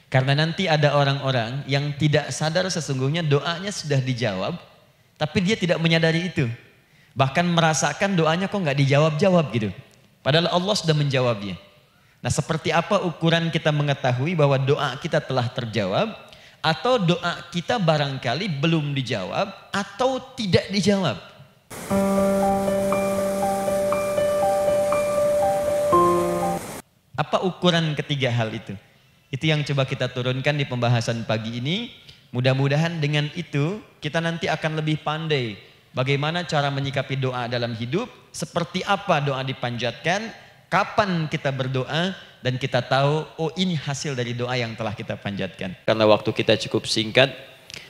Karena nanti ada orang-orang yang tidak sadar sesungguhnya doanya sudah dijawab, tapi dia tidak menyadari itu. Bahkan merasakan doanya kok nggak dijawab-jawab gitu. Padahal Allah sudah menjawabnya. Nah, seperti apa ukuran kita mengetahui bahwa doa kita telah terjawab, atau doa kita barangkali belum dijawab, atau tidak dijawab? Apa ukuran ketiga hal itu? Itu yang coba kita turunkan di pembahasan pagi ini. Mudah-mudahan dengan itu kita nanti akan lebih pandai bagaimana cara menyikapi doa dalam hidup, seperti apa doa dipanjatkan, kapan kita berdoa, dan kita tahu, oh ini hasil dari doa yang telah kita panjatkan. Karena waktu kita cukup singkat,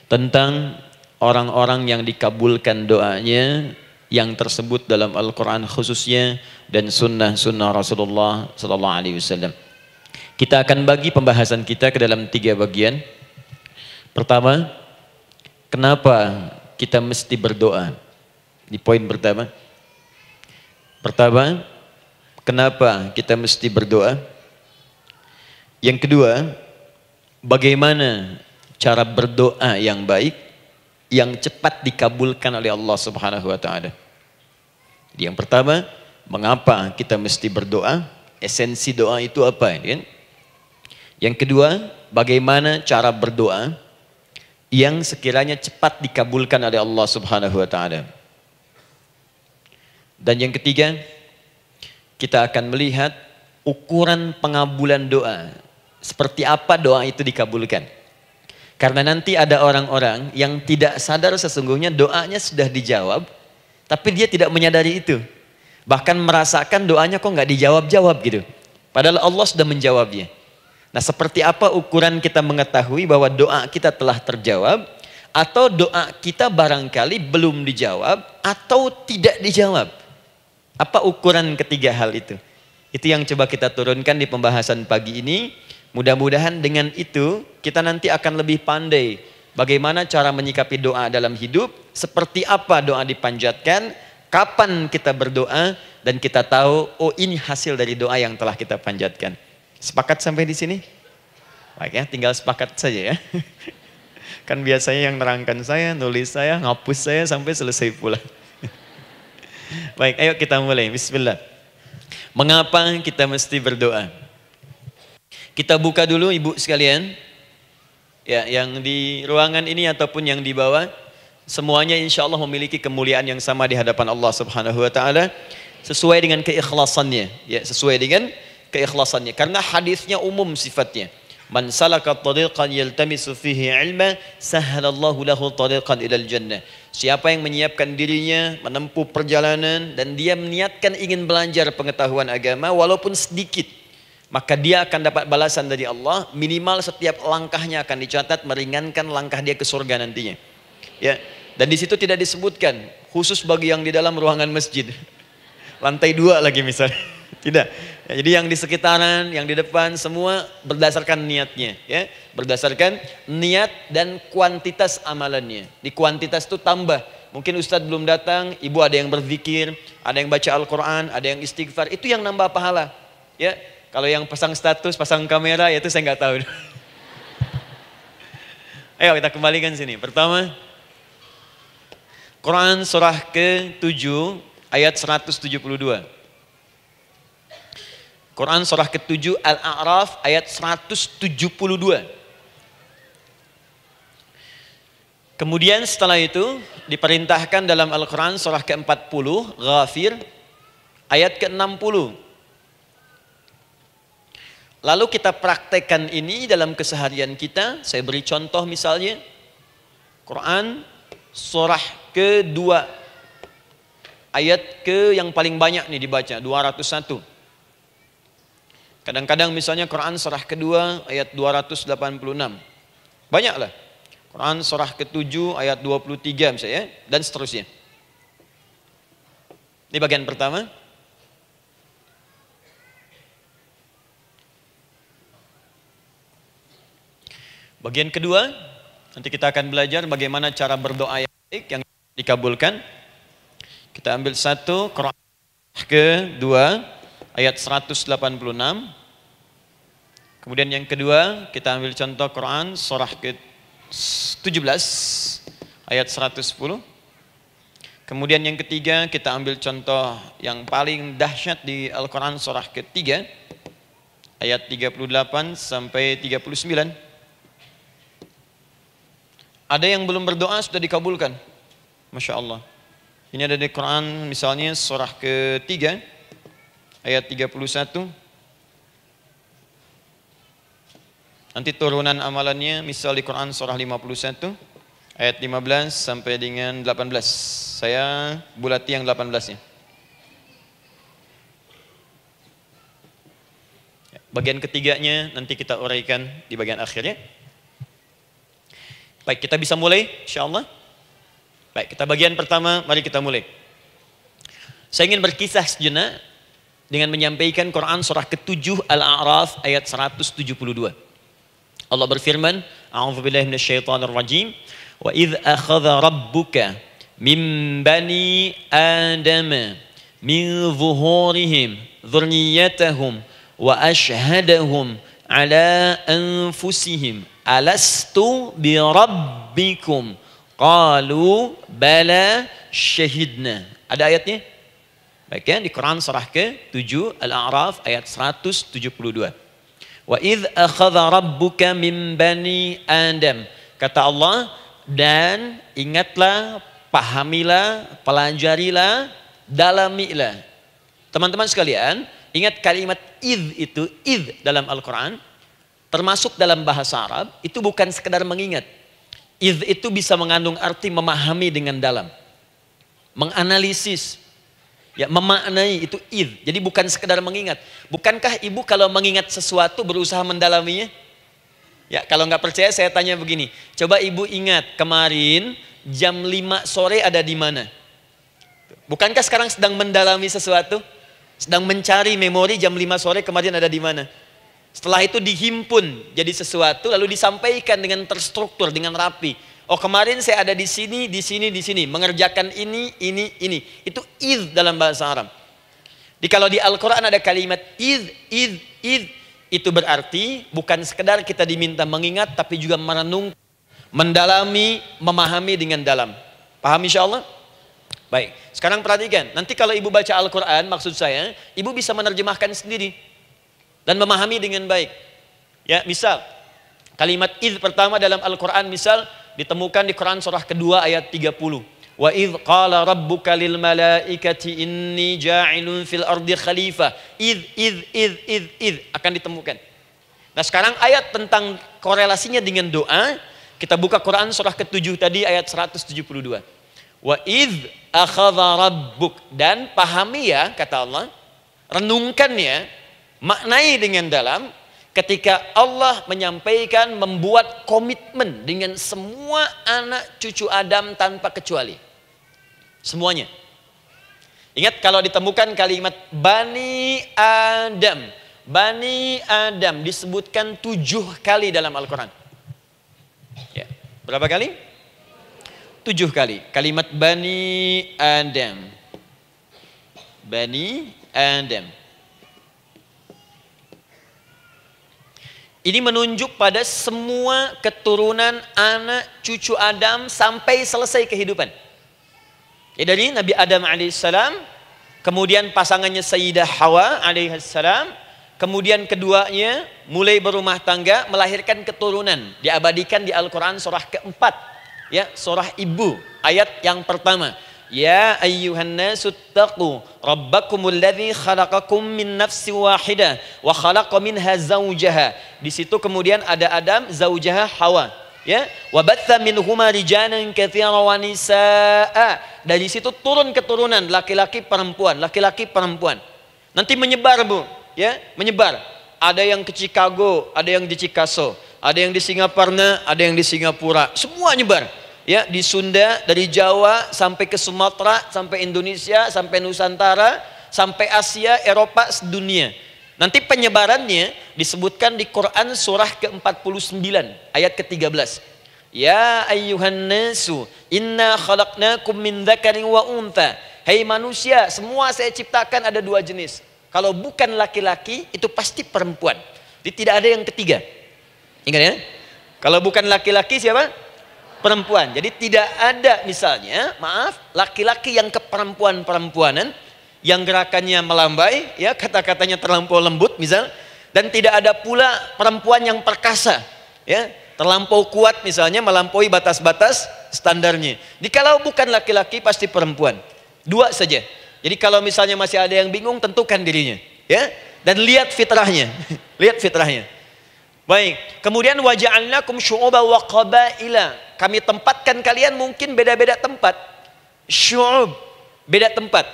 tentang orang-orang yang dikabulkan doanya, yang tersebut dalam Al-Quran khususnya, dan sunnah-sunnah Rasulullah SAW. Kita akan bagi pembahasan kita ke dalam 3 bagian. Pertama, kenapa kita mesti berdoa? Di poin pertama. Pertama, kenapa kita mesti berdoa? Yang kedua, bagaimana cara berdoa yang baik, yang cepat dikabulkan oleh Allah Subhanahu wa taala. Jadi yang pertama, mengapa kita mesti berdoa? Esensi doa itu apa, kan? Yang kedua, bagaimana cara berdoa yang sekiranya cepat dikabulkan oleh Allah Subhanahu wa taala. Dan yang ketiga, kita akan melihat ukuran pengabulan doa. Seperti apa doa itu dikabulkan. Karena nanti ada orang-orang yang tidak sadar sesungguhnya doanya sudah dijawab, tapi dia tidak menyadari itu. Bahkan merasakan doanya kok nggak dijawab-jawab gitu. Padahal Allah sudah menjawabnya. Nah, seperti apa ukuran kita mengetahui bahwa doa kita telah terjawab, atau doa kita barangkali belum dijawab, atau tidak dijawab? Apa ukuran ketiga hal itu? Itu yang coba kita turunkan di pembahasan pagi ini. Mudah-mudahan dengan itu kita nanti akan lebih pandai bagaimana cara menyikapi doa dalam hidup, seperti apa doa dipanjatkan, kapan kita berdoa, dan kita tahu, oh ini hasil dari doa yang telah kita panjatkan. Sepakat sampai di sini? Baik ya, tinggal sepakat saja ya. Kan biasanya yang nerangkan saya, nulis saya, ngapus saya sampai selesai pula. Baik, ayo kita mulai. Bismillah. Mengapa kita mesti berdoa? Kita buka dulu ibu sekalian. Ya, yang di ruangan ini ataupun yang di bawah, semuanya insya Allah memiliki kemuliaan yang sama di hadapan Allah Subhanahu wa taala, sesuai dengan keikhlasannya. Ya, sesuai dengan keikhlasannya. Karena hadisnya umum sifatnya. Man salaka tariqan yaltamisu fihi ilma sahhalallahu lahu tariqan ilal jannah. Siapa yang menyiapkan dirinya menempuh perjalanan dan dia meniatkan ingin belajar pengetahuan agama walaupun sedikit, maka dia akan dapat balasan dari Allah. Minimal setiap langkahnya akan dicatat meringankan langkah dia ke surga nantinya. Ya, dan di situ tidak disebutkan khusus bagi yang di dalam ruangan masjid. Lantai 2 lagi misalnya. Tidak. Ya, jadi yang di sekitaran, yang di depan semua berdasarkan niatnya, ya. Berdasarkan niat dan kuantitas amalannya. Di kuantitas itu tambah. Mungkin ustadz belum datang, ibu ada yang berzikir, ada yang baca Al-Qur'an, ada yang istighfar, itu yang nambah pahala. Ya. Kalau yang pasang status, pasang kamera, ya itu saya nggak tahu. Ayo kita kembalikan sini. Pertama, Quran surah ke-7 ayat 172. Quran surah ke-7 Al-A'raf ayat 172. Kemudian setelah itu diperintahkan dalam Al-Quran surah ke-40 Ghafir ayat ke-60. Lalu kita praktekkan ini dalam keseharian kita. Saya beri contoh misalnya Quran surah ke-2 ayat ke yang paling banyak nih dibaca 201. Kadang-kadang misalnya Quran surah kedua ayat 286. Banyaklah. Quran surah ke-7 ayat 23 misalnya, dan seterusnya. Ini bagian pertama. Bagian kedua, nanti kita akan belajar bagaimana cara berdoa yang baik yang dikabulkan. Kita ambil satu, Quran ke-2 ayat 186. Kemudian yang kedua, kita ambil contoh Quran surah ke-17 ayat 110. Kemudian yang ketiga, kita ambil contoh yang paling dahsyat di Al-Quran surah ketiga ayat 38 sampai 39. Ada yang belum berdoa sudah dikabulkan. Masya Allah. Ini ada di Quran misalnya surah ketiga ayat 31. Nanti turunan amalannya misal di Quran surah 51 ayat 15 sampai dengan 18. Saya bulati yang 18-nya. Bagian ketiganya nanti kita uraikan di bagian akhirnya. Baik, kita bisa mulai insyaallah. Baik, kita bagian pertama, mari kita mulai. Saya ingin berkisah sejenak dengan menyampaikan Quran surah ke-7 Al-A'raf ayat 172. Allah berfirman, A'udzubillahi minasyaitonir rajim, wa idz akhadha rabbuka min bani adama min zuhurihim dzurriyyatahum wa ashhadahum ala anfusihim alastu bi rabbikum qalu bala syahidna. Ada ayatnya? Baik ya, di Quran surah ke-7 Al-A'raf ayat 172. Wa idz akhadha rabbuka min bani Adam. Kata Allah, dan ingatlah, pahamilah, pelajarilah, dalamilah. Teman-teman sekalian, ingat kalimat idz itu, idz dalam Al-Quran, termasuk dalam bahasa Arab, itu bukan sekedar mengingat. Idz itu bisa mengandung arti memahami dengan dalam. Menganalisis. Ya, memaknai itu idz. Jadi bukan sekedar mengingat. Bukankah ibu kalau mengingat sesuatu berusaha mendalaminya? Ya, kalau nggak percaya saya tanya begini. Coba ibu ingat kemarin jam 5 sore ada di mana? Bukankah sekarang sedang mendalami sesuatu? Sedang mencari memori jam 5 sore kemarin ada di mana? Setelah itu dihimpun jadi sesuatu lalu disampaikan dengan terstruktur, dengan rapi. Oh, kemarin saya ada di sini, di sini, di sini, mengerjakan ini. Itu idz dalam bahasa Arab. Kalau di Al-Quran ada kalimat idz, itu berarti bukan sekedar kita diminta mengingat, tapi juga merenung, mendalami, memahami dengan dalam. Paham insya Allah? Baik, sekarang perhatikan. Nanti kalau ibu baca Al-Quran, maksud saya, ibu bisa menerjemahkan sendiri dan memahami dengan baik. Ya, misal kalimat idz pertama dalam Al-Quran misal ditemukan di Quran surah kedua ayat 30. Wa idz qala rabbuka lil malaikati inni ja'ilun fil ardi khalifah. Idz akan ditemukan. Nah, sekarang ayat tentang korelasinya dengan doa, kita buka Quran surah ke-7 tadi ayat 172. Wa idz akhadha rabbuk, dan pahami ya kata Allah, renungkan ya, maknai dengan dalam. Ketika Allah menyampaikan, membuat komitmen dengan semua anak cucu Adam tanpa kecuali. Semuanya. Ingat kalau ditemukan kalimat Bani Adam. Bani Adam disebutkan 7 kali dalam Al-Quran. Ya. Berapa kali? 7 kali. Kalimat Bani Adam. Bani Adam. Ini menunjuk pada semua keturunan anak cucu Adam sampai selesai kehidupan. Ya, dari Nabi Adam alaihissalam, kemudian pasangannya Sayyidah Hawa alaihissalam, kemudian keduanya mulai berumah tangga, melahirkan keturunan. Diabadikan di Al-Quran surah keempat, ya, surah Ibu, ayat yang pertama. Ya ayyuhan nasu taqu rabbakumul ladzi khalaqakum min nafsin wahidah wa khalaqa minha zawjaha. Di situ kemudian ada Adam, zaujaha Hawa, ya. Wa batha minhuma rijalan katsiran wa nisaa. Dari situ turun keturunan laki-laki perempuan, laki-laki perempuan. Nanti menyebar, Bu, ya, menyebar. Ada yang ke Chicago, ada yang di Chicago, ada yang di Singaparna, ada yang di Singapura. Semua nyebar. Ya, di Sunda, dari Jawa sampai ke Sumatera, sampai Indonesia, sampai Nusantara, sampai Asia, Eropa, sedunia. Nanti penyebarannya disebutkan di Quran surah ke-49 ayat ke-13. Ya ayyuhan nasu inna khalaqnakum min dzakarin wa untha. Hai manusia, semua saya ciptakan ada 2 jenis. Kalau bukan laki-laki itu pasti perempuan. Jadi tidak ada yang ketiga. Ingat ya, kalau bukan laki-laki siapa? Perempuan. Jadi tidak ada misalnya, maaf, laki-laki yang keperempuan-perempuanan, yang gerakannya melambai, ya kata-katanya terlampau lembut misal, dan tidak ada pula perempuan yang perkasa, ya terlampau kuat misalnya, melampaui batas-batas standarnya. Jadi kalau bukan laki-laki pasti perempuan. Dua saja. Jadi kalau misalnya masih ada yang bingung, tentukan dirinya, ya, dan lihat fitrahnya. Lihat fitrahnya. Baik, kemudian waja'alnakum syu'uban wa qabaila. Kami tempatkan kalian mungkin beda-beda tempat. Syu'ub, beda tempat.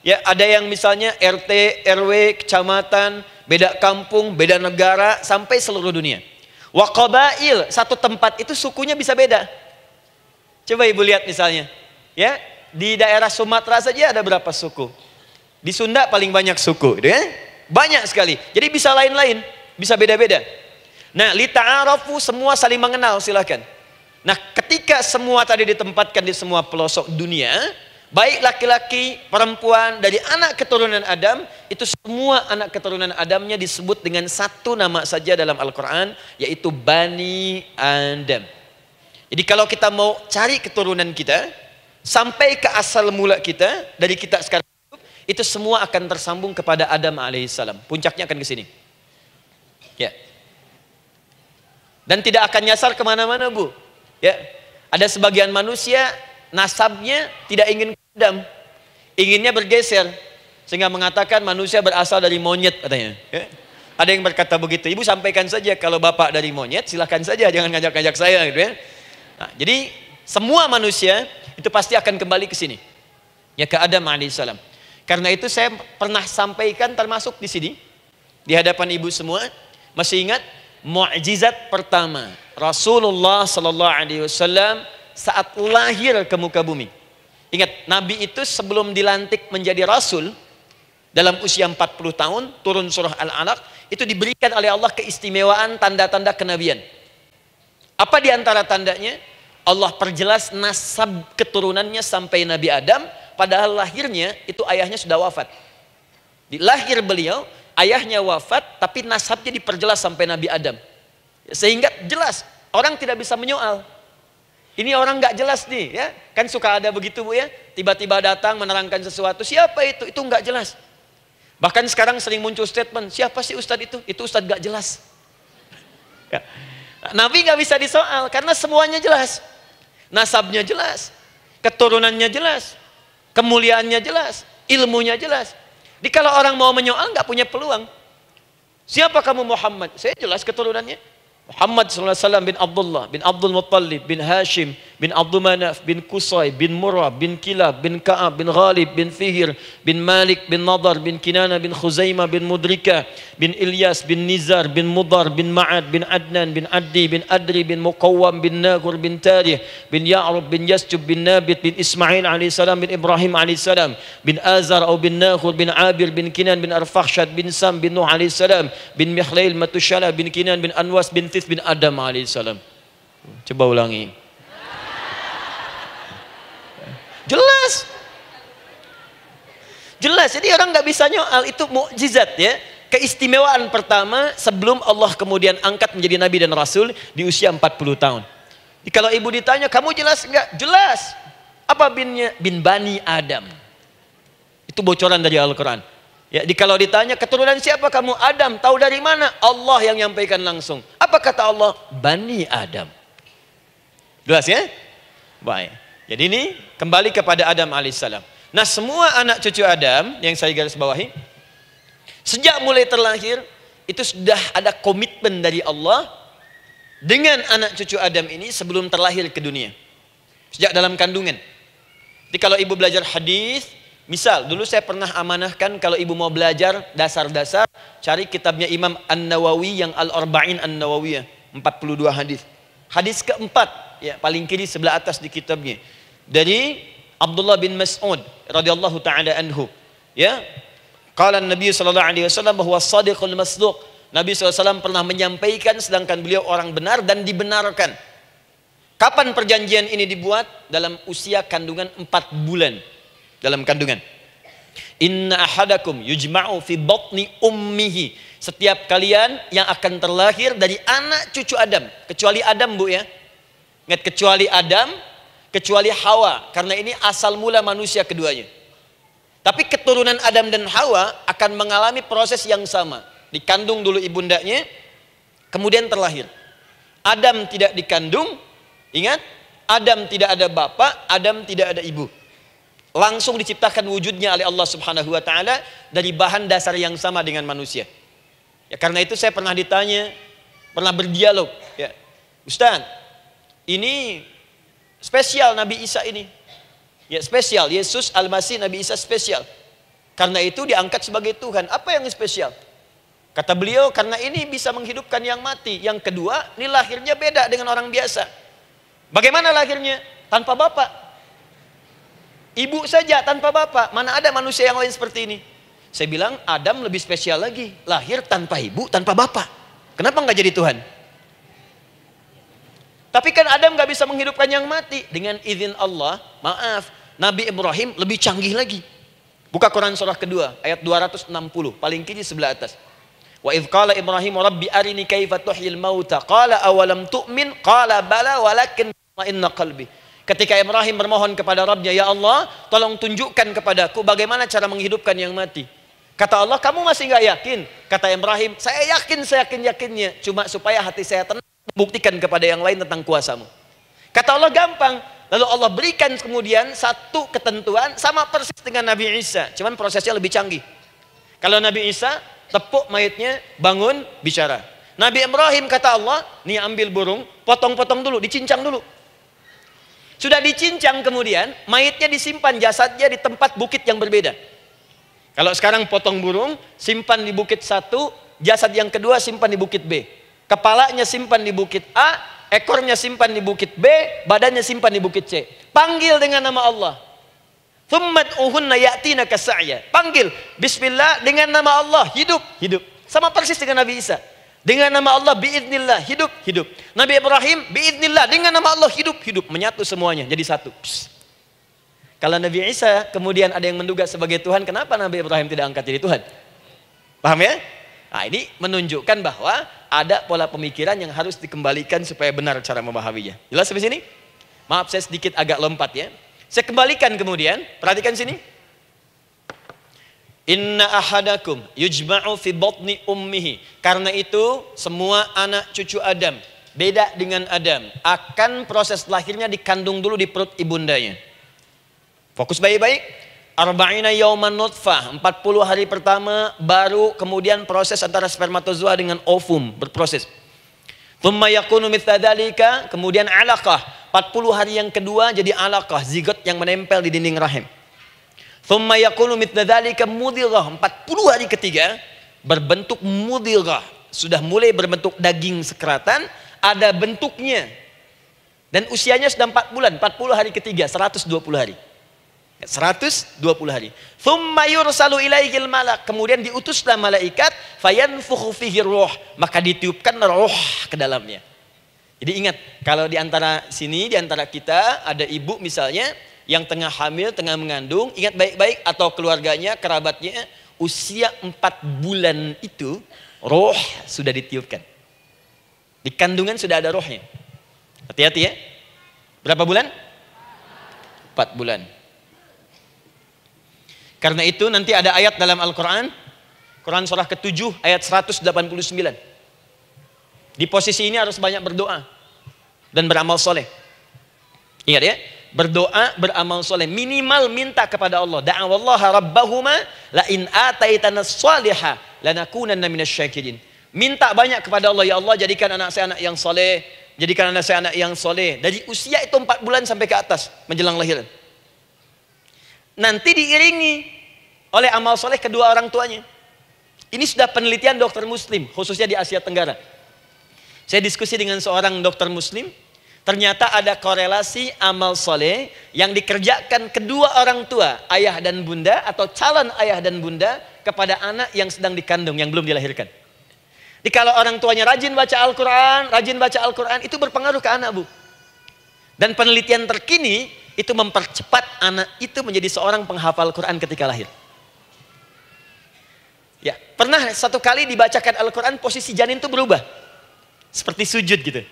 Ya, ada yang misalnya RT, RW, kecamatan, beda kampung, beda negara, sampai seluruh dunia. Wa qabail, satu tempat itu sukunya bisa beda. Coba ibu lihat misalnya, ya, di daerah Sumatera saja ada berapa suku? Di Sunda paling banyak suku, gitu ya? Banyak sekali. Jadi bisa lain-lain, bisa beda-beda. Nah, lita'arafu, semua saling mengenal, silakan. Nah, ketika semua tadi ditempatkan di semua pelosok dunia, baik laki-laki, perempuan, dari anak keturunan Adam, itu semua anak keturunan Adamnya disebut dengan satu nama saja dalam Al-Quran, yaitu Bani Adam. Jadi kalau kita mau cari keturunan kita, sampai ke asal mula kita, dari kita sekarang, itu semua akan tersambung kepada Adam alaihissalam. Puncaknya akan ke sini. Ya. Dan tidak akan nyasar kemana-mana, Bu. Ya, ada sebagian manusia nasabnya tidak ingin ke Adam, inginnya bergeser, sehingga mengatakan manusia berasal dari monyet katanya. Ya. Ada yang berkata begitu. Ibu sampaikan saja kalau bapak dari monyet, silahkan saja, jangan ngajak-ngajak saya, gitu ya. Nah, jadi semua manusia itu pasti akan kembali ke sini, ya, ke Adam alaihissalam. Karena itu saya pernah sampaikan termasuk di sini di hadapan ibu semua, masih ingat? Mukjizat pertama Rasulullah sallallahu alaihi wasallam saat lahir ke muka bumi. Ingat, Nabi itu sebelum dilantik menjadi Rasul dalam usia 40 tahun, turun surah Al-Alaq, itu diberikan oleh Allah keistimewaan tanda-tanda kenabian. Apa di antara tandanya? Allah perjelas nasab keturunannya sampai Nabi Adam, padahal lahirnya itu ayahnya sudah wafat. Di lahir beliau, ayahnya wafat, tapi nasabnya diperjelas sampai Nabi Adam. Sehingga jelas, orang tidak bisa menyoal. Ini orang nggak jelas nih, ya. Kan suka ada begitu, Bu, ya. Tiba-tiba datang menerangkan sesuatu, siapa itu? Itu nggak jelas. Bahkan sekarang sering muncul statement, siapa sih ustadz itu? Itu ustadz nggak jelas. Ya. Nabi nggak bisa disoal, karena semuanya jelas. Nasabnya jelas, keturunannya jelas, kemuliaannya jelas, ilmunya jelas. Jadi kalau orang mau menyoal nggak punya peluang. Siapa kamu Muhammad? Saya jelas keturunannya. Muhammad SAW bin Abdullah, bin Abdul Muttalib, bin Hashim, bin Abdul Manaf, bin Qusay, bin Murrah, bin Kilab, bin Ka'ab, bin Ghalib, bin Fihir, bin Malik, bin Nadar, bin Kinana, bin Khuzaimah, bin Mudrika, bin Ilyas, bin Nizar, bin Mudar, bin Ma'ad, bin Adnan, bin Addi, bin Adri, bin Muqawwam, bin Nagur, bin Tarih, bin Ya'rub, bin Yasjub, bin Nabit, bin Ismail alaihissalam, bin Ibrahim alaihissalam, bin Azar atau bin Nakhur, bin Abir, bin Kinan, bin Arfakhshad, bin Sam, bin Nuh alaihissalam, bin Mikhlail, Matushala, bin Kinan, bin Anwas, bin bin Adam alaihissalam. Coba ulangi. Jelas. Jelas. Jadi orang nggak bisa nyoal, itu mukjizat, ya. Keistimewaan pertama sebelum Allah kemudian angkat menjadi nabi dan rasul di usia 40 tahun. Jadi kalau ibu ditanya, kamu jelas nggak? Jelas. Apa binnya? Bin Bani Adam. Itu bocoran dari Al-Quran. Ya, kalau ditanya keturunan siapa kamu? Adam. Tahu dari mana? Allah yang nyampaikan langsung. Apa kata Allah? Bani Adam. Jelas, ya? Baik. Jadi ini kembali kepada Adam alaihissalam. Nah, semua anak cucu Adam yang saya garis bawahi, sejak mulai terlahir itu sudah ada komitmen dari Allah dengan anak cucu Adam ini sebelum terlahir ke dunia. Sejak dalam kandungan. Jadi kalau ibu belajar hadis, misal, dulu saya pernah amanahkan kalau ibu mau belajar dasar-dasar, cari kitabnya Imam An-Nawawi yang Al-Arba'in An-Nawawiyah, 42 hadis. Hadis keempat, ya, paling kiri sebelah atas di kitabnya. Dari Abdullah bin Mas'ud radhiyallahu taala anhu, ya. Qala Nabi sallallahu alaihi wasallam bahwa shadiqul masduq. Nabi SAW pernah menyampaikan sedangkan beliau orang benar dan dibenarkan. Kapan perjanjian ini dibuat? Dalam usia kandungan 4 bulan. Dalam kandungan. Inna ahadakum yujma'u fi batni ummihi. Setiap kalian yang akan terlahir dari anak cucu Adam. Kecuali Adam, Bu ya. Ingat, kecuali Adam, kecuali Hawa. Karena ini asal mula manusia keduanya. Tapi keturunan Adam dan Hawa akan mengalami proses yang sama. Dikandung dulu ibundanya, kemudian terlahir. Adam tidak dikandung, ingat, Adam tidak ada bapak, Adam tidak ada ibu. Langsung diciptakan wujudnya oleh Allah Subhanahu wa taala dari bahan dasar yang sama dengan manusia. Ya, karena itu saya pernah ditanya, pernah berdialog, ya, Ustaz, ini spesial Nabi Isa ini. Ya, spesial, Yesus Al-Masih Nabi Isa spesial. Karena itu diangkat sebagai Tuhan. Apa yang spesial? Kata beliau, karena ini bisa menghidupkan yang mati. Yang kedua, ini lahirnya beda dengan orang biasa. Bagaimana lahirnya? Tanpa bapak. Ibu saja tanpa bapak. Mana ada manusia yang lain seperti ini? Saya bilang, Adam lebih spesial lagi. Lahir tanpa ibu, tanpa bapak. Kenapa nggak jadi Tuhan? Tapi kan Adam nggak bisa menghidupkan yang mati. Dengan izin Allah, maaf, Nabi Ibrahim lebih canggih lagi. Buka Quran surah kedua, ayat 260, paling kiri sebelah atas. Wa idh qala Ibrahim rabbi arini kaifa tuhyil mauta qala awalam tu'min qala bala walakin inna qalbi. Ketika Ibrahim bermohon kepada Rabbnya, ya Allah, tolong tunjukkan kepadaku bagaimana cara menghidupkan yang mati. Kata Allah, kamu masih nggak yakin? Kata Ibrahim, saya yakin-yakinnya. Cuma supaya hati saya tenang, buktikan kepada yang lain tentang kuasamu. Kata Allah, gampang. Lalu Allah berikan kemudian satu ketentuan sama persis dengan Nabi Isa. Cuman prosesnya lebih canggih. Kalau Nabi Isa, tepuk mayatnya, bangun, bicara. Nabi Ibrahim kata Allah, nih ambil burung, potong-potong dulu, dicincang dulu. Sudah dicincang kemudian, mayatnya disimpan, jasadnya di tempat bukit yang berbeda. Kalau sekarang potong burung, simpan di bukit satu, jasad yang kedua simpan di bukit B. Kepalanya simpan di bukit A, ekornya simpan di bukit B, badannya simpan di bukit C. Panggil dengan nama Allah. Thummat uhunna ya'tina kasa'ya. Panggil, bismillah, dengan nama Allah, hidup, hidup. Sama persis dengan Nabi Isa. Dengan nama Allah, biiznillah, hidup, hidup. Nabi Ibrahim, biiznillah, dengan nama Allah, hidup, hidup. Menyatu semuanya, jadi satu. Psst. Kalau Nabi Isa kemudian ada yang menduga sebagai Tuhan, kenapa Nabi Ibrahim tidak angkat jadi Tuhan? Paham ya? Nah, ini menunjukkan bahwa ada pola pemikiran yang harus dikembalikan supaya benar cara memahaminya. Jelas sampai sini? Maaf saya sedikit agak lompat ya. Saya kembalikan kemudian, perhatikan sini. Inna ahadakum yujma'u fi batni ummihi. Karena itu semua anak cucu Adam, beda dengan Adam, akan proses lahirnya dikandung dulu di perut ibundanya. Fokus baik-baik. Arba'ina yauman nutfah, 40 hari pertama baru kemudian proses antara spermatozoa dengan ovum berproses. Thumma yakunu mithla dzalika, kemudian alaqah, 40 hari yang kedua jadi alaqah, zigot yang menempel di dinding rahim. Thumma yakunu mithla dzalika mudghah, 40 hari ketiga berbentuk mudghah, sudah mulai berbentuk daging sekeratan, ada bentuknya. Dan usianya sudah 4 bulan, 40 hari ketiga, 120 hari. 120 hari. Thumma yursalu ilaihil malak, kemudian diutuslah malaikat, fayanfukhu fihi ruh, maka ditiupkan roh ke dalamnya. Jadi ingat, kalau di antara sini, di antara kita ada ibu misalnya yang tengah hamil, tengah mengandung, ingat baik-baik, atau keluarganya, kerabatnya, usia 4 bulan itu roh sudah ditiupkan. Di kandungan sudah ada rohnya. Hati-hati ya. Berapa bulan? 4 bulan. Karena itu nanti ada ayat dalam Al-Quran, Quran surah ke-7 ayat 189. Di posisi ini harus banyak berdoa dan beramal soleh. Ingat ya, berdoa, beramal soleh, minimal minta kepada Allah. Da'awallaha rabbahuma la in ataitana shaliha lanakunanna minasyakirin. Minta banyak kepada Allah, ya Allah jadikan anak saya anak yang soleh, jadikan anak saya anak yang soleh. Dari usia itu 4 bulan sampai ke atas menjelang lahiran. Nanti diiringi oleh amal soleh kedua orang tuanya. Ini sudah penelitian dokter muslim, khususnya di Asia Tenggara. Saya diskusi dengan seorang dokter muslim, ternyata ada korelasi amal soleh yang dikerjakan kedua orang tua, ayah dan bunda, atau calon ayah dan bunda, kepada anak yang sedang dikandung, yang belum dilahirkan. Jadi kalau orang tuanya rajin baca Al-Quran, itu berpengaruh ke anak, Bu. Dan penelitian terkini, itu mempercepat anak itu menjadi seorang penghafal Quran ketika lahir. Ya, pernah satu kali dibacakan Al-Quran posisi janin itu berubah. Seperti sujud gitu.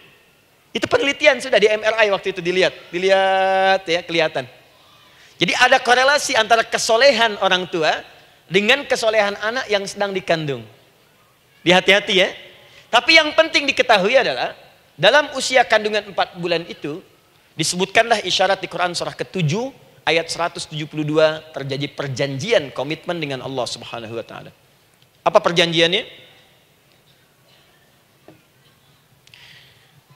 Itu penelitian sudah di MRI waktu itu dilihat ya, kelihatan. Jadi ada korelasi antara kesolehan orang tua dengan kesolehan anak yang sedang dikandung. Hati-hati ya. Tapi yang penting diketahui adalah dalam usia kandungan 4 bulan itu disebutkanlah isyarat di Quran surah ke-7 ayat 172 terjadi perjanjian komitmen dengan Allah Subhanahu wa taala. Apa perjanjiannya?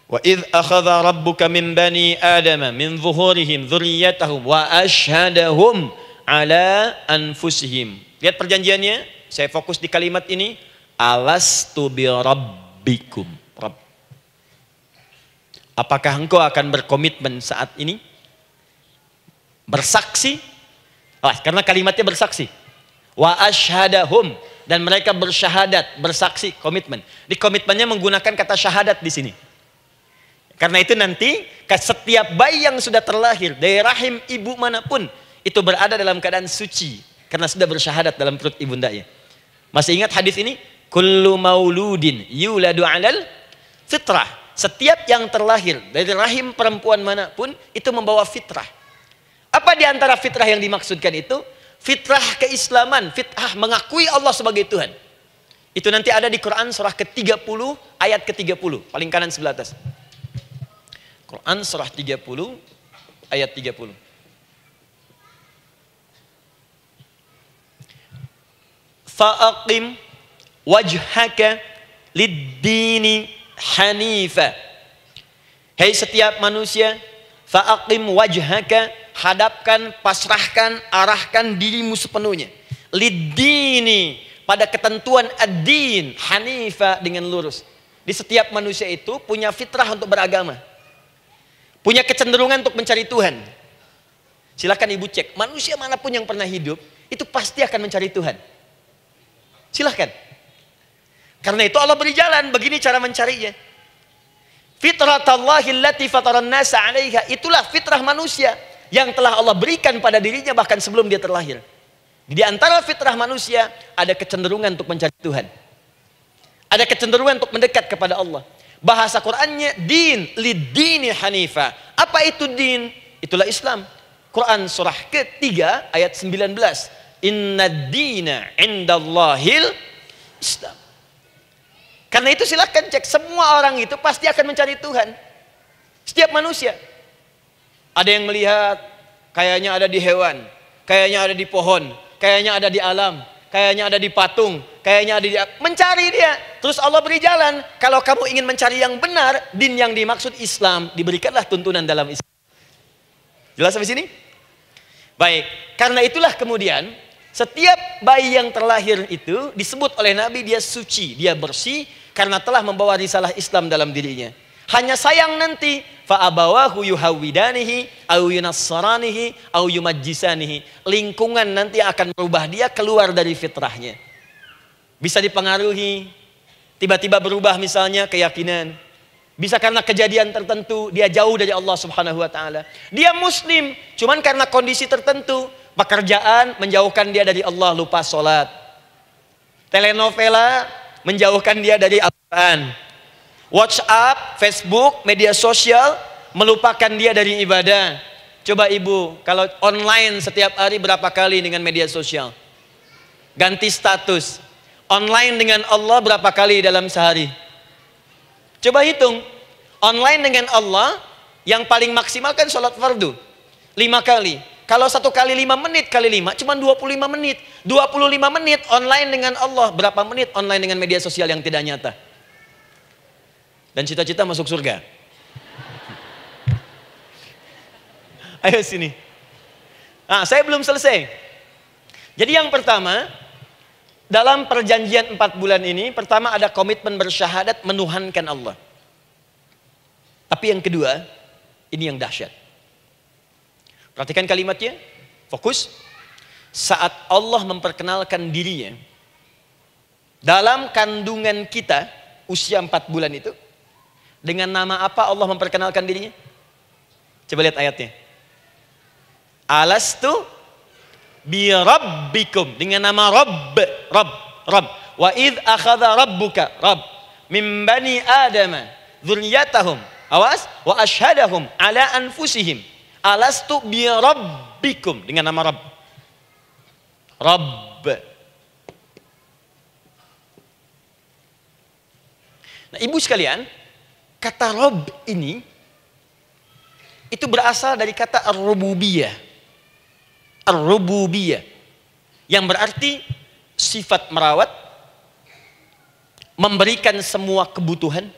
Wa idz akhadha rabbuka min bani adama min zuhurihim dzurriyyatahum wa asyhadahum ala anfusihim. Lihat perjanjiannya, saya fokus di kalimat ini, alastu bi rabbikum. Rabb. Apakah engkau akan berkomitmen saat ini? Bersaksi? Karena kalimatnya bersaksi. Wa asyhadahum, dan mereka bersyahadat, bersaksi, komitmen. Di komitmennya menggunakan kata syahadat di sini. Karena itu nanti setiap bayi yang sudah terlahir dari rahim ibu manapun itu berada dalam keadaan suci karena sudah bersyahadat dalam perut ibundanya. Masih ingat hadis ini? Kullu mauludin yuladu 'alal fitrah. Setiap yang terlahir dari rahim perempuan manapun itu membawa fitrah. Apa di antara fitrah yang dimaksudkan itu? Fitrah keislaman, fitrah mengakui Allah sebagai Tuhan. Itu nanti ada di Quran surah ke-30 ayat ke-30, paling kanan sebelah atas. Quran surah 30 ayat 30. Fa'aqim wajhaka lid-dini hanifa. Hei setiap manusia, fa'aqim wajhaka, hadapkan, pasrahkan, arahkan dirimu sepenuhnya. Lid-dini, pada ketentuan ad-din, hanifa, dengan lurus. Di setiap manusia itu punya fitrah untuk beragama. Punya kecenderungan untuk mencari Tuhan. Silakan ibu cek, manusia manapun yang pernah hidup, itu pasti akan mencari Tuhan. Silahkan. Karena itu Allah beri jalan, begini cara mencarinya. Fitratallahi allati fataran nasa 'alaiha, itulah fitrah manusia yang telah Allah berikan pada dirinya bahkan sebelum dia terlahir. Di antara fitrah manusia ada kecenderungan untuk mencari Tuhan. Ada kecenderungan untuk mendekat kepada Allah. Bahasa Qur'annya din, lid-dini hanifa. Apa itu din? Itulah Islam. Quran surah ke-3 ayat 19. Innad dina indallahil Islam. Karena itu silakan cek, semua orang itu pasti akan mencari Tuhan. Setiap manusia. Ada yang melihat kayaknya ada di hewan, kayaknya ada di pohon, kayaknya ada di alam, kayaknya ada di patung, kayaknya ada di mencari dia. Terus Allah beri jalan. Kalau kamu ingin mencari yang benar, din yang dimaksud Islam, diberikanlah tuntunan dalam Islam. Jelas sampai sini? Baik, karena itulah kemudian setiap bayi yang terlahir itu disebut oleh Nabi dia suci, dia bersih karena telah membawa risalah Islam dalam dirinya. Hanya sayang nanti fa'abawahu yuhawwidanihi au yunassaranihi au yumajjisanihi. Lingkungan nanti akan merubah dia keluar dari fitrahnya. Bisa dipengaruhi, tiba-tiba berubah misalnya keyakinan. Bisa karena kejadian tertentu dia jauh dari Allah Subhanahu wa taala. Dia muslim, cuman karena kondisi tertentu, pekerjaan menjauhkan dia dari Allah, lupa sholat. Telenovela menjauhkan dia dari Al-Quran. WhatsApp, Facebook, media sosial melupakan dia dari ibadah. Coba ibu, kalau online setiap hari berapa kali dengan media sosial? Ganti status. Online dengan Allah berapa kali dalam sehari? Coba hitung. Online dengan Allah yang paling maksimal kan sholat fardu 5 kali. Kalau 1 kali 5 menit kali 5 cuma 25 menit. 25 menit online dengan Allah. Berapa menit online dengan media sosial yang tidak nyata? Dan cita-cita masuk surga. Ayo sini. Nah, saya belum selesai. Jadi yang pertama, dalam perjanjian 4 bulan ini, pertama ada komitmen bersyahadat menuhankan Allah. Tapi yang kedua, ini yang dahsyat. Perhatikan kalimatnya, fokus. Saat Allah memperkenalkan dirinya, dalam kandungan kita, usia 4 bulan itu, dengan nama apa Allah memperkenalkan dirinya? Coba lihat ayatnya. Alastu bi rabbikum, dengan nama Rabb. Rabb. Rabb. Wa idh akhadha rabbuka Rabb min bani Adama dzurriyyatahum. Awas, wa asyhadahum ala anfusihim alastu bi rabbikum, dengan nama Rabb. Rabb. Nah, ibu sekalian, kata Rabb ini itu berasal dari kata ar-rububiyah. Ar-rububiyah yang berarti sifat merawat, memberikan semua kebutuhan.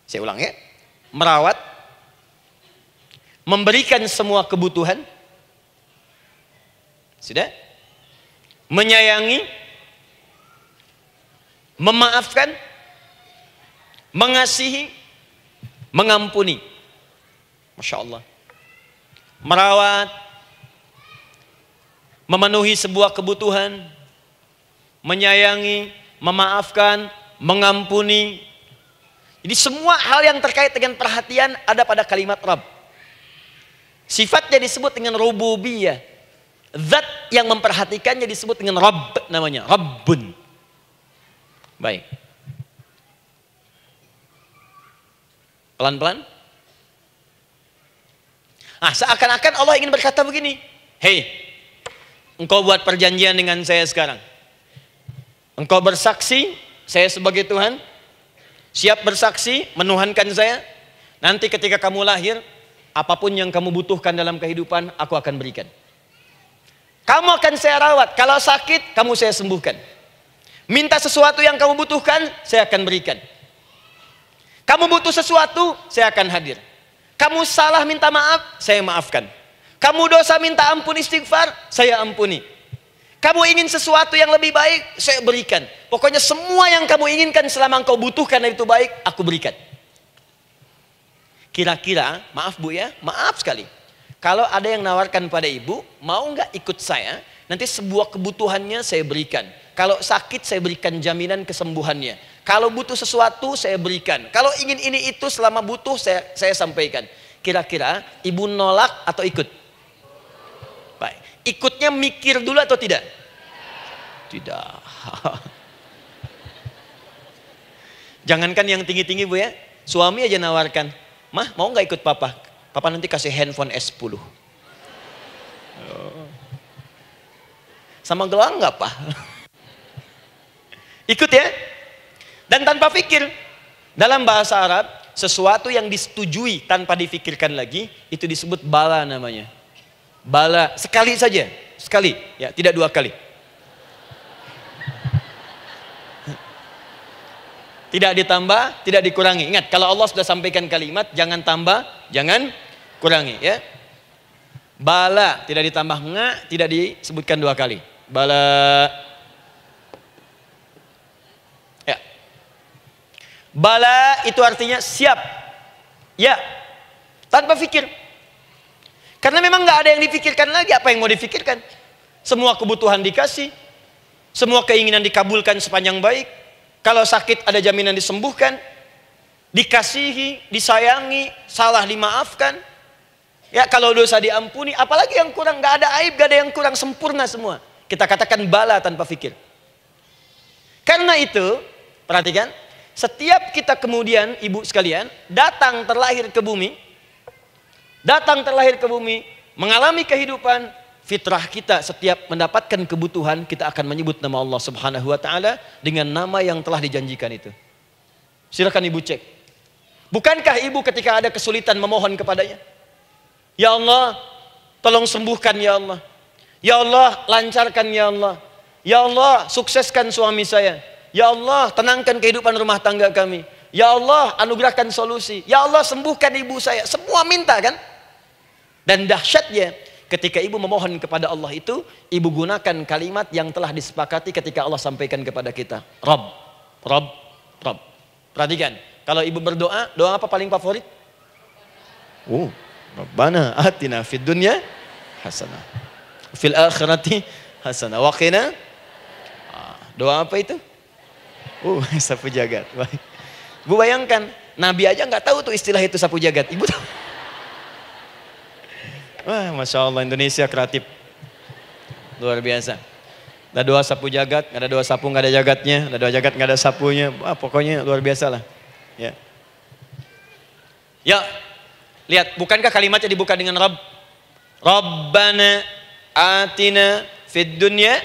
Saya ulang ya. Merawat, memberikan semua kebutuhan. Sudah? Menyayangi, memaafkan, mengasihi, mengampuni. Masya Allah. Merawat, memenuhi sebuah kebutuhan, menyayangi, memaafkan, mengampuni. Jadi semua hal yang terkait dengan perhatian ada pada kalimat Rabb. Sifatnya disebut dengan rububiyah. Zat yang memperhatikannya disebut dengan Rabb namanya. Rabbun. Baik. Pelan-pelan. Seakan-akan Allah ingin berkata begini. Hei, engkau buat perjanjian dengan saya sekarang. Engkau bersaksi, saya sebagai Tuhan. Siap bersaksi, menuhankan saya. Nanti ketika kamu lahir, apapun yang kamu butuhkan dalam kehidupan, aku akan berikan. Kamu akan saya rawat. Kalau sakit, kamu saya sembuhkan. Minta sesuatu yang kamu butuhkan, saya akan berikan. Kamu butuh sesuatu, saya akan hadir. Kamu salah minta maaf, saya maafkan. Kamu dosa minta ampun istighfar, saya ampuni. Kamu ingin sesuatu yang lebih baik, saya berikan. Pokoknya semua yang kamu inginkan selama engkau butuhkan dan itu baik, aku berikan. Kira-kira, maaf Bu ya, maaf sekali. Kalau ada yang nawarkan pada ibu, mau nggak ikut saya? Nanti sebuah kebutuhannya saya berikan. Kalau sakit saya berikan jaminan kesembuhannya. Kalau butuh sesuatu saya berikan. Kalau ingin ini itu selama butuh saya sampaikan. Kira-kira ibu nolak atau ikut? Baik. Ikutnya mikir dulu atau tidak? Tidak. Jangankan yang tinggi-tinggi Bu ya. Suami aja nawarkan. Mah mau nggak ikut papa? Papa nanti kasih handphone S10. Sama gelang nggak Pak? Ikut ya. Dan tanpa pikir. Dalam bahasa Arab, sesuatu yang disetujui tanpa difikirkan lagi, itu disebut bala namanya. Bala, sekali saja. Sekali, ya, tidak dua kali. Tidak ditambah, tidak dikurangi. Ingat, kalau Allah sudah sampaikan kalimat, jangan tambah, jangan kurangi. Ya. Bala, tidak ditambah nga, tidak disebutkan dua kali. Bala. Ya. Bala itu artinya siap. Ya. Tanpa pikir. Karena memang nggak ada yang dipikirkan lagi. Apa yang mau dipikirkan? Semua kebutuhan dikasih. Semua keinginan dikabulkan sepanjang baik. Kalau sakit ada jaminan disembuhkan, dikasihi, disayangi, salah dimaafkan. Ya kalau dosa diampuni, apalagi yang kurang, nggak ada aib, nggak ada yang kurang, sempurna semua. Kita katakan bala tanpa fikir. Karena itu, perhatikan, setiap kita kemudian ibu sekalian datang terlahir ke bumi, mengalami kehidupan. Fitrah kita setiap mendapatkan kebutuhan kita akan menyebut nama Allah Subhanahu wa taala dengan nama yang telah dijanjikan itu. Silakan ibu cek. Bukankah ibu ketika ada kesulitan memohon kepadanya? Ya Allah, tolong sembuhkan ya Allah. Ya Allah, lancarkan ya Allah. Ya Allah, sukseskan suami saya. Ya Allah, tenangkan kehidupan rumah tangga kami. Ya Allah, anugerahkan solusi. Ya Allah, sembuhkan ibu saya. Semua minta kan? Dan dahsyatnya ketika ibu memohon kepada Allah itu, ibu gunakan kalimat yang telah disepakati ketika Allah sampaikan kepada kita. Rabb, Rabb, Rabb. Perhatikan, kalau ibu berdoa, doa apa paling favorit? Rabbana atina fid dunya hasanah. Fil akhirati hasanah. Wa qina. Doa apa itu? Sapu jagat. Baik. Bu bayangkan, Nabi aja nggak tahu tuh istilah itu sapu jagat. Ibu tahu? Wah, Masya Allah, Indonesia kreatif. Luar biasa. Ada doa sapu jagat, nggak ada doa sapu nggak ada jagatnya, ada doa jagat nggak ada sapunya. Pokoknya luar biasa lah. Ya. Ya, lihat, bukankah kalimatnya dibuka dengan Rabb? Rabbana atina fid dunya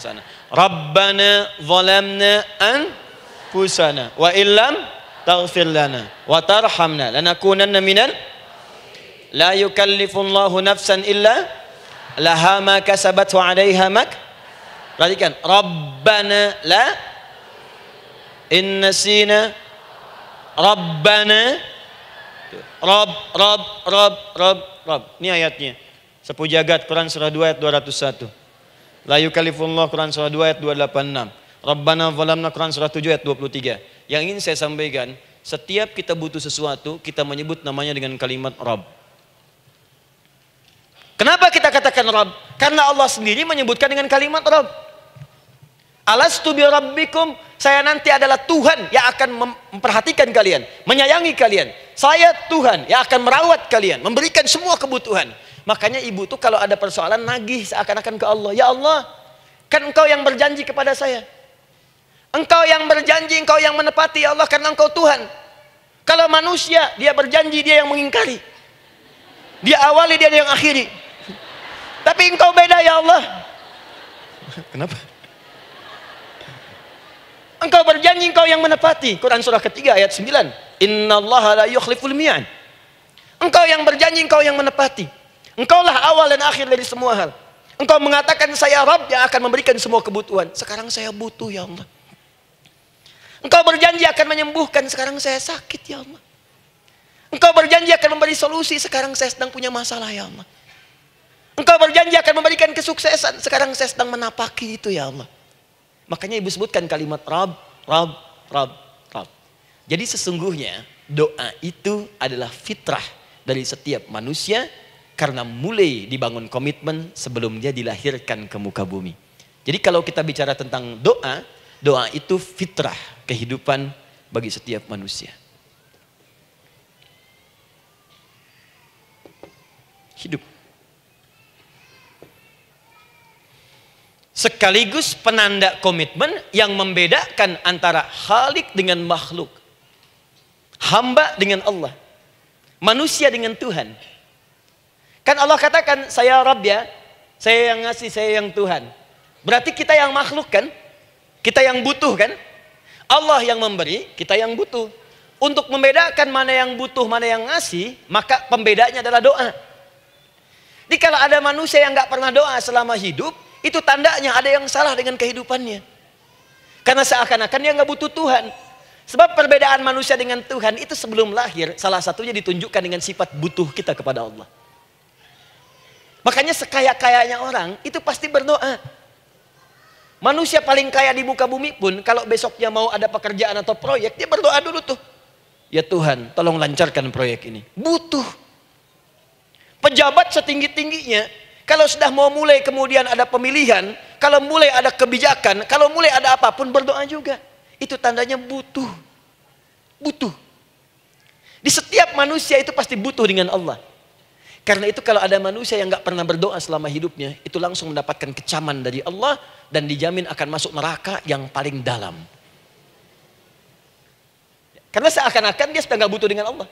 sana. Rabbana zalamna anfusana wa illam taghfir lana wa tarhamna lanakunanna minal la yukallifullahu nafsan illa laha ma kasabat wa 'alaiha mak. Perhatikan, Rabbana la innasina Rabbana Rabb. Ini ayatnya. Sapu jagat Quran surah 2 ayat 201. La yukallifullah Quran surah 2 ayat 286. Rabbana zalamna Quran surah 7 ayat 23. Yang ingin saya sampaikan, setiap kita butuh sesuatu, kita menyebut namanya dengan kalimat Rabb. Kenapa kita katakan Rabb? Karena Allah sendiri menyebutkan dengan kalimat Rabb. Alastu bi rabbikum, saya nanti adalah Tuhan yang akan memperhatikan kalian, menyayangi kalian. Saya Tuhan yang akan merawat kalian, memberikan semua kebutuhan. Makanya ibu tuh kalau ada persoalan nagih seakan-akan ke Allah. Ya Allah, kan engkau yang berjanji kepada saya. Engkau yang berjanji, engkau yang menepati ya Allah, karena engkau Tuhan. Kalau manusia, dia berjanji, dia yang mengingkari. Dia awali, dia yang akhiri. Tapi engkau beda ya Allah. Kenapa? Engkau berjanji, engkau yang menepati. Quran surah ketiga ayat 9. Innallaha la yukhliful mi'ad. Engkau yang berjanji, engkau yang menepati. Engkaulah awal dan akhir dari semua hal. Engkau mengatakan saya Rabb yang akan memberikan semua kebutuhan. Sekarang saya butuh ya Allah. Engkau berjanji akan menyembuhkan, sekarang saya sakit ya Allah. Engkau berjanji akan memberi solusi, sekarang saya sedang punya masalah ya Allah. Engkau berjanji akan memberikan kesuksesan, sekarang saya sedang menapaki itu ya Allah. Makanya ibu sebutkan kalimat Rabb. Jadi sesungguhnya doa itu adalah fitrah dari setiap manusia karena mulai dibangun komitmen sebelum dia dilahirkan ke muka bumi. Jadi kalau kita bicara tentang doa, doa itu fitrah kehidupan bagi setiap manusia. Hidup. Sekaligus penanda komitmen yang membedakan antara Khalik dengan makhluk, hamba dengan Allah, manusia dengan Tuhan. Kan Allah katakan saya Rabb ya, saya yang ngasih, saya yang Tuhan. Berarti kita yang makhluk kan, kita yang butuh kan. Allah yang memberi, kita yang butuh. Untuk membedakan mana yang butuh, mana yang ngasih, maka pembedanya adalah doa. Jadi kalau ada manusia yang nggak pernah doa selama hidup, itu tandanya ada yang salah dengan kehidupannya. Karena seakan-akan dia nggak butuh Tuhan. Sebab perbedaan manusia dengan Tuhan itu sebelum lahir, salah satunya ditunjukkan dengan sifat butuh kita kepada Allah. Makanya sekaya-kayanya orang itu pasti berdoa. Manusia paling kaya di muka bumi pun kalau besoknya mau ada pekerjaan atau proyek, dia berdoa dulu tuh. Ya Tuhan, tolong lancarkan proyek ini. Butuh. Pejabat setinggi-tingginya, kalau sudah mau mulai kemudian ada pemilihan, kalau mulai ada kebijakan, kalau mulai ada apapun berdoa juga. Itu tandanya butuh. Butuh. Di setiap manusia itu pasti butuh dengan Allah. Karena itu kalau ada manusia yang nggak pernah berdoa selama hidupnya, itu langsung mendapatkan kecaman dari Allah dan dijamin akan masuk neraka yang paling dalam. Karena seakan-akan dia sudah nggak butuh dengan Allah.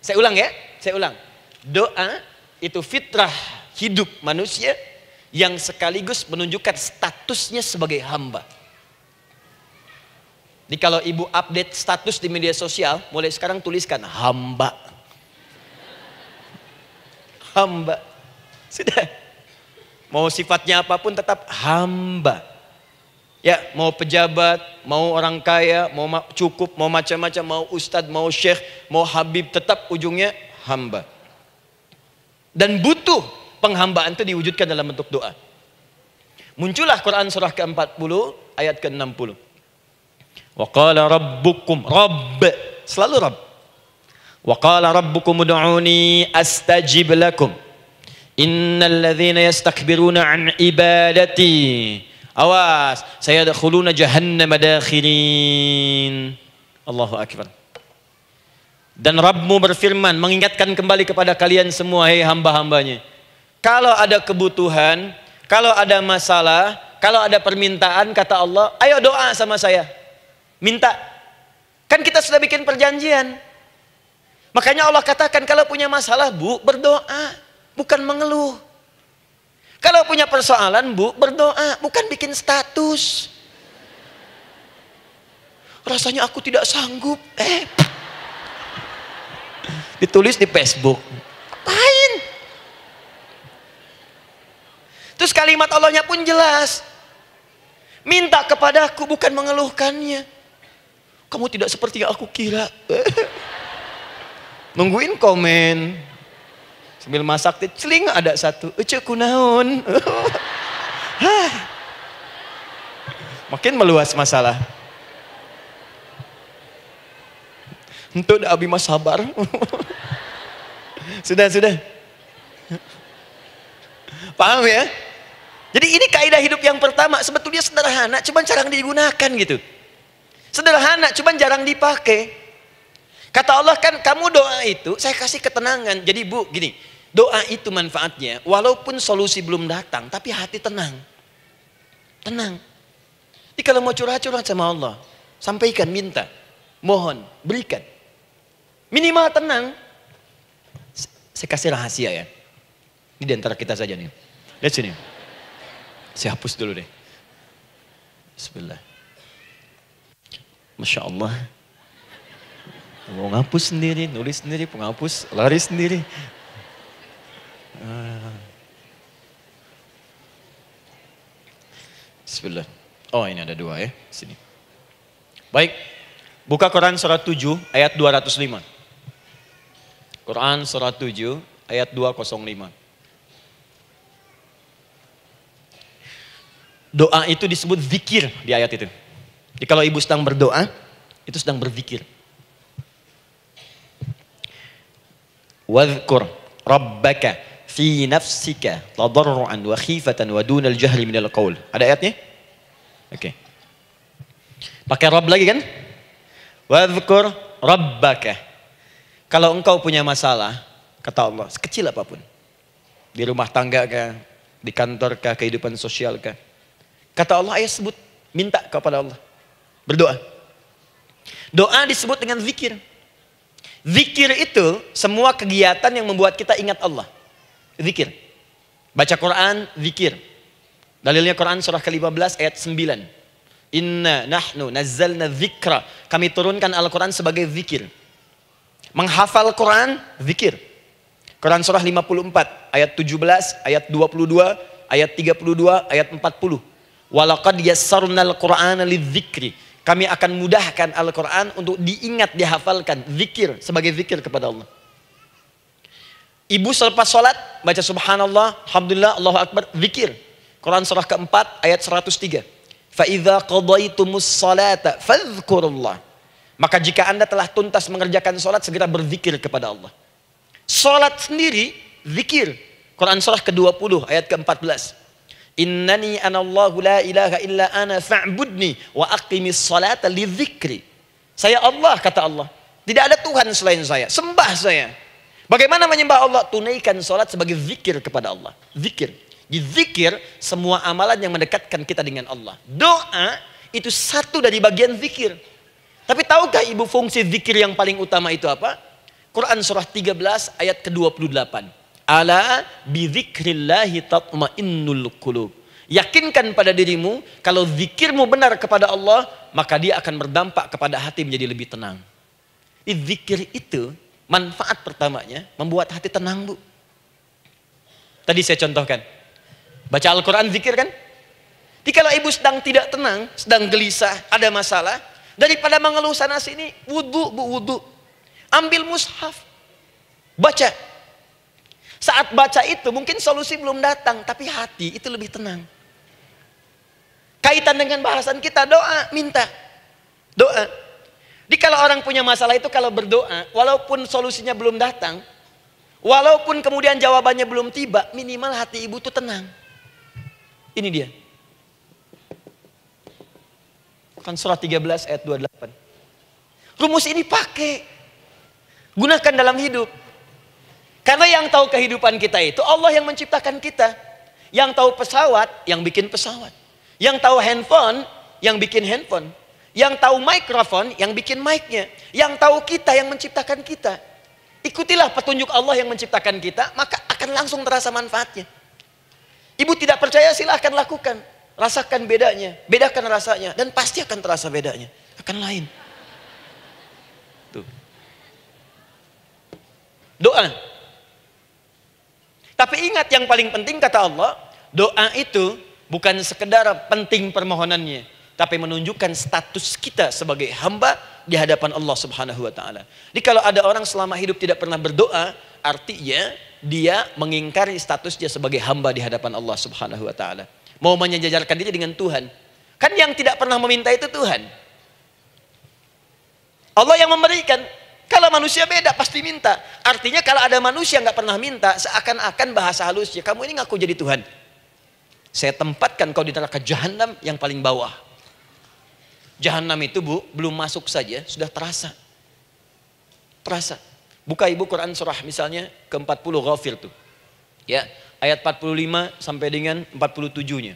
Saya ulang ya, saya ulang. Doa itu fitrah hidup manusia yang sekaligus menunjukkan statusnya sebagai hamba. Jadi kalau ibu update status di media sosial, mulai sekarang tuliskan hamba. Hamba. Sudah. Mau sifatnya apapun tetap hamba. Ya, mau pejabat, mau orang kaya, mau cukup, mau macam-macam, mau ustadz, mau syekh, mau habib, tetap ujungnya hamba. Dan butuh penghambaan itu diwujudkan dalam bentuk doa. Muncullah Quran surah ke-40 ayat ke-60. Wa qala rabbukum, Rabb, selalu Rabb. Wa qala rabbukum ud'uni astajib lakum. Innal ladzina yastakbiruna an ibadati. Awas, sayadkhuluna jahannama dakhirin. Allahu akbar. Dan Rabbmu berfirman, mengingatkan kembali kepada kalian semua, hei hamba-hambanya. Kalau ada kebutuhan, Kalau ada masalah, kalau ada permintaan, kata Allah, ayo doa sama saya. Minta. Kan kita sudah bikin perjanjian. Makanya Allah katakan kalau punya masalah, Bu, berdoa. Bukan mengeluh. Kalau punya persoalan, Bu, berdoa. Bukan bikin status. Rasanya aku tidak sanggup. Ditulis di Facebook. Apain? Terus kalimat Allahnya pun jelas. Minta kepadaku, bukan mengeluhkannya. Kamu tidak seperti yang aku kira. Nungguin komen. Sambil masak, celing ada satu. Ece kunaon. Makin meluas masalah. Untuk abi mas sabar. Sudah. Paham ya? Jadi ini kaidah hidup yang pertama. Sebetulnya sederhana, cuman jarang digunakan gitu. Sederhana, cuman jarang dipakai. Kata Allah kan, kamu doa itu, saya kasih ketenangan. Jadi Bu, gini, doa itu manfaatnya, walaupun solusi belum datang, tapi hati tenang. Tenang. Jadi kalau mau curhat-curhat sama Allah, sampaikan, minta, mohon, berikan. Minimal tenang. Saya kasih rahasia ya. Ini di antara kita saja nih. Lihat sini. Saya hapus dulu deh. Bismillah. Masya Allah. Mau ngapus sendiri, nulis sendiri, penghapus, lari sendiri. Bismillah. Oh ini ada dua ya. Sini. Baik. Buka Quran surat 7 ayat 205. Quran surat 7 ayat 205. Doa itu disebut zikir di ayat itu. Jadi kalau ibu sedang berdoa, itu sedang berzikir. Wadhkur rabbaka fi nafsika tadarruan wa khifatan wa dunal jahri minal qaul. Ada ayatnya? Oke. Pakai Rabb lagi kan? Wadhkur rabbaka. Kalau engkau punya masalah, kata Allah, sekecil apapun. Di rumah tangga kah, di kantor kah, kehidupan sosial kah. Kata Allah, ayo sebut, minta kepada Allah. Berdoa. Doa disebut dengan zikir. Zikir itu semua kegiatan yang membuat kita ingat Allah. Zikir. Baca Quran, zikir. Dalilnya Quran surah ke-15 ayat 9. Inna nahnu nazzalna dzikra. Kami turunkan Al-Quran sebagai zikir. Menghafal Quran, zikir. Quran surah 54 ayat 17, ayat 22, ayat 32, ayat 40. Walaqad yassarnal Qur'ana lidzikri. Kami akan mudahkan Al-Quran untuk diingat, dihafalkan. Zikir, sebagai zikir kepada Allah. Ibu selepas sholat, baca subhanallah, alhamdulillah, Allahu Akbar, zikir. Quran surah keempat, ayat 103. فَإِذَا قَضَيْتُمُ الصَّلَاةَ فَاذْكُرُوا اللَّهَ. Maka jika anda telah tuntas mengerjakan sholat, segera berzikir kepada Allah. Sholat sendiri, zikir. Quran surah ke-20, ayat ke-14. Innani anallahu la ilaha illa ana fa'budni wa aqimis salata lidzikri. Saya Allah, kata Allah. Tidak ada Tuhan selain saya. Sembah saya. Bagaimana menyembah Allah? Tunaikan salat sebagai zikir kepada Allah. Zikir. Di zikir semua amalan yang mendekatkan kita dengan Allah. Doa itu satu dari bagian zikir. Tapi tahukah ibu fungsi zikir yang paling utama itu apa? Quran surah 13 ayat ke-28. Ala bidzikrillahi tatmainnul qulub. Yakinkan pada dirimu, kalau zikirmu benar kepada Allah, maka dia akan berdampak kepada hati menjadi lebih tenang. Zikir itu, manfaat pertamanya, membuat hati tenang, Bu. Tadi saya contohkan. Baca Al-Quran, zikir kan? Jadi kalau ibu sedang tidak tenang, sedang gelisah, ada masalah, daripada mengeluh sana sini, wudu, Bu, wudu. Ambil mushaf, baca. Saat baca itu mungkin solusi belum datang, tapi hati itu lebih tenang. Kaitan dengan bahasan kita, doa, minta. Doa. Jadi kalau orang punya masalah itu kalau berdoa, walaupun solusinya belum datang, walaupun kemudian jawabannya belum tiba, minimal hati ibu itu tenang. Ini dia. Kan surah 13 ayat 28. Rumus ini pakai. Gunakan dalam hidup. Karena yang tahu kehidupan kita itu Allah yang menciptakan kita. Yang tahu pesawat, yang bikin pesawat. Yang tahu handphone, yang bikin handphone. Yang tahu mikrofon, yang bikin mic-nya. Yang tahu kita, yang menciptakan kita. Ikutilah petunjuk Allah yang menciptakan kita, maka akan langsung terasa manfaatnya. Ibu tidak percaya, silahkan lakukan. Rasakan bedanya, bedakan rasanya, dan pasti akan terasa bedanya. Akan lain. Tuh. Doa. Tapi ingat yang paling penting kata Allah, doa itu bukan sekedar penting permohonannya, tapi menunjukkan status kita sebagai hamba di hadapan Allah Subhanahu wa taala. Jadi kalau ada orang selama hidup tidak pernah berdoa, artinya dia mengingkari status dia sebagai hamba di hadapan Allah Subhanahu wa taala. Mau menyejajarkan diri dengan Tuhan. Kan yang tidak pernah meminta itu Tuhan. Allah yang memberikan. Kalau manusia beda pasti minta. Artinya kalau ada manusia nggak pernah minta, seakan-akan bahasa halusnya, kamu ini ngaku jadi Tuhan. Saya tempatkan kau di neraka jahanam yang paling bawah. Jahanam itu bu, belum masuk saja sudah terasa. Terasa. Buka ibu Quran surah misalnya ke-40 Ghafir tuh. Ya, ayat 45 sampai dengan 47-nya.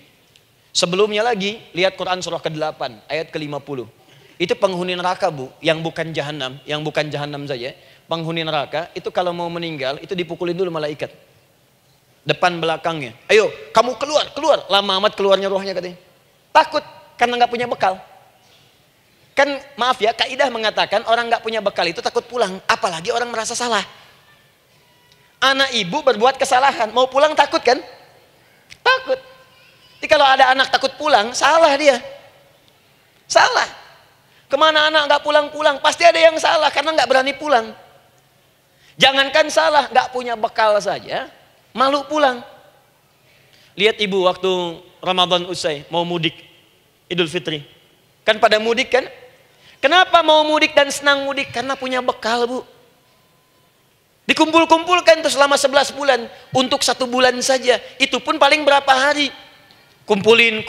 Sebelumnya lagi, lihat Quran surah ke-8, ayat ke-50. Itu penghuni neraka bu, yang bukan jahanam saja. Penghuni neraka, itu kalau mau meninggal, itu dipukulin dulu malaikat. Depan belakangnya. Ayo, kamu keluar. Lama amat keluarnya rohnya katanya. Takut, karena nggak punya bekal. Kan maaf ya, kaidah mengatakan orang nggak punya bekal itu takut pulang. Apalagi orang merasa salah. Anak ibu berbuat kesalahan, mau pulang takut kan? Takut. Jadi kalau ada anak takut pulang, salah dia. Salah. Kemana anak nggak pulang-pulang, pasti ada yang salah karena nggak berani pulang. Jangankan salah, nggak punya bekal saja, malu pulang. Lihat ibu waktu Ramadan usai, mau mudik, Idul Fitri. Kan pada mudik kan? Kenapa mau mudik dan senang mudik? Karena punya bekal bu. Dikumpul-kumpulkan tuh selama 11 bulan. Untuk 1 bulan saja. Itu pun paling berapa hari. Kumpulin.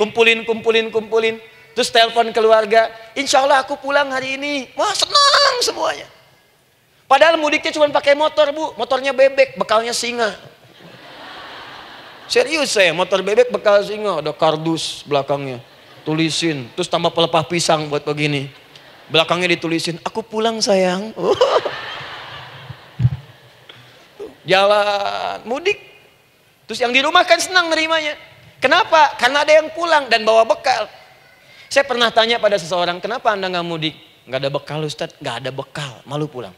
Terus telepon keluarga. Insya Allah aku pulang hari ini. Wah senang semuanya. Padahal mudiknya cuma pakai motor bu. Motornya bebek, bekalnya singa. Serius saya, motor bebek bekal singa. Ada kardus belakangnya. Tulisin. Terus tambah pelepah pisang buat begini. Belakangnya ditulisin, aku pulang sayang. Jalan mudik. Terus yang di rumah kan senang nerimanya. Kenapa? Karena ada yang pulang dan bawa bekal. Saya pernah tanya pada seseorang, kenapa anda nggak mudik? Nggak ada bekal Ustadz, nggak ada bekal, malu pulang.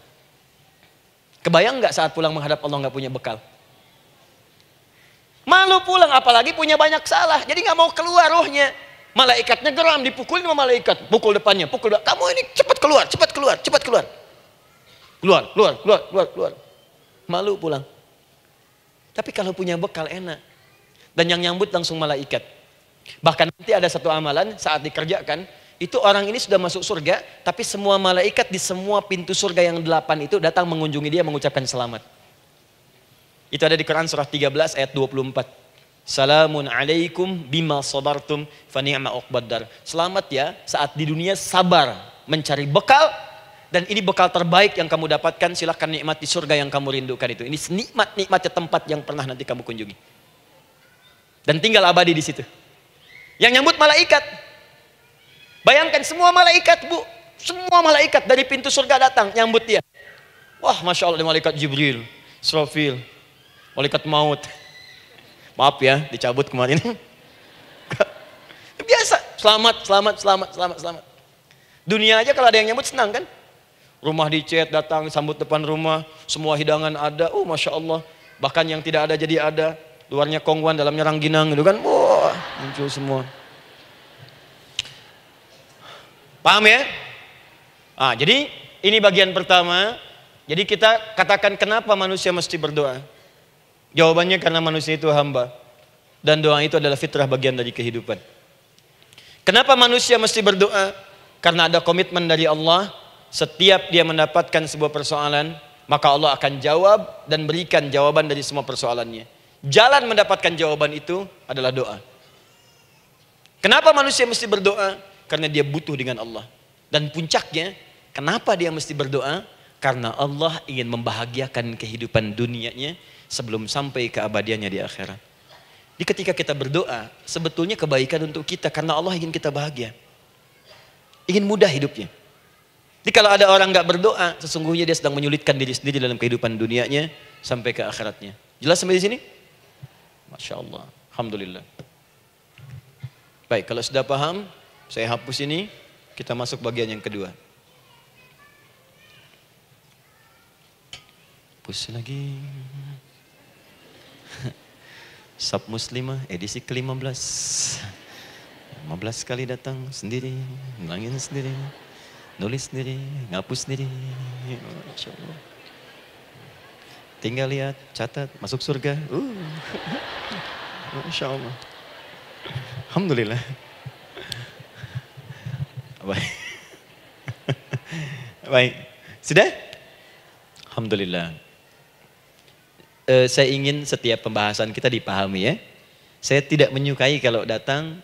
Kebayang nggak saat pulang menghadap Allah nggak punya bekal? Malu pulang, apalagi punya banyak salah. Jadi nggak mau keluar rohnya. Malaikatnya geram, dipukulin sama malaikat. Pukul depannya, kamu ini cepat keluar. Keluar. Malu pulang. Tapi kalau punya bekal enak. Dan yang nyambut langsung malaikat. Bahkan nanti ada satu amalan saat dikerjakan. Itu orang ini sudah masuk surga. Tapi semua malaikat di semua pintu surga yang 8 itu datang mengunjungi dia mengucapkan selamat. Itu ada di Quran surah 13 ayat 24. Salamun alaikum bima sabartum fa ni'ma uqbaddar. Selamat ya saat di dunia sabar mencari bekal. Dan ini bekal terbaik yang kamu dapatkan, silahkan nikmati surga yang kamu rindukan itu. Ini nikmatnya tempat yang pernah nanti kamu kunjungi. Dan tinggal abadi di situ. Yang nyambut malaikat. Bayangkan semua malaikat bu. Semua malaikat dari pintu surga datang nyambut dia. Wah Masya Allah, malaikat Jibril, Israfil, malaikat maut. Maaf ya, dicabut kemarin. Biasa, selamat. Dunia aja kalau ada yang nyambut senang kan? Rumah dicat, datang, sambut depan rumah, semua hidangan ada, Masya Allah. Bahkan yang tidak ada jadi ada. Luarnya kongguan, dalamnya rangginang gitu kan. Wah, muncul semua. Paham ya? Jadi ini bagian pertama. Jadi kita katakan kenapa manusia mesti berdoa. Jawabannya karena manusia itu hamba. Dan doa itu adalah fitrah bagian dari kehidupan. Kenapa manusia mesti berdoa? Karena ada komitmen dari Allah. Setiap dia mendapatkan sebuah persoalan, maka Allah akan jawab dan berikan jawaban dari semua persoalannya. Jalan mendapatkan jawaban itu adalah doa. Kenapa manusia mesti berdoa? Karena dia butuh dengan Allah. Dan puncaknya, kenapa dia mesti berdoa? Karena Allah ingin membahagiakan kehidupan dunianya sebelum sampai keabadiannya di akhirat. Jadi ketika kita berdoa, sebetulnya kebaikan untuk kita karena Allah ingin kita bahagia. Ingin mudah hidupnya. Jadi kalau ada orang nggak berdoa, sesungguhnya dia sedang menyulitkan diri sendiri dalam kehidupan dunianya sampai ke akhiratnya. Jelas sampai di sini? Masya Allah. Alhamdulillah. Baik, kalau sudah paham, saya hapus ini, kita masuk bagian yang kedua. Hapus lagi. Sab Muslimah edisi ke-15. 15 kali datang sendiri, ngulangin sendiri, nulis sendiri, ngapus sendiri. Masya Allah. Tinggal lihat, catat, masuk surga. Masya Allah. Alhamdulillah. Baik. Baik. Sudah? Alhamdulillah. Saya ingin setiap pembahasan kita dipahami ya. Saya tidak menyukai kalau datang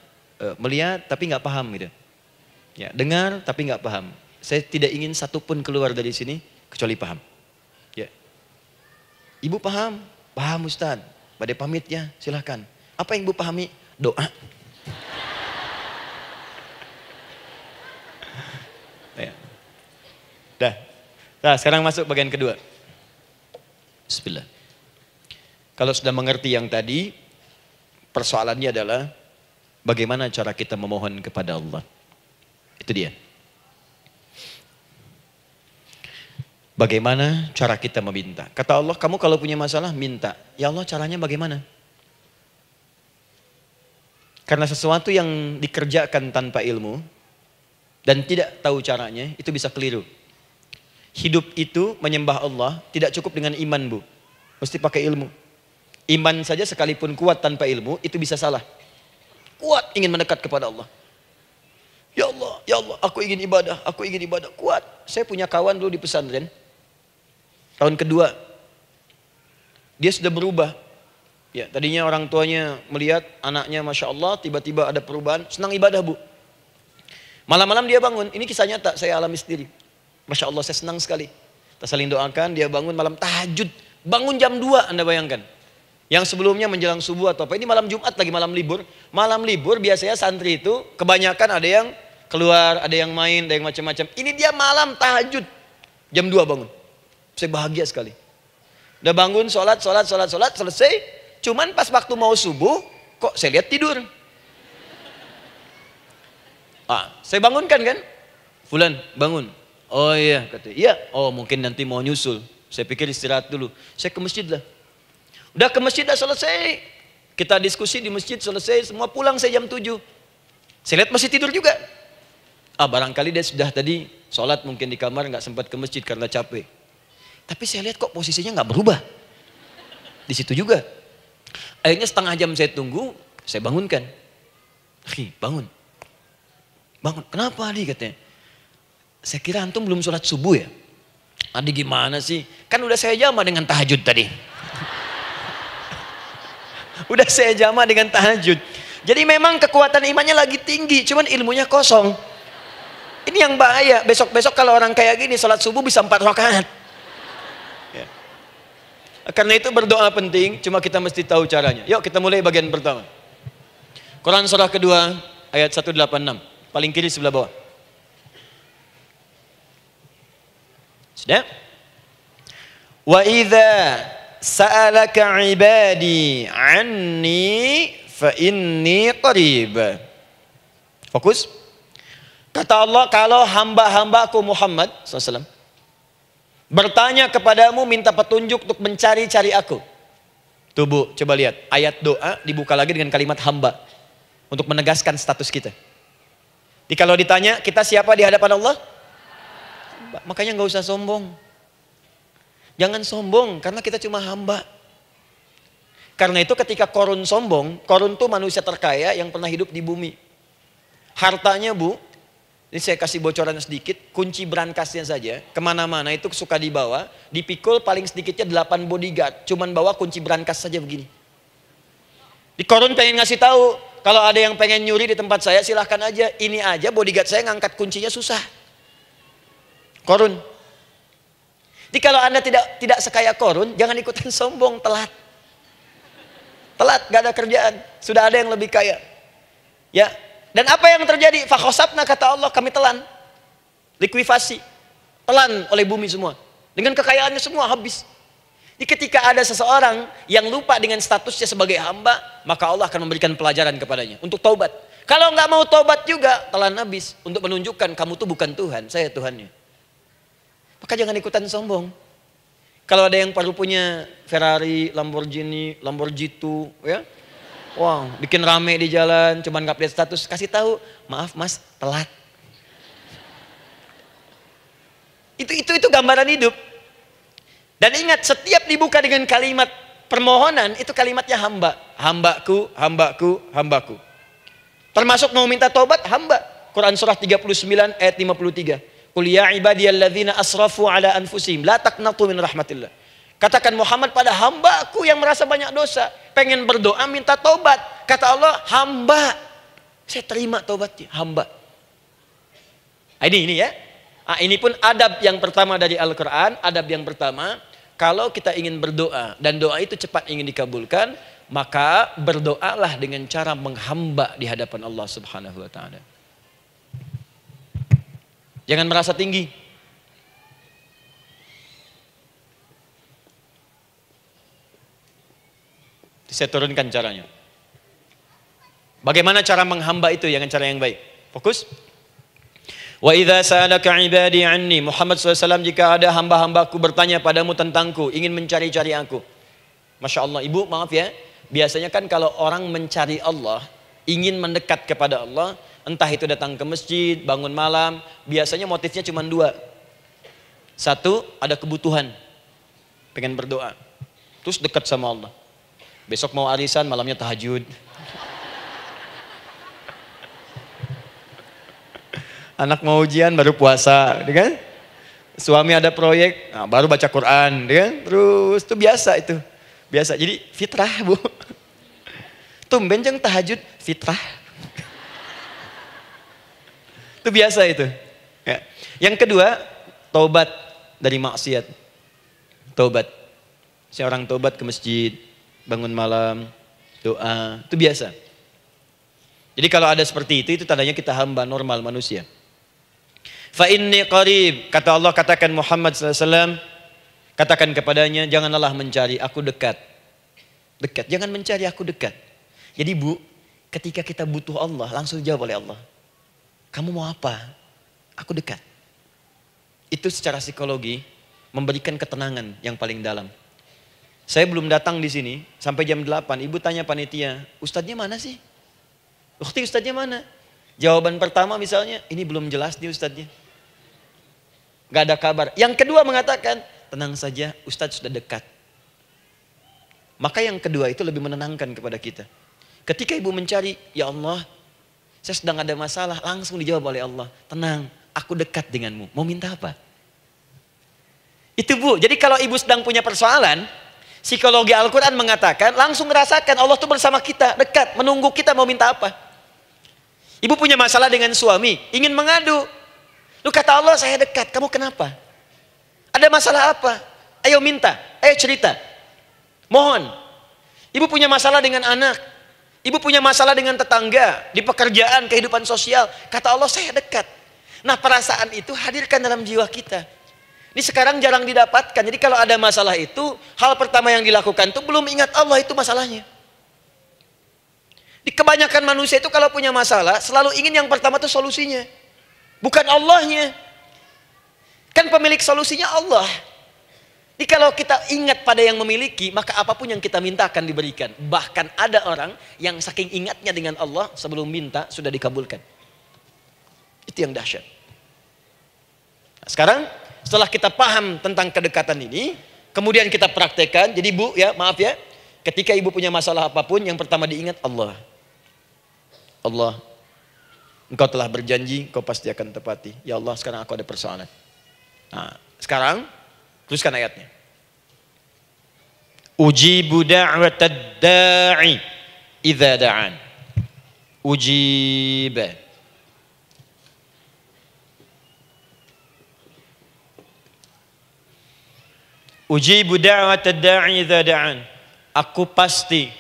melihat tapi nggak paham gitu. Ya, dengar tapi nggak paham. Saya tidak ingin satupun keluar dari sini kecuali paham. Ya. Ibu paham? Paham Ustaz. Badai pamit ya, silahkan. Apa yang ibu pahami? Doa. Ya. Dah. Nah, sekarang masuk bagian kedua. Bismillah. Kalau sudah mengerti yang tadi, persoalannya adalah bagaimana cara kita memohon kepada Allah. Itu dia. Bagaimana cara kita meminta? Kata Allah, kamu kalau punya masalah, minta. Ya Allah, caranya bagaimana? Karena sesuatu yang dikerjakan tanpa ilmu dan tidak tahu caranya, itu bisa keliru. Hidup itu menyembah Allah tidak cukup dengan iman, Bu. Mesti pakai ilmu. Iman saja sekalipun kuat tanpa ilmu, itu bisa salah. Kuat ingin mendekat kepada Allah. Ya Allah, aku ingin ibadah, kuat. Saya punya kawan dulu di pesantren. Tahun kedua, dia sudah berubah. Ya, tadinya orang tuanya melihat anaknya Masya Allah, tiba-tiba ada perubahan, senang ibadah Bu. Malam-malam dia bangun, ini kisah nyata, saya alami sendiri. Masya Allah, saya senang sekali. Kita saling doakan, dia bangun malam tahajud. Bangun jam 2, Anda bayangkan. Yang sebelumnya menjelang subuh atau apa. Ini malam Jumat lagi, malam libur. Malam libur biasanya santri itu kebanyakan ada yang keluar, ada yang main, ada yang macam-macam. Ini dia malam tahajud. Jam 2 bangun. Saya bahagia sekali. Udah bangun, sholat, selesai. Cuman pas waktu mau subuh, kok saya lihat tidur. Saya bangunkan kan. Fulan, bangun. Oh iya, katanya. Iya, oh mungkin nanti mau nyusul. Saya pikir istirahat dulu. Saya ke masjid lah. Udah ke masjid dah selesai. Kita diskusi di masjid selesai. Semua pulang saya jam 7. Saya lihat masih tidur juga. Barangkali dia sudah tadi sholat mungkin di kamar. Nggak sempat ke masjid karena capek. Tapi saya lihat kok posisinya nggak berubah. Di situ juga. Akhirnya setengah jam saya tunggu. Saya bangunkan. Bangun. Bangun. Kenapa Adi katanya? Saya kira antum belum sholat subuh ya. Adi gimana sih? Kan udah saya jama dengan tahajud tadi. Udah saya jama dengan tahajud. Jadi memang kekuatan imannya lagi tinggi, cuman ilmunya kosong. Ini yang bahaya. Besok-besok kalau orang kayak gini sholat subuh bisa 4 rakaat. Ya. Karena itu berdoa penting, cuma kita mesti tahu caranya. Yuk kita mulai bagian pertama. Quran surah kedua ayat 186, paling kiri sebelah bawah. Sudah? Wa idza sa'alaka ibadi anni fa inni qarib. Fokus. Kata Allah, kalau hamba-hambaku Muhammad SAW bertanya kepadamu, minta petunjuk untuk mencari-cari aku. Tuh Bu, coba lihat. Ayat doa dibuka lagi dengan kalimat hamba. Untuk menegaskan status kita. Jadi kalau ditanya, kita siapa di hadapan Allah? Makanya nggak usah sombong. Jangan sombong karena kita cuma hamba. Karena itu ketika Korun sombong, Korun tuh manusia terkaya yang pernah hidup di bumi. Hartanya Bu, ini saya kasih bocoran sedikit, kunci berangkasnya saja, kemana-mana itu suka dibawa, dipikul paling sedikitnya 8 bodyguard, cuman bawa kunci berangkas saja begini. Di Korun pengen ngasih tahu, kalau ada yang pengen nyuri di tempat saya silahkan aja, ini aja bodyguard saya ngangkat kuncinya susah. Korun. Jadi kalau Anda tidak sekaya Korun, jangan ikutan sombong, telat. telat, gak ada kerjaan, sudah ada yang lebih kaya. Ya, dan apa yang terjadi? Fakhosabna, kata Allah, kami telan, likuifasi, telan oleh bumi semua, dengan kekayaannya semua habis. Jadi ketika ada seseorang yang lupa dengan statusnya sebagai hamba, maka Allah akan memberikan pelajaran kepadanya untuk taubat. Kalau nggak mau taubat juga, telan habis untuk menunjukkan kamu tuh bukan Tuhan, saya Tuhannya. Maka jangan ikutan sombong. Kalau ada yang baru punya Ferrari, Lamborghini, Lamborghini, ya, wow, bikin rame di jalan, cuman nggak update status, kasih tahu, maaf mas, telat. Itu gambaran hidup. Dan ingat, setiap dibuka dengan kalimat permohonan, itu kalimatnya hamba. Hambaku, hambaku, hambaku. Termasuk mau minta taubat, hamba. Quran surah 39 ayat 53. Qul ya ibadiyalladzina asrafu ala anfusihim la taqnatu min rahmatillah. Katakan Muhammad pada hambaku yang merasa banyak dosa, pengen berdoa minta taubat. Kata Allah, hamba. Saya terima taubatnya, hamba. Ini ya. Ini pun adab yang pertama dari Al-Quran. Adab yang pertama, kalau kita ingin berdoa dan doa itu cepat ingin dikabulkan, maka berdoalah dengan cara menghamba di hadapan Allah Subhanahu wa taala. Jangan merasa tinggi. Saya turunkan caranya. Bagaimana cara menghamba itu dengan cara yang baik? Fokus. Wa idza sa'alaka 'ibadi 'anni, Muhammad SAW, jika ada hamba-hambaku bertanya padamu tentangku, ingin mencari-cari aku. Masya Allah, ibu maaf ya, biasanya kan kalau orang mencari Allah, ingin mendekat kepada Allah, entah itu datang ke masjid, bangun malam, biasanya motifnya cuma dua. Satu, ada kebutuhan, pengen berdoa, terus dekat sama Allah. Besok mau arisan, malamnya tahajud. Anak mau ujian baru puasa, kan? Suami ada proyek, nah, baru baca Quran, kan? Terus itu biasa itu, biasa. Jadi fitrah bu. Tumben jeng tahajud, fitrah. Itu biasa itu. Ya. Yang kedua, taubat dari maksiat. Taubat. Seorang taubat ke masjid, bangun malam, doa, itu biasa. Jadi kalau ada seperti itu tandanya kita hamba normal manusia. Fa inni qarib, kata Allah, katakan Muhammad SAW, katakan kepadanya, janganlah mencari, aku dekat. Dekat, jangan mencari, aku dekat. Jadi bu, ketika kita butuh Allah, langsung dijawab oleh Allah. Kamu mau apa? Aku dekat. Itu secara psikologi memberikan ketenangan yang paling dalam. Saya belum datang di sini sampai jam 8, ibu tanya panitia, ustadznya mana sih? Ukti, ustadznya mana? Jawaban pertama misalnya, ini belum jelas nih ustadznya. Gak ada kabar. Yang kedua mengatakan, tenang saja, ustadz sudah dekat. Maka yang kedua itu lebih menenangkan kepada kita. Ketika ibu mencari, ya Allah, saya sedang ada masalah, langsung dijawab oleh Allah. Tenang, aku dekat denganmu. Mau minta apa? Itu bu, jadi kalau ibu sedang punya persoalan, psikologi Al-Quran mengatakan, langsung rasakan Allah tuh bersama kita, dekat, menunggu kita mau minta apa. Ibu punya masalah dengan suami, ingin mengadu. Lu kata Allah, saya dekat, kamu kenapa? Ada masalah apa? Ayo minta, ayo cerita. Mohon. Ibu punya masalah dengan anak. Ibu punya masalah dengan tetangga, di pekerjaan, kehidupan sosial. Kata Allah, saya dekat. Nah perasaan itu hadirkan dalam jiwa kita. Ini sekarang jarang didapatkan. Jadi kalau ada masalah itu, hal pertama yang dilakukan itu belum ingat Allah itu masalahnya. Di kebanyakan manusia itu kalau punya masalah, selalu ingin yang pertama itu solusinya. Bukan Allahnya. Kan pemilik solusinya Allah. Jadi kalau kita ingat pada yang memiliki, maka apapun yang kita minta akan diberikan. Bahkan ada orang yang saking ingatnya dengan Allah, sebelum minta sudah dikabulkan. Itu yang dahsyat. Nah, sekarang setelah kita paham tentang kedekatan ini, kemudian kita praktekkan. Jadi bu ya, maaf ya, ketika ibu punya masalah apapun, yang pertama diingat Allah. Allah, Engkau telah berjanji, Engkau pasti akan tepati. Ya Allah, sekarang aku ada persoalan. Nah, sekarang teruskan ayatnya. Ujibu da'watad da'i idza da'an. Ujiba. Ujibu da'watad da'i idza da'an. Aku pasti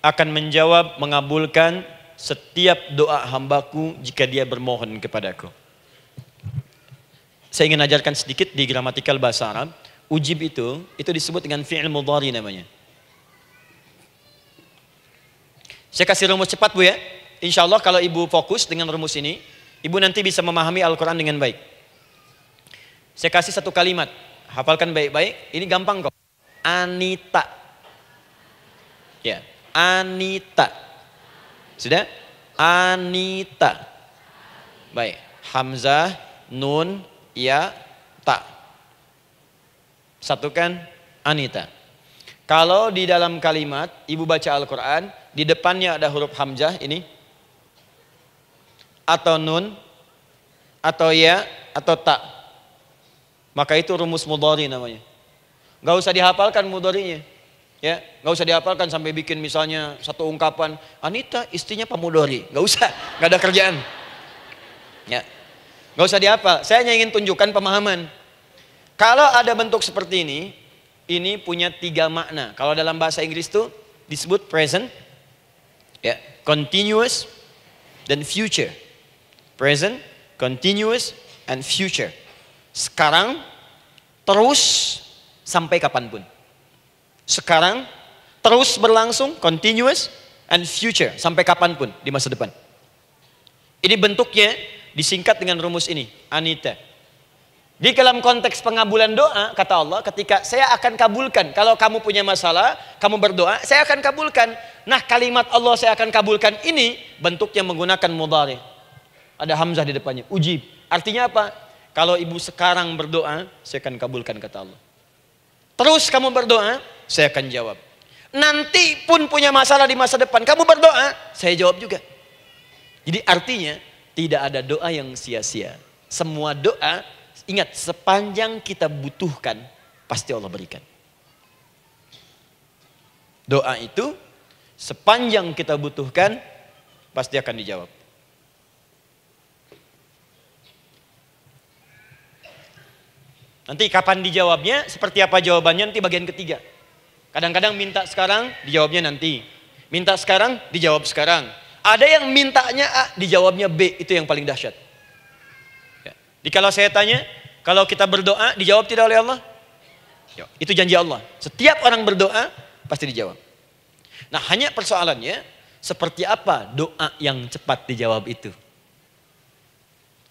akan menjawab, mengabulkan setiap doa hambaku jika dia bermohon kepadaku. Saya ingin ajarkan sedikit di gramatikal bahasa Arab. Ujib itu disebut dengan fi'il mudhari namanya. Saya kasih rumus cepat Bu ya. Insya Allah kalau ibu fokus dengan rumus ini, ibu nanti bisa memahami Al-Quran dengan baik. Saya kasih satu kalimat, hafalkan baik-baik. Ini gampang kok. Anita. Ya, Anita. Sudah? Anita. Baik. Hamzah, nun, ya, ta. Satukan Anita. Kalau di dalam kalimat ibu baca Al-Quran, di depannya ada huruf hamzah ini, atau nun, atau ya, atau ta, maka itu rumus mudhari namanya. Gak usah dihafalkan mudharinya, ya, gak usah dihafalkan sampai bikin misalnya satu ungkapan Anita istrinya pamudhari, gak usah, gak ada kerjaan, ya, gak usah dihafal. Saya hanya ingin tunjukkan pemahaman. Kalau ada bentuk seperti ini punya 3 makna. Kalau dalam bahasa Inggris itu disebut present, ya, continuous, dan future. Present, continuous, and future. Sekarang, terus, sampai kapanpun. Sekarang, terus berlangsung, continuous, and future. Sampai kapanpun di masa depan. Ini bentuknya disingkat dengan rumus ini, Anita. Di dalam konteks pengabulan doa, kata Allah, ketika saya akan kabulkan. Kalau kamu punya masalah, kamu berdoa, saya akan kabulkan. Nah, kalimat Allah saya akan kabulkan ini bentuknya menggunakan mudhari. Ada hamzah di depannya, ujib. Artinya apa? Kalau ibu sekarang berdoa, saya akan kabulkan, kata Allah. Terus kamu berdoa, saya akan jawab. Nanti pun punya masalah di masa depan, kamu berdoa, saya jawab juga. Jadi artinya tidak ada doa yang sia-sia. Semua doa, ingat, sepanjang kita butuhkan, pasti Allah berikan. Doa itu, sepanjang kita butuhkan, pasti akan dijawab. Nanti kapan dijawabnya, seperti apa jawabannya, nanti bagian ketiga. Kadang-kadang minta sekarang, dijawabnya nanti. Minta sekarang, dijawab sekarang. Ada yang mintanya A, dijawabnya B, itu yang paling dahsyat. Ya. Jadi kalau saya tanya, kalau kita berdoa, dijawab tidak oleh Allah? Ya, itu janji Allah. Setiap orang berdoa, pasti dijawab. Nah, hanya persoalannya, seperti apa doa yang cepat dijawab itu?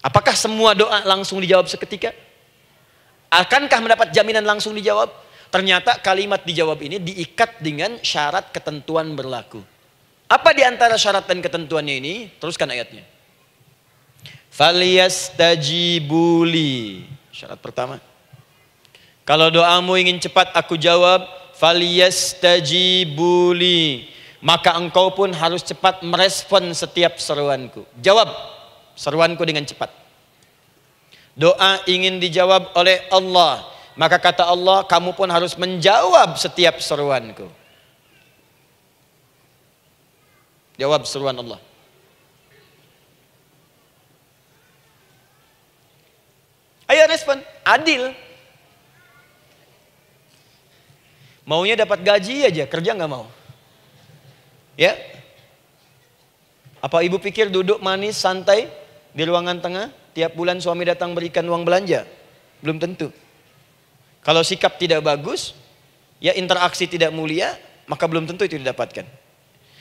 Apakah semua doa langsung dijawab seketika? Akankah mendapat jaminan langsung dijawab? Ternyata kalimat dijawab ini diikat dengan syarat ketentuan berlaku. Apa di antara syarat dan ketentuannya ini? Teruskan ayatnya. Falyastajibuli. Syarat pertama. Kalau doamu ingin cepat aku jawab, falyastajibuli. Maka engkau pun harus cepat merespon setiap seruanku. Jawab seruanku dengan cepat. Doa ingin dijawab oleh Allah, maka kata Allah, kamu pun harus menjawab setiap seruanku. Jawab seruan Allah. Ayo respon, adil. Maunya dapat gaji aja, kerja nggak mau. Ya? Apa ibu pikir duduk manis, santai di ruangan tengah, tiap bulan suami datang berikan uang belanja? Belum tentu. Kalau sikap tidak bagus, ya interaksi tidak mulia, maka belum tentu itu didapatkan.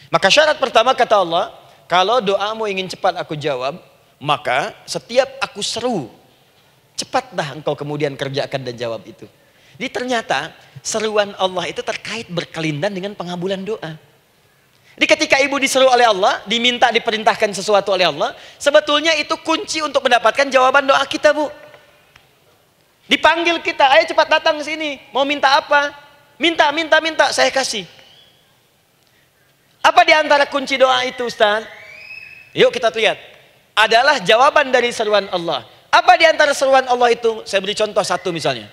Maka syarat pertama kata Allah, kalau doamu ingin cepat aku jawab, maka setiap aku seru, cepatlah engkau kemudian kerjakan dan jawab itu. Jadi ternyata seruan Allah itu terkait berkelindan dengan pengabulan doa. Jadi ketika ibu diseru oleh Allah, diminta diperintahkan sesuatu oleh Allah, sebetulnya itu kunci untuk mendapatkan jawaban doa kita, Bu. Dipanggil kita, ayo cepat datang ke sini, mau minta apa? Minta, saya kasih. Apa di antara kunci doa itu, Ustaz? Yuk kita lihat. Adalah jawaban dari seruan Allah. Apa di antara seruan Allah itu? Saya beri contoh satu misalnya.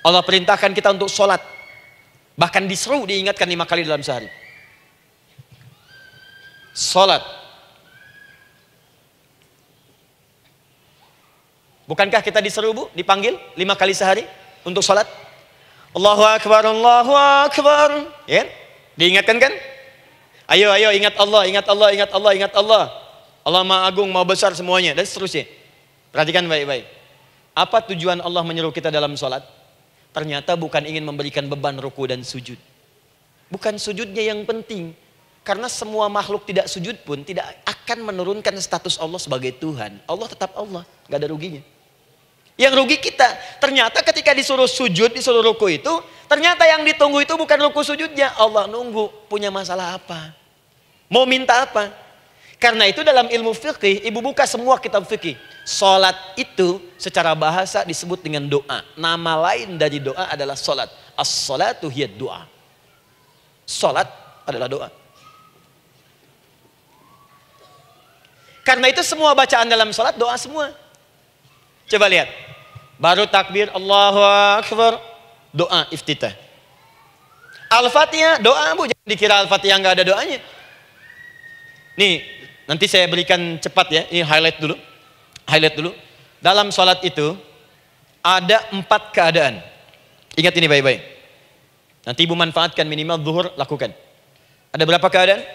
Allah perintahkan kita untuk sholat. Bahkan diseru, diingatkan 5 kali dalam sehari. Sholat. Bukankah kita diseru, Bu? Dipanggil 5 kali sehari untuk sholat? Allahu Akbar, Allahu Akbar. Ya? Diingatkan kan? Ayo, ayo, ingat Allah, ingat Allah, ingat Allah, ingat Allah. Allah Maha Agung, Maha Besar semuanya, dan seterusnya. Perhatikan baik-baik. Apa tujuan Allah menyuruh kita dalam sholat? Ternyata bukan ingin memberikan beban ruku dan sujud. Bukan sujudnya yang penting. Karena semua makhluk tidak sujud pun tidak akan menurunkan status Allah sebagai Tuhan. Allah tetap Allah, gak ada ruginya. Yang rugi kita. Ternyata ketika disuruh sujud, disuruh ruku itu, ternyata yang ditunggu itu bukan ruku sujudnya. Allah nunggu, punya masalah apa? Mau minta apa? Karena itu dalam ilmu fikih, ibu buka semua kitab fikih. Salat itu secara bahasa disebut dengan doa. Nama lain dari doa adalah salat. As-salatu hiya doa. Salat adalah doa. Karena itu semua bacaan dalam salat doa semua. Coba lihat. Baru takbir Allahu Akbar, doa iftitah. Al-Fatihah doa, Bu, jangan dikira Al-Fatihah nggak ada doanya. Nih, nanti saya berikan cepat ya. Ini highlight dulu. Highlight dulu. Dalam sholat itu ada 4 keadaan. Ingat ini baik-baik. Nanti ibu manfaatkan minimal zuhur, lakukan. Ada berapa keadaan?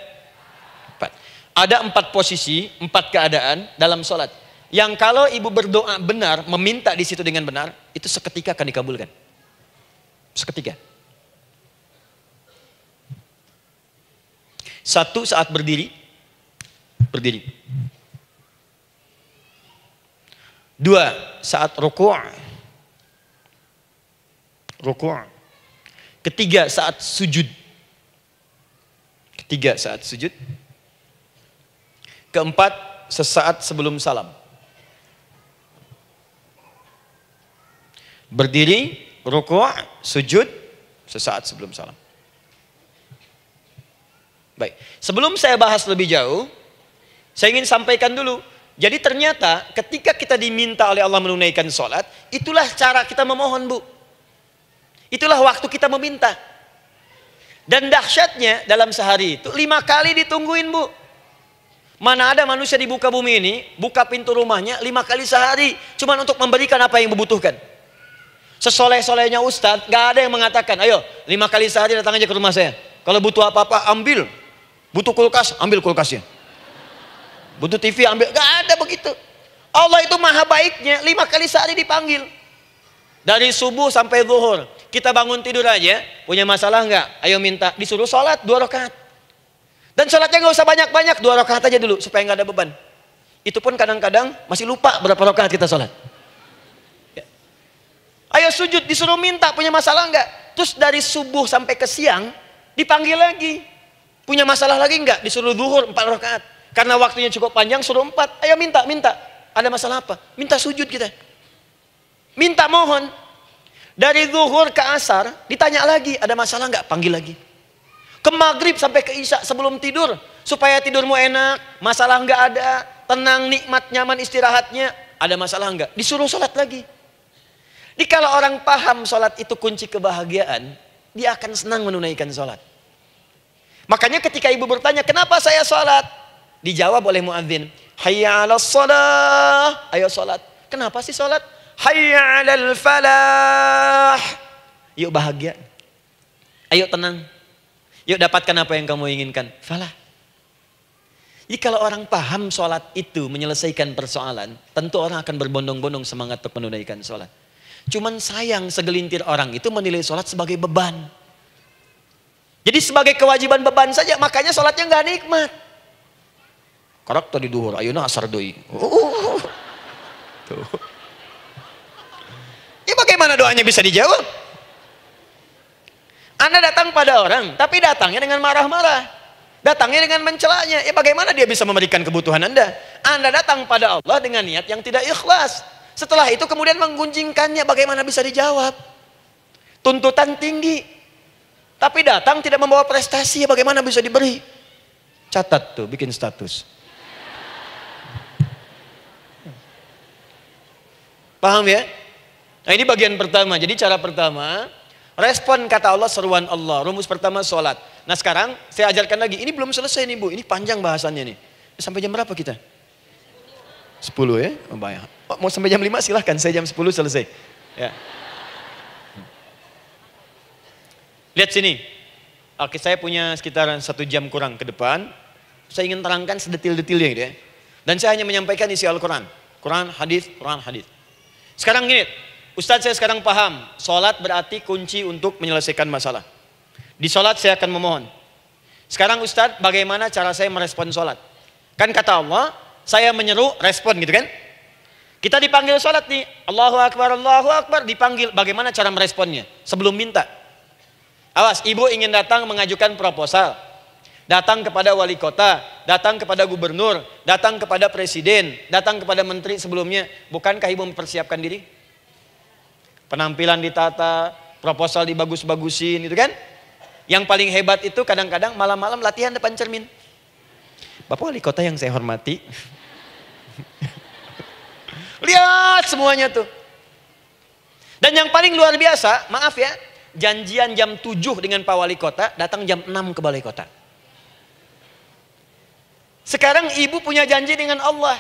4. Ada 4 posisi, 4 keadaan dalam sholat. Yang kalau ibu berdoa benar, meminta di situ dengan benar, itu seketika akan dikabulkan. Seketika. 1 saat berdiri. Berdiri. 2 saat ruku'. Ruku'. 3 saat sujud. 3 saat sujud. 4 sesaat sebelum salam. Berdiri, ruku', sujud, sesaat sebelum salam. Baik, sebelum saya bahas lebih jauh, saya ingin sampaikan dulu. Jadi ternyata ketika kita diminta oleh Allah menunaikan sholat, itulah cara kita memohon, Bu. Itulah waktu kita meminta. Dan dahsyatnya dalam sehari itu 5 kali ditungguin, Bu. Mana ada manusia di muka bumi ini buka pintu rumahnya 5 kali sehari cuma untuk memberikan apa yang dibutuhkan. Sesoleh-solehnya Ustadz, gak ada yang mengatakan, ayo 5 kali sehari datang aja ke rumah saya. Kalau butuh apa-apa ambil. Butuh kulkas, ambil kulkasnya. Butuh TV, ambil. Gak ada begitu. Allah itu maha baiknya, 5 kali sehari dipanggil. Dari subuh sampai zuhur. Kita bangun tidur aja, punya masalah nggak? Ayo minta, disuruh sholat 2 rakaat. Dan sholatnya nggak usah banyak-banyak, 2 rakaat aja dulu supaya nggak ada beban. Itu pun kadang-kadang masih lupa berapa rakaat kita sholat. Ya. Ayo sujud, disuruh minta, punya masalah nggak? Terus dari subuh sampai ke siang dipanggil lagi. Punya masalah lagi nggak? Disuruh zuhur 4 rakaat. Karena waktunya cukup panjang, suruh 4. Ayo minta, minta. Ada masalah apa? Minta sujud kita. Minta mohon. Dari zuhur ke asar ditanya lagi, ada masalah nggak? Panggil lagi. Ke maghrib sampai ke isya sebelum tidur, supaya tidurmu enak, masalah nggak ada, tenang, nikmat, nyaman istirahatnya. Ada masalah nggak? Disuruh sholat lagi. Jadi kalau orang paham sholat itu kunci kebahagiaan, dia akan senang menunaikan sholat. Makanya ketika ibu bertanya, kenapa saya sholat? Dijawab oleh muadzin, hayya 'alas shalah, ayo sholat. Kenapa sih sholat? Hayya 'alal falah. Yuk bahagia. Ayo tenang. Yuk dapatkan apa yang kamu inginkan. Falah. Jadi kalau orang paham sholat itu menyelesaikan persoalan, tentu orang akan berbondong-bondong semangat untuk menunaikan sholat. Cuman sayang segelintir orang itu menilai sholat sebagai beban. Jadi sebagai kewajiban beban saja, makanya sholatnya nggak nikmat. Karak tadi duhur, ayeuna asar deui. Tuh. Ya bagaimana doanya bisa dijawab? Anda datang pada orang, tapi datangnya dengan marah-marah. Datangnya dengan mencelanya. Ya bagaimana dia bisa memberikan kebutuhan Anda? Anda datang pada Allah dengan niat yang tidak ikhlas. Setelah itu kemudian menggunjingkannya, bagaimana bisa dijawab? Tuntutan tinggi. Tapi datang tidak membawa prestasi, ya bagaimana bisa diberi? Catat tuh, bikin status. Paham ya? Nah ini bagian pertama. Jadi cara pertama, respon kata Allah, seruan Allah. Rumus pertama sholat. Nah sekarang saya ajarkan lagi. Ini belum selesai nih Bu. Ini panjang bahasannya nih. Sampai jam berapa kita? 10 ya? Oh, banyak. Oh, mau sampai jam 5 silahkan. Saya jam 10 selesai. Ya. Lihat sini. Oke, saya punya sekitar 1 jam kurang ke depan. Saya ingin terangkan sedetil-detilnya gitu ya. Dan saya hanya menyampaikan isi Al-Quran. Quran, hadis, Quran, hadis. Sekarang gini, Ustadz saya sekarang paham. Sholat berarti kunci untuk menyelesaikan masalah. Di sholat saya akan memohon. Sekarang Ustadz, bagaimana cara saya merespon sholat? Kan kata Allah, saya menyeru, respon gitu kan? Kita dipanggil sholat nih. Allahu Akbar, dipanggil. Bagaimana cara meresponnya? Sebelum minta. Awas, ibu ingin datang mengajukan proposal. Datang kepada wali kota, datang kepada gubernur, datang kepada presiden, datang kepada menteri sebelumnya. Bukankah ibu mempersiapkan diri? Penampilan ditata, proposal dibagus-bagusin gitu kan? Yang paling hebat itu kadang-kadang malam-malam latihan depan cermin. Bapak wali kota yang saya hormati. Lihat semuanya tuh. Dan yang paling luar biasa, maaf ya, janjian jam 7 dengan Pak Wali Kota, datang jam 6 ke Balai Kota. Sekarang ibu punya janji dengan Allah.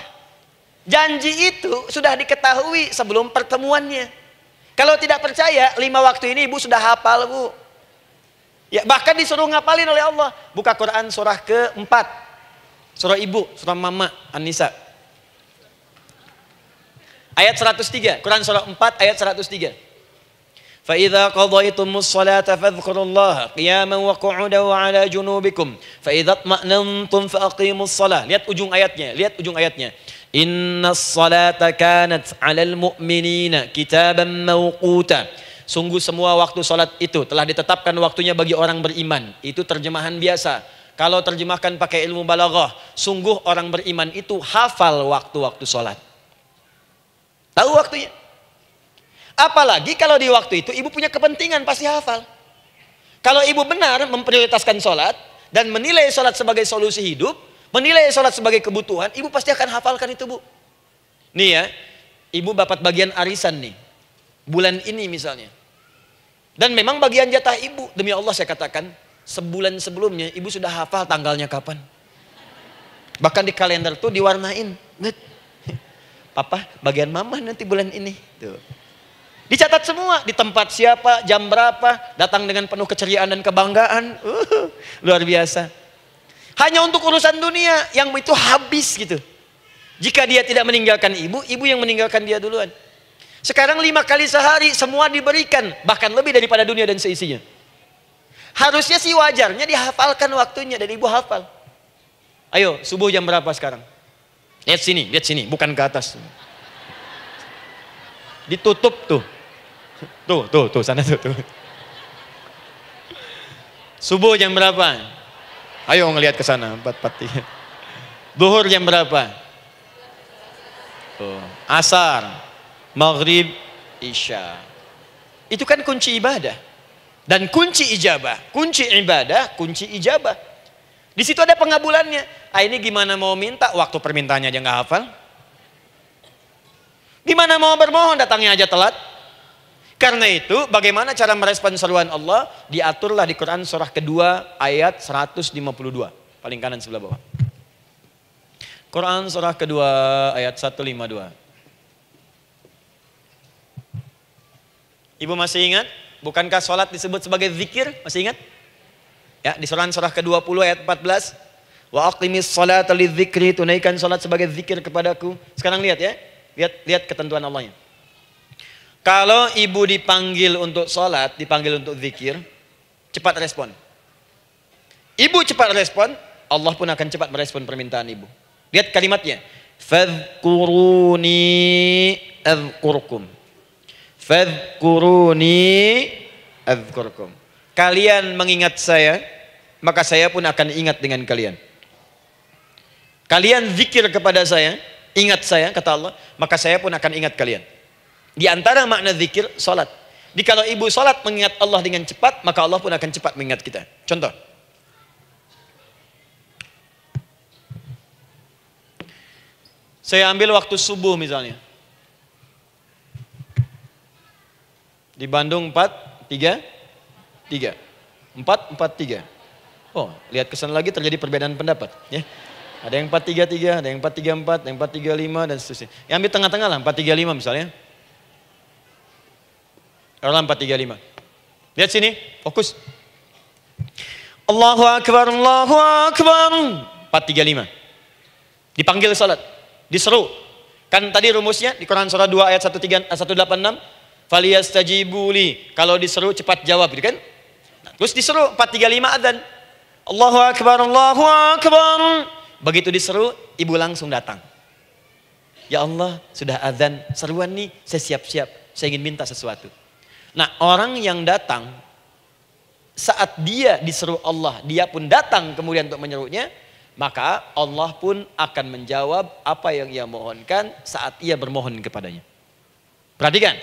Janji itu sudah diketahui sebelum pertemuannya. Kalau tidak percaya, 5 waktu ini ibu sudah hafal, Bu. Ya, bahkan disuruh ngapalin oleh Allah. Buka Quran surah ke-4. Surah ibu, surah mama, An-Nisa. Ayat 103, Quran surah 4 ayat 103. فَإِذَا قَضَيْتُمُ الصَّلَاةَ فَاذْكُرُوا اللَّهَ قِيَامًا وَقُعُودًا وَعَلَى جُنُوبِكُمْ فَإِذَا اطْمَأْنَنْتُمْ فَأَقِيمُوا الصَّلَاةَ. Lihat ujung ayatnya, lihat ujung ayatnya. Inna as-salata kanat 'alal mu'minina kitaban mawquta. Sungguh semua waktu salat itu telah ditetapkan waktunya bagi orang beriman. Itu terjemahan biasa. Kalau terjemahkan pakai ilmu balaghah, sungguh orang beriman itu hafal waktu-waktu salat. Tahu waktunya. Apalagi kalau di waktu itu ibu punya kepentingan pasti hafal. Kalau ibu benar memprioritaskan sholat dan menilai sholat sebagai solusi hidup, menilai sholat sebagai kebutuhan, ibu pasti akan hafalkan itu, Bu. Nih ya, ibu dapat bagian arisan nih. Bulan ini misalnya. Dan memang bagian jatah ibu, demi Allah saya katakan, sebulan sebelumnya ibu sudah hafal tanggalnya kapan. Bahkan di kalender tuh diwarnain. Papa, bagian mama nanti bulan ini. Tuh. Dicatat semua, di tempat siapa, jam berapa, datang dengan penuh keceriaan dan kebanggaan. Luar biasa. Hanya untuk urusan dunia yang itu habis gitu. Jika dia tidak meninggalkan ibu, ibu yang meninggalkan dia duluan. Sekarang 5 kali sehari semua diberikan, bahkan lebih daripada dunia dan seisinya. Harusnya sih wajarnya dihafalkan waktunya dan ibu hafal. Ayo, subuh jam berapa sekarang? Lihat sini, bukan ke atas. Ditutup tuh. Tuh, sana tuh. Subuh jam berapa? Ayo ngelihat ke sana, 4:43. Zuhur jam berapa? Tuh. Asar, maghrib, isya. Itu kan kunci ibadah. Dan kunci ijabah, kunci ibadah, kunci ijabah. Di situ ada pengabulannya. Ini gimana mau minta, waktu permintaannya aja nggak hafal. Gimana mau bermohon, datangnya aja telat. Karena itu, bagaimana cara merespon seruan Allah? Diaturlah di Quran surah kedua ayat 152. Paling kanan sebelah bawah. Quran surah kedua ayat 152. Ibu masih ingat? Bukankah sholat disebut sebagai zikir? Masih ingat? Ya, di surah ke-20 ayat 14. Wa aqimis sholata lidzikri, tunaikan sholat sebagai zikir kepadaku. Sekarang lihat ya. Lihat ketentuan Allahnya. Kalau ibu dipanggil untuk sholat, dipanggil untuk zikir, cepat respon. Ibu cepat respon, Allah pun akan cepat merespon permintaan ibu. Lihat kalimatnya. Fadhkuruni adzkurkum. Fadhkuruni adzkurkum. Kalian mengingat saya, maka saya pun akan ingat dengan kalian. Kalian zikir kepada saya, ingat saya, kata Allah, maka saya pun akan ingat kalian. Di antara makna zikir, salat. Kalau ibu salat mengingat Allah dengan cepat, maka Allah pun akan cepat mengingat kita. Contoh. Saya ambil waktu subuh misalnya. Di Bandung 4-3-3. 4-4-3. Oh, lihat kesan lagi terjadi perbedaan pendapat. Ya. Ada yang 4-3-3, ada yang 4-3-4, ada yang 4-3-5 dan seterusnya. Yang ambil tengah-tengah lah, 4-3-5 misalnya. Orang 4-3-5. Lihat sini, fokus. Allahu Akbar, Allahu Akbar. 435. Dipanggil salat, diseru. Kan tadi rumusnya di Quran surah 2 ayat 186. Faliyastajibuli. Kalau diseru cepat jawab, gitu kan? Nah, terus diseru 435 adzan. Allahu Akbar, Allahu Akbar. Begitu diseru, ibu langsung datang. Ya Allah, sudah adzan, seruan nih, saya siap-siap, saya ingin minta sesuatu. Nah, orang yang datang saat dia diseru Allah, dia pun datang kemudian untuk menyerunya, maka Allah pun akan menjawab apa yang ia mohonkan saat ia bermohon kepadanya. Perhatikan,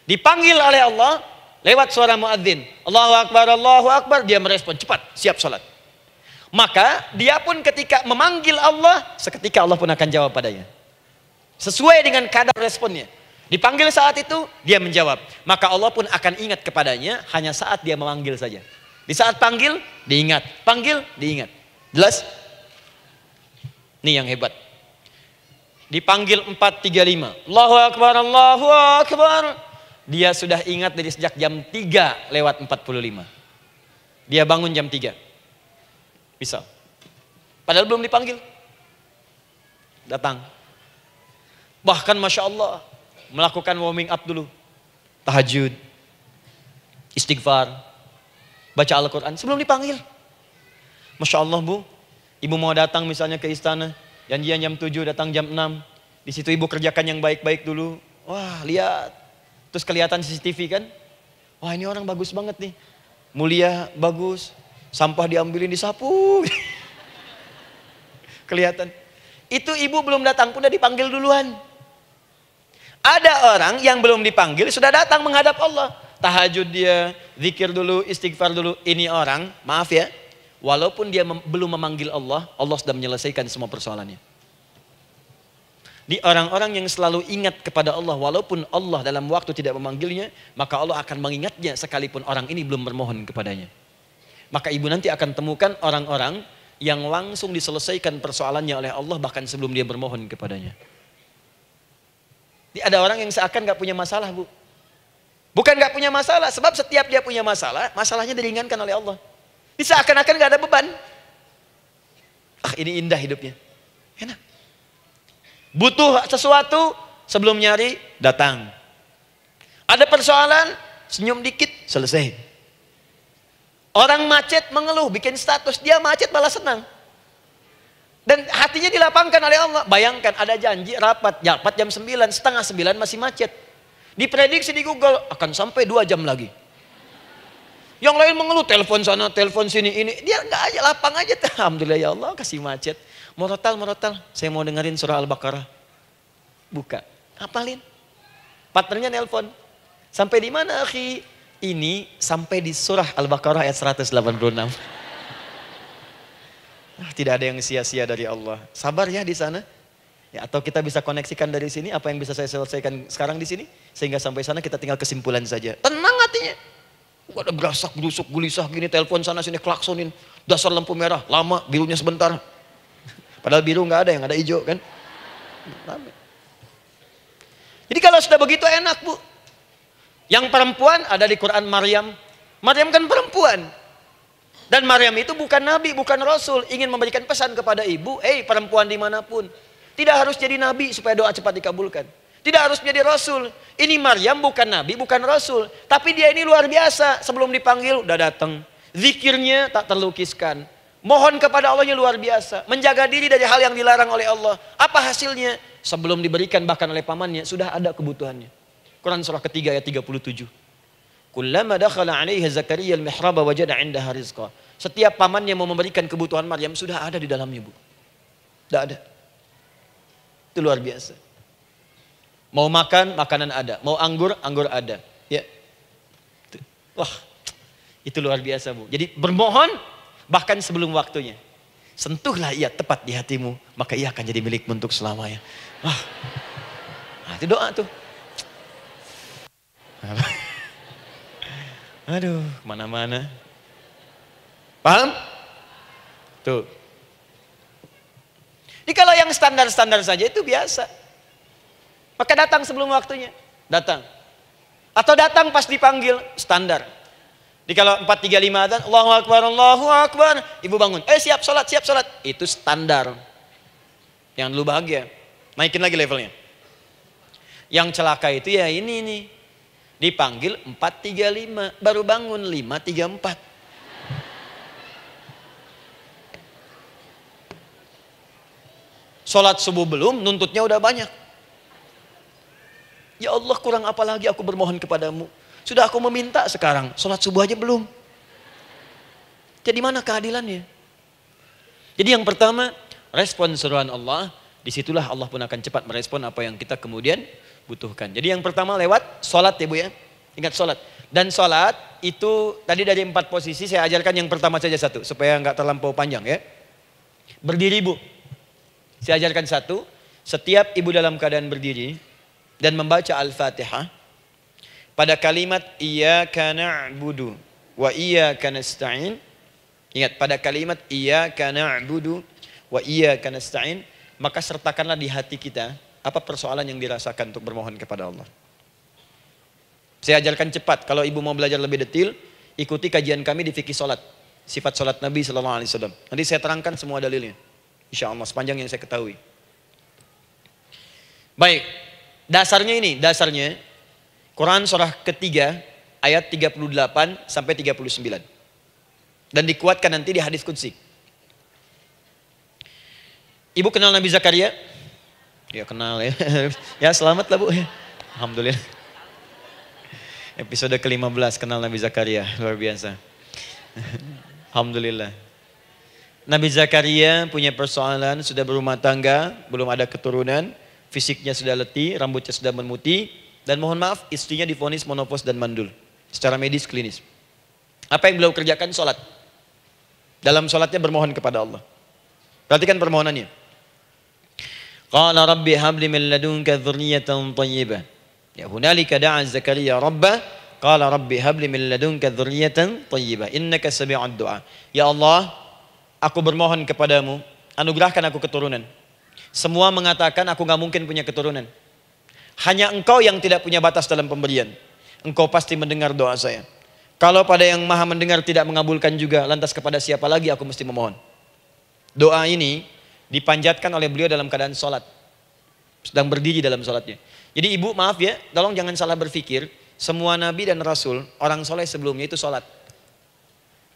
dipanggil oleh Allah lewat suara muadzin, Allahu Akbar, dia merespon cepat, siap salat. Maka dia pun ketika memanggil Allah, seketika Allah pun akan jawab padanya. Sesuai dengan kadar responnya. Dipanggil saat itu, dia menjawab. Maka Allah pun akan ingat kepadanya hanya saat dia memanggil saja. Di saat panggil, diingat. Panggil, diingat. Jelas? Ini yang hebat. Dipanggil 435. Allahu Akbar, Allahu Akbar. Dia sudah ingat dari sejak jam 3 lewat 45. Dia bangun jam 3. Bisa. Padahal belum dipanggil. Datang. Bahkan Masya Allah, melakukan warming up dulu. Tahajud, istighfar, baca Al-Quran sebelum dipanggil. Masya Allah Bu, ibu mau datang misalnya ke istana, janjian jam 7, datang jam 6. Di situ ibu kerjakan yang baik-baik dulu. Wah lihat, terus kelihatan CCTV kan. Wah ini orang bagus banget nih, mulia, bagus. Sampah diambilin, disapu. Kelihatan. Itu ibu belum datang pun udah dipanggil duluan. Ada orang yang belum dipanggil sudah datang menghadap Allah. Tahajud dia, zikir dulu, istighfar dulu. Ini orang, maaf ya, walaupun dia belum memanggil Allah, Allah sudah menyelesaikan semua persoalannya. Di orang-orang yang selalu ingat kepada Allah, walaupun Allah dalam waktu tidak memanggilnya, maka Allah akan mengingatnya sekalipun orang ini belum bermohon kepadanya. Maka ibu nanti akan temukan orang-orang yang langsung diselesaikan persoalannya oleh Allah bahkan sebelum dia bermohon kepadanya. Ada orang yang seakan gak punya masalah Bu. Bukan gak punya masalah, sebab setiap dia punya masalah, masalahnya diringankan oleh Allah. Ini seakan-akan gak ada beban. Ah ini indah hidupnya. Enak. Butuh sesuatu, sebelum nyari, datang. Ada persoalan, senyum dikit, selesai. Orang macet mengeluh, bikin status, dia macet malah senang. Dan hatinya dilapangkan oleh Allah. Bayangkan ada janji rapat jam 9, setengah 9 masih macet. Diprediksi di Google akan sampai 2 jam lagi. Yang lain mengeluh, telepon sana, telepon sini, ini. Dia enggak aja, lapang aja. Alhamdulillah ya Allah kasih macet. Morotal, saya mau dengerin surah Al-Baqarah. Buka, hafalin. Partnernya nelpon. Sampai di mana akhi? Ini sampai di surah Al-Baqarah ayat 186. Tidak ada yang sia-sia dari Allah. Sabar ya di sana. Ya, atau kita bisa koneksikan dari sini apa yang bisa saya selesaikan sekarang di sini sehingga sampai sana kita tinggal kesimpulan saja. Tenang hatinya. Ada berasak, berusuk, gulisah gini, telepon sana sini, klaksonin. Dasar lampu merah, lama, birunya sebentar. Padahal biru nggak ada, yang ada hijau kan. Jadi kalau sudah begitu enak Bu. Yang perempuan ada di Quran Maryam. Maryam kan perempuan. Dan Maryam itu bukan nabi, bukan rasul. Ingin memberikan pesan kepada ibu, perempuan dimanapun. Tidak harus jadi nabi supaya doa cepat dikabulkan. Tidak harus menjadi rasul. Ini Maryam bukan nabi, bukan rasul. Tapi dia ini luar biasa. Sebelum dipanggil udah datang. Zikirnya tak terlukiskan. Mohon kepada Allahnya luar biasa. Menjaga diri dari hal yang dilarang oleh Allah. Apa hasilnya? Sebelum diberikan bahkan oleh pamannya, sudah ada kebutuhannya. Quran surah ketiga ayat 37. Kullama dakhala 'alaiha Zakaria al-mihraba wajada 'indaha rizqa. Setiap pamannya mau memberikan kebutuhan Maryam sudah ada di dalamnya Bu. Sudah ada. Itu luar biasa. Mau makan, makanan ada. Mau anggur, anggur ada. Ya. Wah, itu luar biasa Bu. Jadi bermohon bahkan sebelum waktunya. Sentuhlah ia tepat di hatimu, maka ia akan jadi milikmu untuk selamanya. Wah, nah, itu doa tuh. Aduh, mana-mana. Paham? Tuh. Jadi kalau yang standar-standar saja itu biasa. Maka datang sebelum waktunya. Datang. Atau datang pas dipanggil, standar. Di kalau 4.35 adzan, Allahu Akbar, Allahu Akbar. Ibu bangun, siap sholat, siap sholat. Itu standar. Yang dulu bahagia. Naikin lagi levelnya. Yang celaka itu ya ini nih. Dipanggil 4.35, baru bangun 5.34. Sholat subuh belum, nuntutnya udah banyak. Ya Allah, kurang apa lagi aku bermohon kepadamu. Sudah aku meminta sekarang, sholat subuh aja belum. Jadi mana keadilannya? Jadi yang pertama, respon seruan Allah, disitulah Allah pun akan cepat merespon apa yang kita kemudian butuhkan. Jadi yang pertama lewat sholat ya Bu ya. Ingat sholat. Dan sholat itu tadi dari 4 posisi saya ajarkan yang pertama saja satu. Supaya nggak terlampau panjang ya. Berdiri Bu. Saya ajarkan satu. Setiap ibu dalam keadaan berdiri dan membaca Al-Fatihah. Pada kalimat iyyaka na'budu wa iyyaka nasta'in. Ingat pada kalimat iyyaka na'budu wa iyyaka nasta'in. Maka sertakanlah di hati kita apa persoalan yang dirasakan untuk bermohon kepada Allah. Saya ajarkan cepat. Kalau ibu mau belajar lebih detail, ikuti kajian kami di fikih solat. Sifat solat Nabi SAW. Nanti saya terangkan semua dalilnya. Insya Allah sepanjang yang saya ketahui. Baik. Dasarnya ini. Dasarnya. Quran surah ketiga. Ayat 38 sampai 39. Dan dikuatkan nanti di hadis qudsi. Ibu kenal Nabi Zakaria? Ya kenal ya. Ya selamat lah Bu. Alhamdulillah. Episode ke-15 kenal Nabi Zakaria. Luar biasa. Alhamdulillah. Nabi Zakaria punya persoalan, sudah berumah tangga, belum ada keturunan, fisiknya sudah letih, rambutnya sudah memutih, dan mohon maaf istrinya divonis menopause dan mandul. Secara medis klinis. Apa yang beliau kerjakan? Sholat. Dalam sholatnya bermohon kepada Allah. Perhatikan permohonannya. Qala rabbi habli min ladunka dzurriyyatan thayyibah. Ya hunalika da'a Zakaria rabbah qala rabbi habli min ladunka dzurriyyatan thayyibah innaka sami'ud du'a. Ya Allah, aku bermohon kepadamu, anugerahkan aku keturunan. Semua mengatakan aku enggak mungkin punya keturunan. Hanya Engkau yang tidak punya batas dalam pemberian. Engkau pasti mendengar doa saya. Kalau pada yang Maha mendengar tidak mengabulkan juga, lantas kepada siapa lagi aku mesti memohon? Doa ini dipanjatkan oleh beliau dalam keadaan sholat. Sedang berdiri dalam sholatnya. Jadi ibu maaf ya, tolong jangan salah berpikir. Semua nabi dan rasul, orang soleh sebelumnya itu sholat.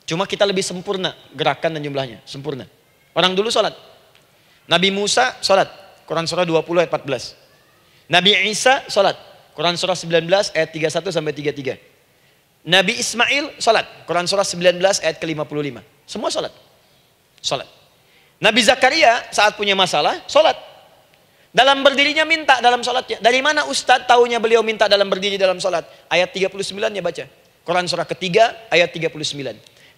Cuma kita lebih sempurna gerakan dan jumlahnya. Sempurna. Orang dulu sholat. Nabi Musa sholat. Quran surah 20 ayat 14. Nabi Isa sholat. Quran surah 19 ayat 31 sampai 33. Nabi Ismail sholat. Quran surah 19 ayat ke-55. Semua sholat. Sholat. Nabi Zakaria saat punya masalah, sholat. Dalam berdirinya minta dalam sholatnya. Dari mana Ustadz tahunya beliau minta dalam berdiri dalam sholat? Ayat 39-nya baca. Quran surah ketiga ayat 39.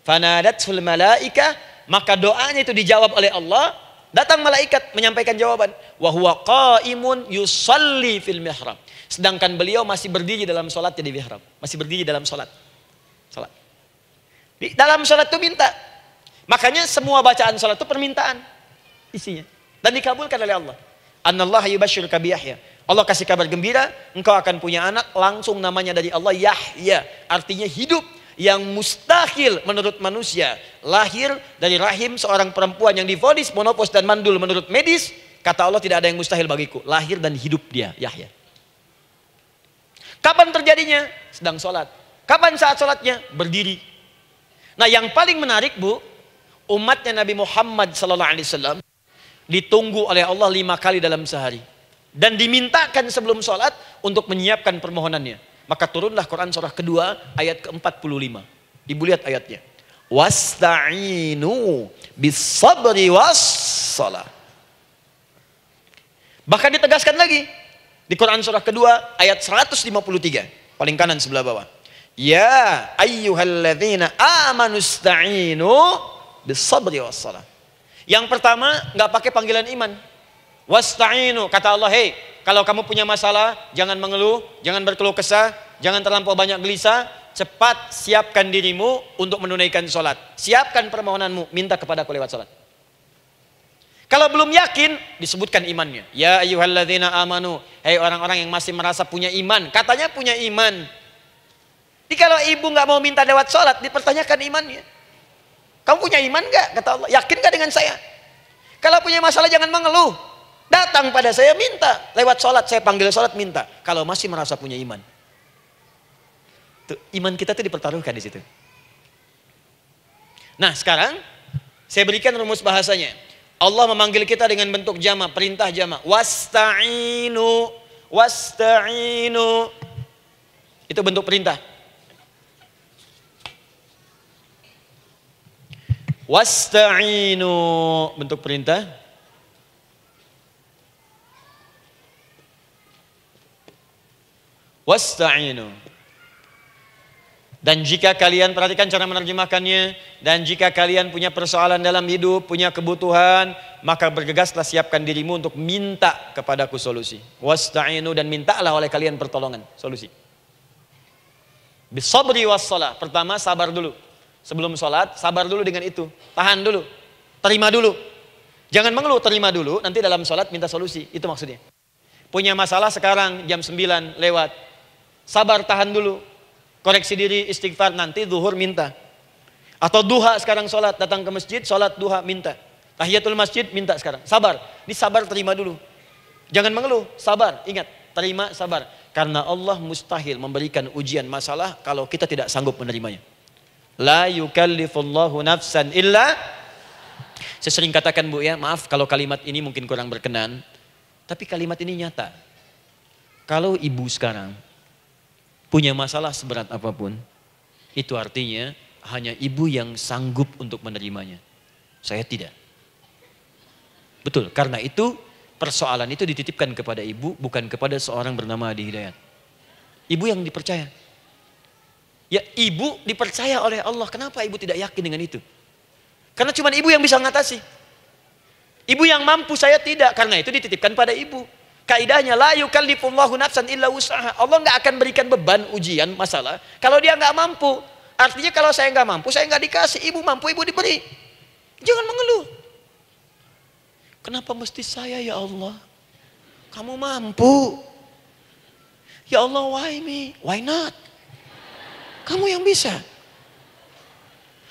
Fanadatsul malaika, maka doanya itu dijawab oleh Allah. Datang malaikat menyampaikan jawaban. Wa huwa qaimun yusalli fil mihrab. Sedangkan beliau masih berdiri dalam sholatnya di mihrab. Masih berdiri dalam sholat. Sholat. Di dalam sholat itu minta. Makanya semua bacaan sholat itu permintaan isinya. Dan dikabulkan oleh Allah. Anallaha yubashshiruka bi Yahya. Allah kasih kabar gembira, engkau akan punya anak, langsung namanya dari Allah Yahya. Artinya hidup yang mustahil menurut manusia. Lahir dari rahim seorang perempuan yang divonis menopause dan mandul menurut medis. Kata Allah tidak ada yang mustahil bagiku. Lahir dan hidup dia, Yahya. Kapan terjadinya? Sedang sholat. Kapan saat sholatnya? Berdiri. Nah yang paling menarik Bu, umatnya Nabi Muhammad SAW ditunggu oleh Allah 5 kali dalam sehari. Dan dimintakan sebelum sholat untuk menyiapkan permohonannya. Maka turunlah Quran surah kedua ayat ke-45. Ibu lihat ayatnya. Wasta'inu bis-sabri was-salah. Bahkan ditegaskan lagi. Di Quran surah kedua ayat 153. Paling kanan sebelah bawah. Ya ayyuhalladzina amanu ista'inu bis-sabri was-salah. Yang pertama nggak pakai panggilan iman. Wasta'inu, kata Allah, hey, kalau kamu punya masalah, jangan mengeluh, jangan berkeluh kesah, jangan terlampau banyak gelisah, cepat siapkan dirimu untuk menunaikan sholat. Siapkan permohonanmu, minta kepada aku lewat sholat. Kalau belum yakin, disebutkan imannya. Ya ayyuhalladzina amanu, hey orang-orang yang masih merasa punya iman, katanya punya iman. Jadi kalau ibu nggak mau minta lewat sholat, dipertanyakan imannya. Kamu punya iman nggak? Kata Allah, yakin nggak dengan saya? Kalau punya masalah jangan mengeluh. Datang pada saya minta. Lewat sholat, saya panggil sholat minta. Kalau masih merasa punya iman. Tuh, iman kita tuh dipertaruhkan di situ. Nah sekarang, saya berikan rumus bahasanya. Allah memanggil kita dengan bentuk jama, perintah jama. Wasta'inu, wasta'inu. Itu bentuk perintah. Wasta'inu, bentuk perintah. Wasta'inu. Dan jika kalian, perhatikan cara menerjemahkannya, dan jika kalian punya persoalan dalam hidup, punya kebutuhan, maka bergegaslah siapkan dirimu untuk minta kepadaku solusi. Wasta'inu, dan mintalah oleh kalian pertolongan, solusi. Bisabri wassalah. Pertama, sabar dulu. Sebelum sholat, sabar dulu dengan itu. Tahan dulu. Terima dulu. Jangan mengeluh, terima dulu. Nanti dalam sholat minta solusi. Itu maksudnya. Punya masalah sekarang, jam 9 lewat. Sabar, tahan dulu. Koreksi diri, istighfar. Nanti zuhur minta. Atau duha sekarang sholat. Datang ke masjid, sholat duha minta. Tahiyatul masjid minta sekarang. Sabar. Ini sabar, terima dulu. Jangan mengeluh, sabar. Ingat, terima, sabar. Karena Allah mustahil memberikan ujian masalah kalau kita tidak sanggup menerimanya. La yukallifullahu nafsan illa. Saya sering katakan Bu ya, maaf kalau kalimat ini mungkin kurang berkenan, tapi kalimat ini nyata. Kalau ibu sekarang punya masalah seberat apapun, itu artinya hanya ibu yang sanggup untuk menerimanya. Saya tidak. Betul, karena itu persoalan itu dititipkan kepada ibu, bukan kepada seorang bernama Adi Hidayat. Ibu yang dipercaya. Ya ibu dipercaya oleh Allah. Kenapa ibu tidak yakin dengan itu? Karena cuma ibu yang bisa mengatasi. Ibu yang mampu, saya tidak. Karena itu dititipkan pada ibu. Kaidahnya la yukallifullahu nafsan illa wus'aha. Allah nggak akan berikan beban ujian masalah kalau dia nggak mampu. Artinya kalau saya nggak mampu, saya nggak dikasih. Ibu mampu, ibu diberi. Jangan mengeluh. Kenapa mesti saya ya Allah? Kamu mampu. Ya Allah, why me? Why not? Kamu yang bisa.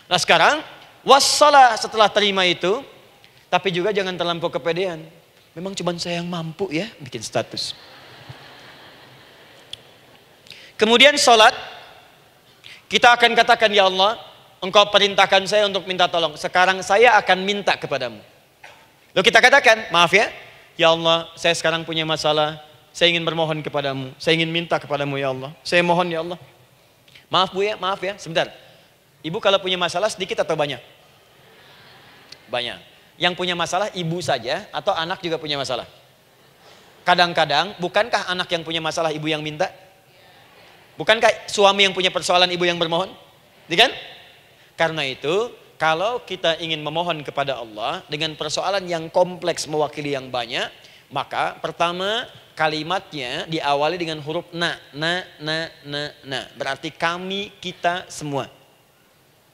Nah sekarang, wassalah setelah terima itu, tapi juga jangan terlampau kepedean. Memang cuma saya yang mampu ya, bikin status. Kemudian sholat, kita akan katakan, ya Allah, Engkau perintahkan saya untuk minta tolong. Sekarang saya akan minta kepadamu. Lalu kita katakan, maaf ya Allah, saya sekarang punya masalah, saya ingin bermohon kepadamu, saya ingin minta kepadamu ya Allah. Saya mohon ya Allah. Maaf Bu ya, maaf ya, sebentar. Ibu kalau punya masalah sedikit atau banyak? Banyak. Yang punya masalah ibu saja atau anak juga punya masalah? Kadang-kadang, bukankah anak yang punya masalah ibu yang minta? Bukankah suami yang punya persoalan ibu yang bermohon? Kan? Karena itu, kalau kita ingin memohon kepada Allah dengan persoalan yang kompleks mewakili yang banyak, maka pertama kalimatnya diawali dengan huruf na. Berarti kami, kita, semua.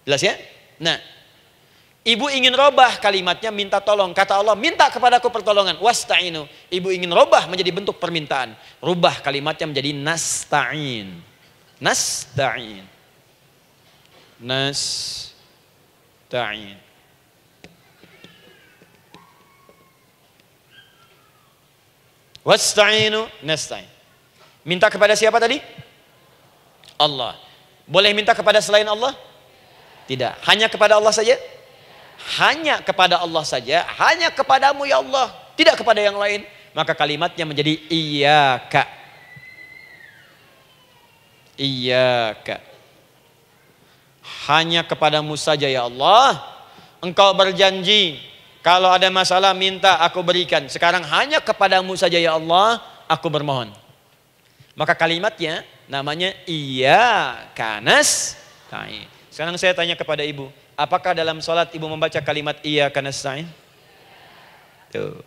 Jelas ya? Nah, ibu ingin robah kalimatnya minta tolong. Kata Allah, minta kepadaku pertolongan. Wasta'inu. Ibu ingin robah menjadi bentuk permintaan. Rubah kalimatnya menjadi nasta'in. Nasta'in. Nasta'in. Wasta'inu nasta'in. Minta kepada siapa tadi? Allah. Boleh minta kepada selain Allah? Tidak. Hanya kepada Allah saja? Hanya kepada Allah saja. Hanya kepadamu ya Allah. Tidak kepada yang lain. Maka kalimatnya menjadi iyyaka. Iyyaka. Hanya kepadamu saja ya Allah. Engkau berjanji, kalau ada masalah minta aku berikan. Sekarang hanya kepadamu saja ya Allah, aku bermohon. Maka kalimatnya namanya iyyaka nasta'in. Sekarang saya tanya kepada ibu, apakah dalam sholat ibu membaca kalimat iyyaka nasta'in? Tuh.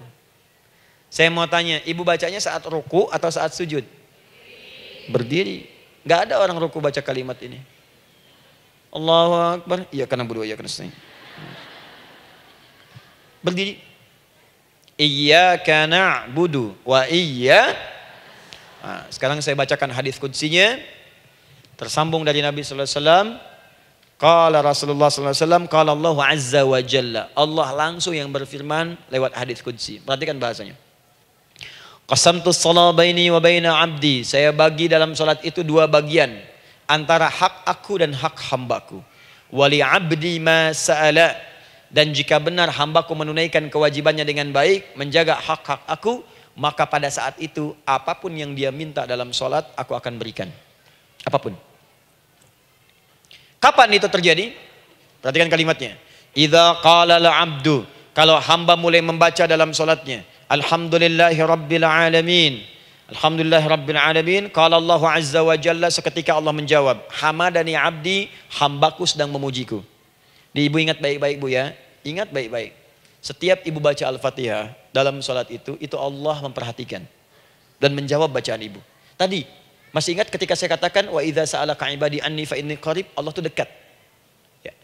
Saya mau tanya, ibu bacanya saat ruku atau saat sujud? Berdiri. Gak ada orang ruku baca kalimat ini. Allahu Akbar, iyyaka na'budu wa iyyaka nasta'in. Berdiri. Iyyaka na'budu wa iyyaka. Nah, sekarang saya bacakan hadis qudsinya. Tersambung dari Nabi sallallahu alaihi wasallam, qala Rasulullah sallallahu alaihi wasallam, qala Allah azza wa jalla. Allah langsung yang berfirman lewat hadis qudsi. Perhatikan bahasanya. Qasamtu shalah baini wa baina abdi. Saya bagi dalam salat itu dua bagian, antara hak aku dan hak hambaku. Wali abdi ma sa'ala. Dan jika benar hambaku menunaikan kewajibannya dengan baik, menjaga hak-hak aku, maka pada saat itu apapun yang dia minta dalam salat aku akan berikan. Apapun. Kapan itu terjadi? Perhatikan kalimatnya. Idza qala al-'abdu, kalau hamba mulai membaca dalam salatnya, alhamdulillahi rabbil alamin. Alhamdulillahi rabbil alamin. Qala Allah azza wa jalla, seketika Allah menjawab, hamadani 'abdi, hambaku sedang memujiku. Ibu ingat baik-baik Bu ya. Ingat baik-baik. Setiap ibu baca Al-Fatihah dalam salat itu Allah memperhatikan dan menjawab bacaan ibu. Tadi masih ingat ketika saya katakan wa idza sa'alaka ibadi anni fa inni qarib, Allah itu dekat. Ya.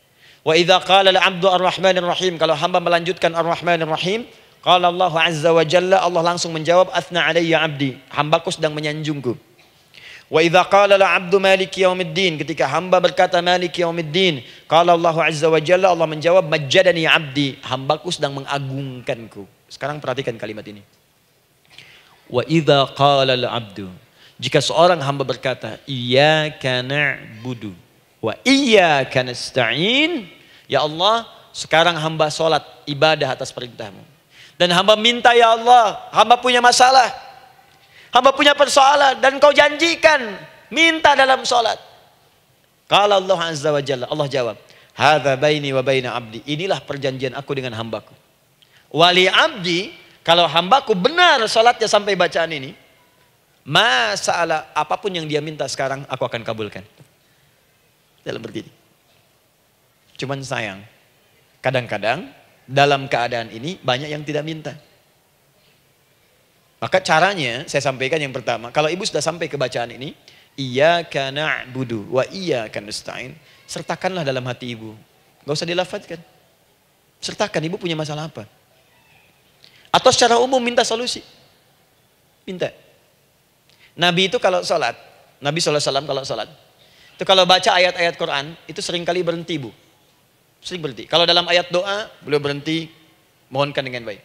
Wa idza qala al-'abdu ar-rahmanir rahim, kalau hamba melanjutkan ar-rahmanir rahim, qala Allah azza wa jalla, Allah langsung menjawab athna alayya 'abdi, hambaku sedang menyanjungku. Wa idza qala al-'abdu maliki yaumiddin, ketika hamba berkata maliki yaumiddin, qala Allah azza wa jalla, Allah menjawab majjadani 'abdi, hambaku sedang mengagungkanku. Sekarang perhatikan kalimat ini. Wa idza qala al-'abdu, jika seorang hamba berkata, iyyaka na'budu wa iyyaka nasta'in, ya Allah, sekarang hamba salat ibadah atas perintahmu. Dan hamba minta, ya Allah, hamba punya masalah, hamba punya persoalan, dan kau janjikan minta dalam salat. Qala Allah azza wa jalla, Allah jawab, hadza baini wa baina abdi, inilah perjanjian aku dengan hambaku. Wali abdi, kalau hambaku benar salatnya sampai bacaan ini, masalah apapun yang dia minta sekarang aku akan kabulkan. Dalam berdiri. Cuman sayang, kadang-kadang dalam keadaan ini banyak yang tidak minta. Maka caranya saya sampaikan yang pertama, kalau ibu sudah sampai ke bacaan ini, iyyaka na'budu wa iyyaka nasta'in, sertakanlah dalam hati ibu. Gak usah dilafadzkan. Sertakan ibu punya masalah apa. Atau secara umum minta solusi. Minta. Nabi itu kalau sholat, Nabi SAW kalau sholat, itu kalau baca ayat-ayat Quran, itu seringkali berhenti Bu. Sering berhenti. Kalau dalam ayat doa, beliau berhenti, mohonkan dengan baik.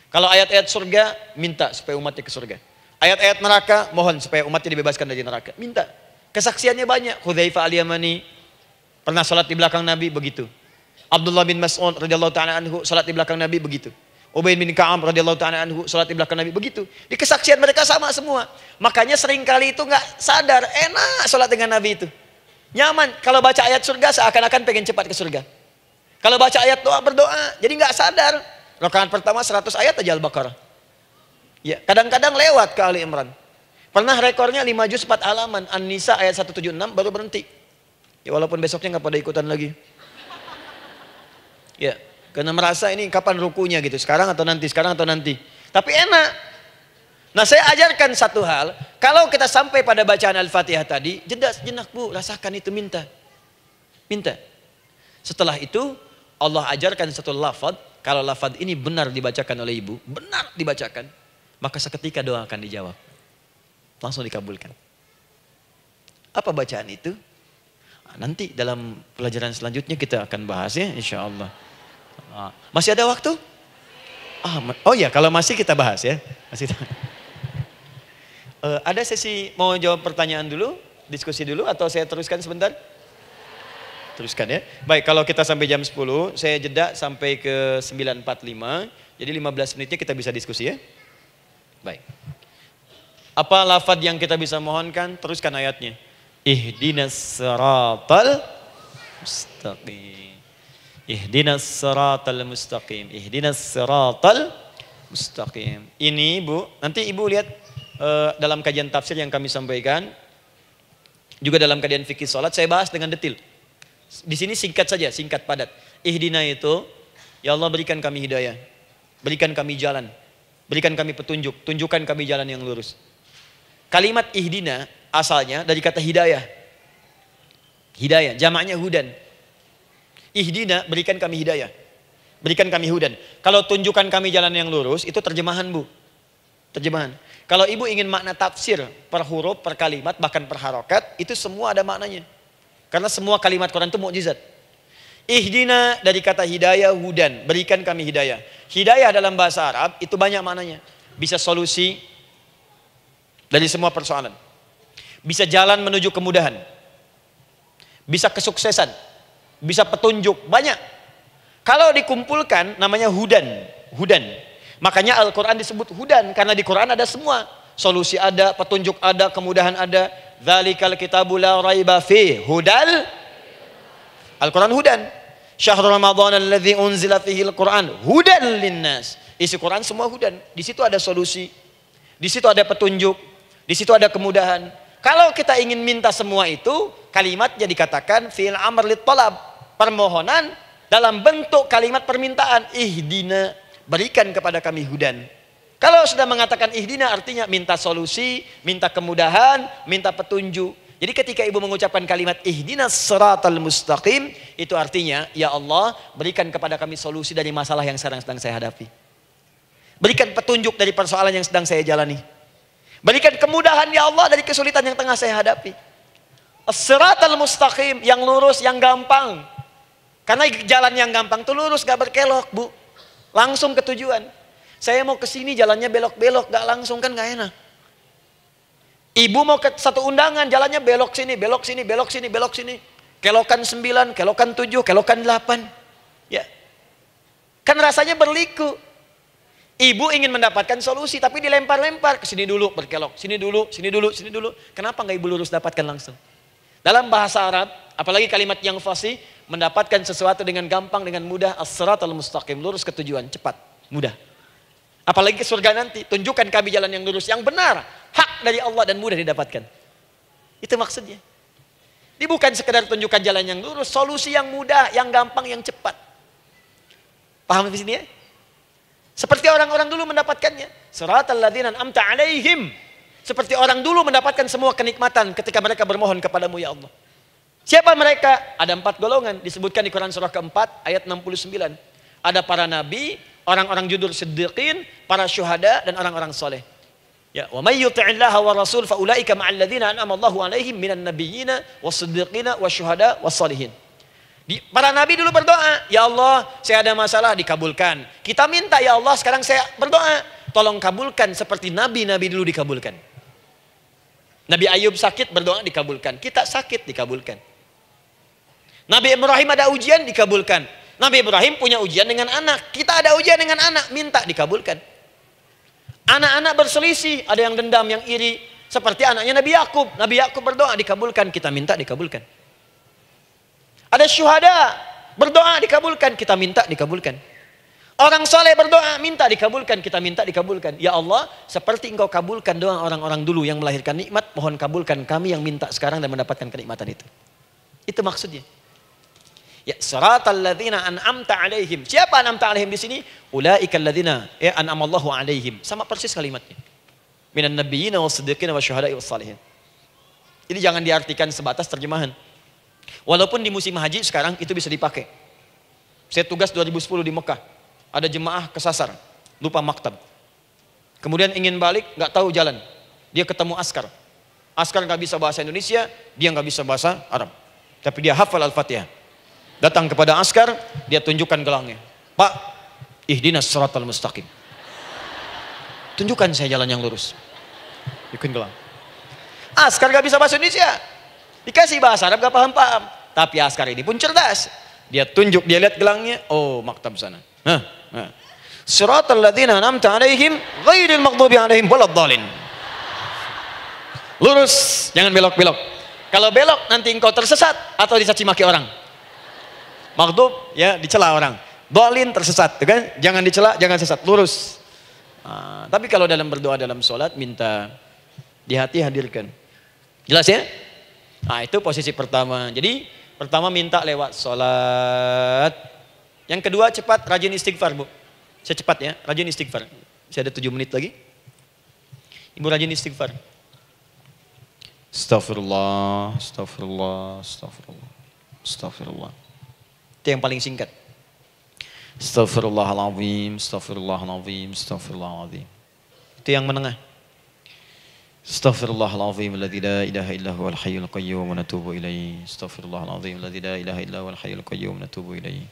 Kalau ayat-ayat surga, minta supaya umatnya ke surga. Ayat-ayat neraka, mohon supaya umatnya dibebaskan dari neraka. Minta. Kesaksiannya banyak. Hudzaifah al-Yamani pernah sholat di belakang Nabi, begitu. Abdullah bin Mas'ud radhiyallahu ta'ala anhu sholat di belakang Nabi, begitu. Ubay bin Ka'ab radhiyallahu ta'ala anhu salat di belakang Nabi, begitu. Di kesaksian mereka sama semua. Makanya seringkali itu nggak sadar, enak salat dengan Nabi itu. Nyaman. Kalau baca ayat surga seakan-akan pengen cepat ke surga. Kalau baca ayat doa berdoa, jadi nggak sadar. Rakaat pertama 100 ayat aja Al-Baqarah. Ya, kadang-kadang lewat ke Ali Imran. Pernah rekornya 5 juz 4 halaman, An-Nisa ayat 176 baru berhenti. Ya walaupun besoknya nggak pada ikutan lagi. Ya. Karena merasa ini kapan rukunya gitu. Sekarang atau nanti, sekarang atau nanti. Tapi enak. Nah saya ajarkan satu hal. Kalau kita sampai pada bacaan Al-Fatihah tadi, jeda sejenak Bu, rasakan itu, minta. Minta. Setelah itu Allah ajarkan satu lafaz. Kalau lafaz ini benar dibacakan oleh ibu, benar dibacakan, maka seketika doa akan dijawab. Langsung dikabulkan. Apa bacaan itu? Nanti dalam pelajaran selanjutnya kita akan bahas ya, insya Allah. Masih ada waktu? Oh ya, kalau masih kita bahas ya. Masih. Ada sesi mau jawab pertanyaan dulu, diskusi dulu, atau saya teruskan sebentar? Teruskan ya. Baik, kalau kita sampai jam 10, saya jeda sampai ke 9.45. Jadi 15 menitnya kita bisa diskusi ya. Baik. Apa lafaz yang kita bisa mohonkan? Teruskan ayatnya. Ihdinas siratal mustaqim. Ihdinas siratal mustaqim. Ihdinas siratal mustaqim. Ini Bu, nanti Ibu lihat dalam kajian tafsir yang kami sampaikan, juga dalam kajian fikih salat saya bahas dengan detail. Di sini singkat saja, singkat padat. Ihdina itu, ya Allah berikan kami hidayah, berikan kami jalan, berikan kami petunjuk, tunjukkan kami jalan yang lurus. Kalimat ihdina asalnya dari kata hidayah. Hidayah, jamaknya hudan. Ihdina, berikan kami hidayah, berikan kami hudan. Kalau tunjukkan kami jalan yang lurus, itu terjemahan Bu. Terjemahan. Kalau ibu ingin makna tafsir per huruf, per kalimat, bahkan per harokat, itu semua ada maknanya. Karena semua kalimat Quran itu mukjizat. Ihdina dari kata hidayah, hudan, berikan kami hidayah. Hidayah dalam bahasa Arab itu banyak maknanya. Bisa solusi dari semua persoalan. Bisa jalan menuju kemudahan. Bisa kesuksesan. Bisa petunjuk, banyak. Kalau dikumpulkan namanya hudan. Hudan. Makanya Al-Quran disebut hudan. Karena di Quran ada semua. Solusi ada, petunjuk ada, kemudahan ada. Dzalikal kitabu la raiba fi hudal. Al-Quran hudan. Syahrul Ramadan alladzi unzila fihi al-Quran hudan linnas. Isi Quran semua hudan. Di situ ada solusi. Di situ ada petunjuk. Di situ ada kemudahan. Kalau kita ingin minta semua itu, kalimatnya dikatakan fi'il amr lit talab. Permohonan dalam bentuk kalimat permintaan. Ihdina, berikan kepada kami hudan. Kalau sudah mengatakan ihdina artinya minta solusi, minta kemudahan, minta petunjuk. Jadi ketika ibu mengucapkan kalimat ihdinas siratal mustaqim, itu artinya ya Allah berikan kepada kami solusi dari masalah yang sedang saya hadapi. Berikan petunjuk dari persoalan yang sedang saya jalani. Berikan kemudahan ya Allah dari kesulitan yang tengah saya hadapi. As-siratal mustaqim, yang lurus, yang gampang. Karena jalan yang gampang itu lurus, gak berkelok, Bu. Langsung ke tujuan. Saya mau ke sini jalannya belok-belok, gak langsung kan gak enak. Ibu mau ke satu undangan, jalannya belok sini, belok sini, belok sini, belok sini. Kelokan 9, kelokan 7, kelokan 8. Ya. Kan rasanya berliku. Ibu ingin mendapatkan solusi, tapi dilempar-lempar. Ke sini dulu, berkelok. Sini dulu, sini dulu, sini dulu. Kenapa nggak ibu lurus dapatkan langsung? Dalam bahasa Arab, apalagi kalimat yang fasih, mendapatkan sesuatu dengan gampang, dengan mudah. As-siratal mustaqim, lurus ke tujuan, cepat, mudah. Apalagi ke surga nanti, tunjukkan kami jalan yang lurus, yang benar. Hak dari Allah dan mudah didapatkan. Itu maksudnya. Ini bukan sekedar tunjukkan jalan yang lurus, solusi yang mudah, yang gampang, yang cepat. Paham di sini ya? Seperti orang-orang dulu mendapatkannya. Siratal ladzina an'amta 'alaihim. Seperti orang dulu mendapatkan semua kenikmatan ketika mereka bermohon kepadamu ya Allah. Siapa mereka? Ada 4 golongan disebutkan di Quran surah keempat ayat 69. Ada para nabi, orang-orang jujur siddiqin, para syuhada dan orang-orang soleh. Ya, wa may yuti'illaha wa rasul fa ulaika ma'al ladzina an'ama Allahu 'alaihim minan nabiyyina was-siddiqina wasyuhada was-sholihin. Para nabi dulu berdoa, ya Allah saya ada masalah dikabulkan. Kita minta ya Allah sekarang saya berdoa, tolong kabulkan seperti nabi-nabi dulu dikabulkan. Nabi Ayub sakit berdoa dikabulkan, kita sakit dikabulkan. Nabi Ibrahim ada ujian dikabulkan. Nabi Ibrahim punya ujian dengan anak, kita ada ujian dengan anak, minta dikabulkan. Anak-anak berselisih, ada yang dendam, yang iri, seperti anaknya Nabi Yakub. Nabi Yakub berdoa dikabulkan, kita minta dikabulkan. Ada syuhada, berdoa dikabulkan, kita minta dikabulkan. Orang soleh berdoa, minta dikabulkan, kita minta dikabulkan. Ya Allah, seperti engkau kabulkan doa orang-orang dulu yang melahirkan nikmat, mohon kabulkan kami yang minta sekarang dan mendapatkan kenikmatan itu. Itu maksudnya. Ya, siratal ladzina an'amta 'alaihim. Siapa an'amta 'alaihim di sini? Ulaikal ladzina an'amallahu 'alaihim. Sama persis kalimatnya. Minan nabiyyina was-siddiqina wasyuhada'i was-shalihin. Ini jangan diartikan sebatas terjemahan. Walaupun di musim haji sekarang itu bisa dipakai. Saya tugas 2010 di Mekah. Ada jemaah kesasar, lupa maktab. Kemudian ingin balik, nggak tahu jalan. Dia ketemu askar. Askar nggak bisa bahasa Indonesia, dia nggak bisa bahasa Arab. Tapi dia hafal Al-Fatihah. Datang kepada askar, dia tunjukkan gelangnya. Pak, ihdinas siratal mustaqim. Tunjukkan saya jalan yang lurus. Ikutin gelang. Askar nggak bisa bahasa Indonesia. Dikasih bahasa Arab gak paham-paham. Tapi askar ini pun cerdas. Dia tunjuk, dia lihat gelangnya. Oh, maktab sana. Siratal ladzina an'amta 'alaihim ghairil maghdubi 'alaihim waladdallin. Lurus, jangan belok-belok. Kalau belok nanti engkau tersesat atau dicaci maki orang. Maghdub ya dicela orang. Dhalin tersesat, kan? Jangan dicela, jangan sesat, lurus. Tapi kalau dalam berdoa dalam sholat minta di hati hadirkan. Jelas ya? Nah itu posisi pertama. Jadi pertama minta lewat sholat. Yang kedua cepat rajin istighfar Bu. Saya cepat ya, rajin istighfar. Saya ada 7 menit lagi. Ibu rajin istighfar. Astaghfirullah, astaghfirullah, astaghfirullah, astaghfirullah. Itu yang paling singkat. Astaghfirullahaladzim, astaghfirullahaladzim, astaghfirullahaladzim. Itu yang menengah. Astaghfirullahaladzim alladzi la ilaha illa huwal hayyul qayyum wa natubu ilaihi. Astaghfirullahaladzim alladzi la ilaha illa huwal hayyul qayyum wa natubu ilaihi.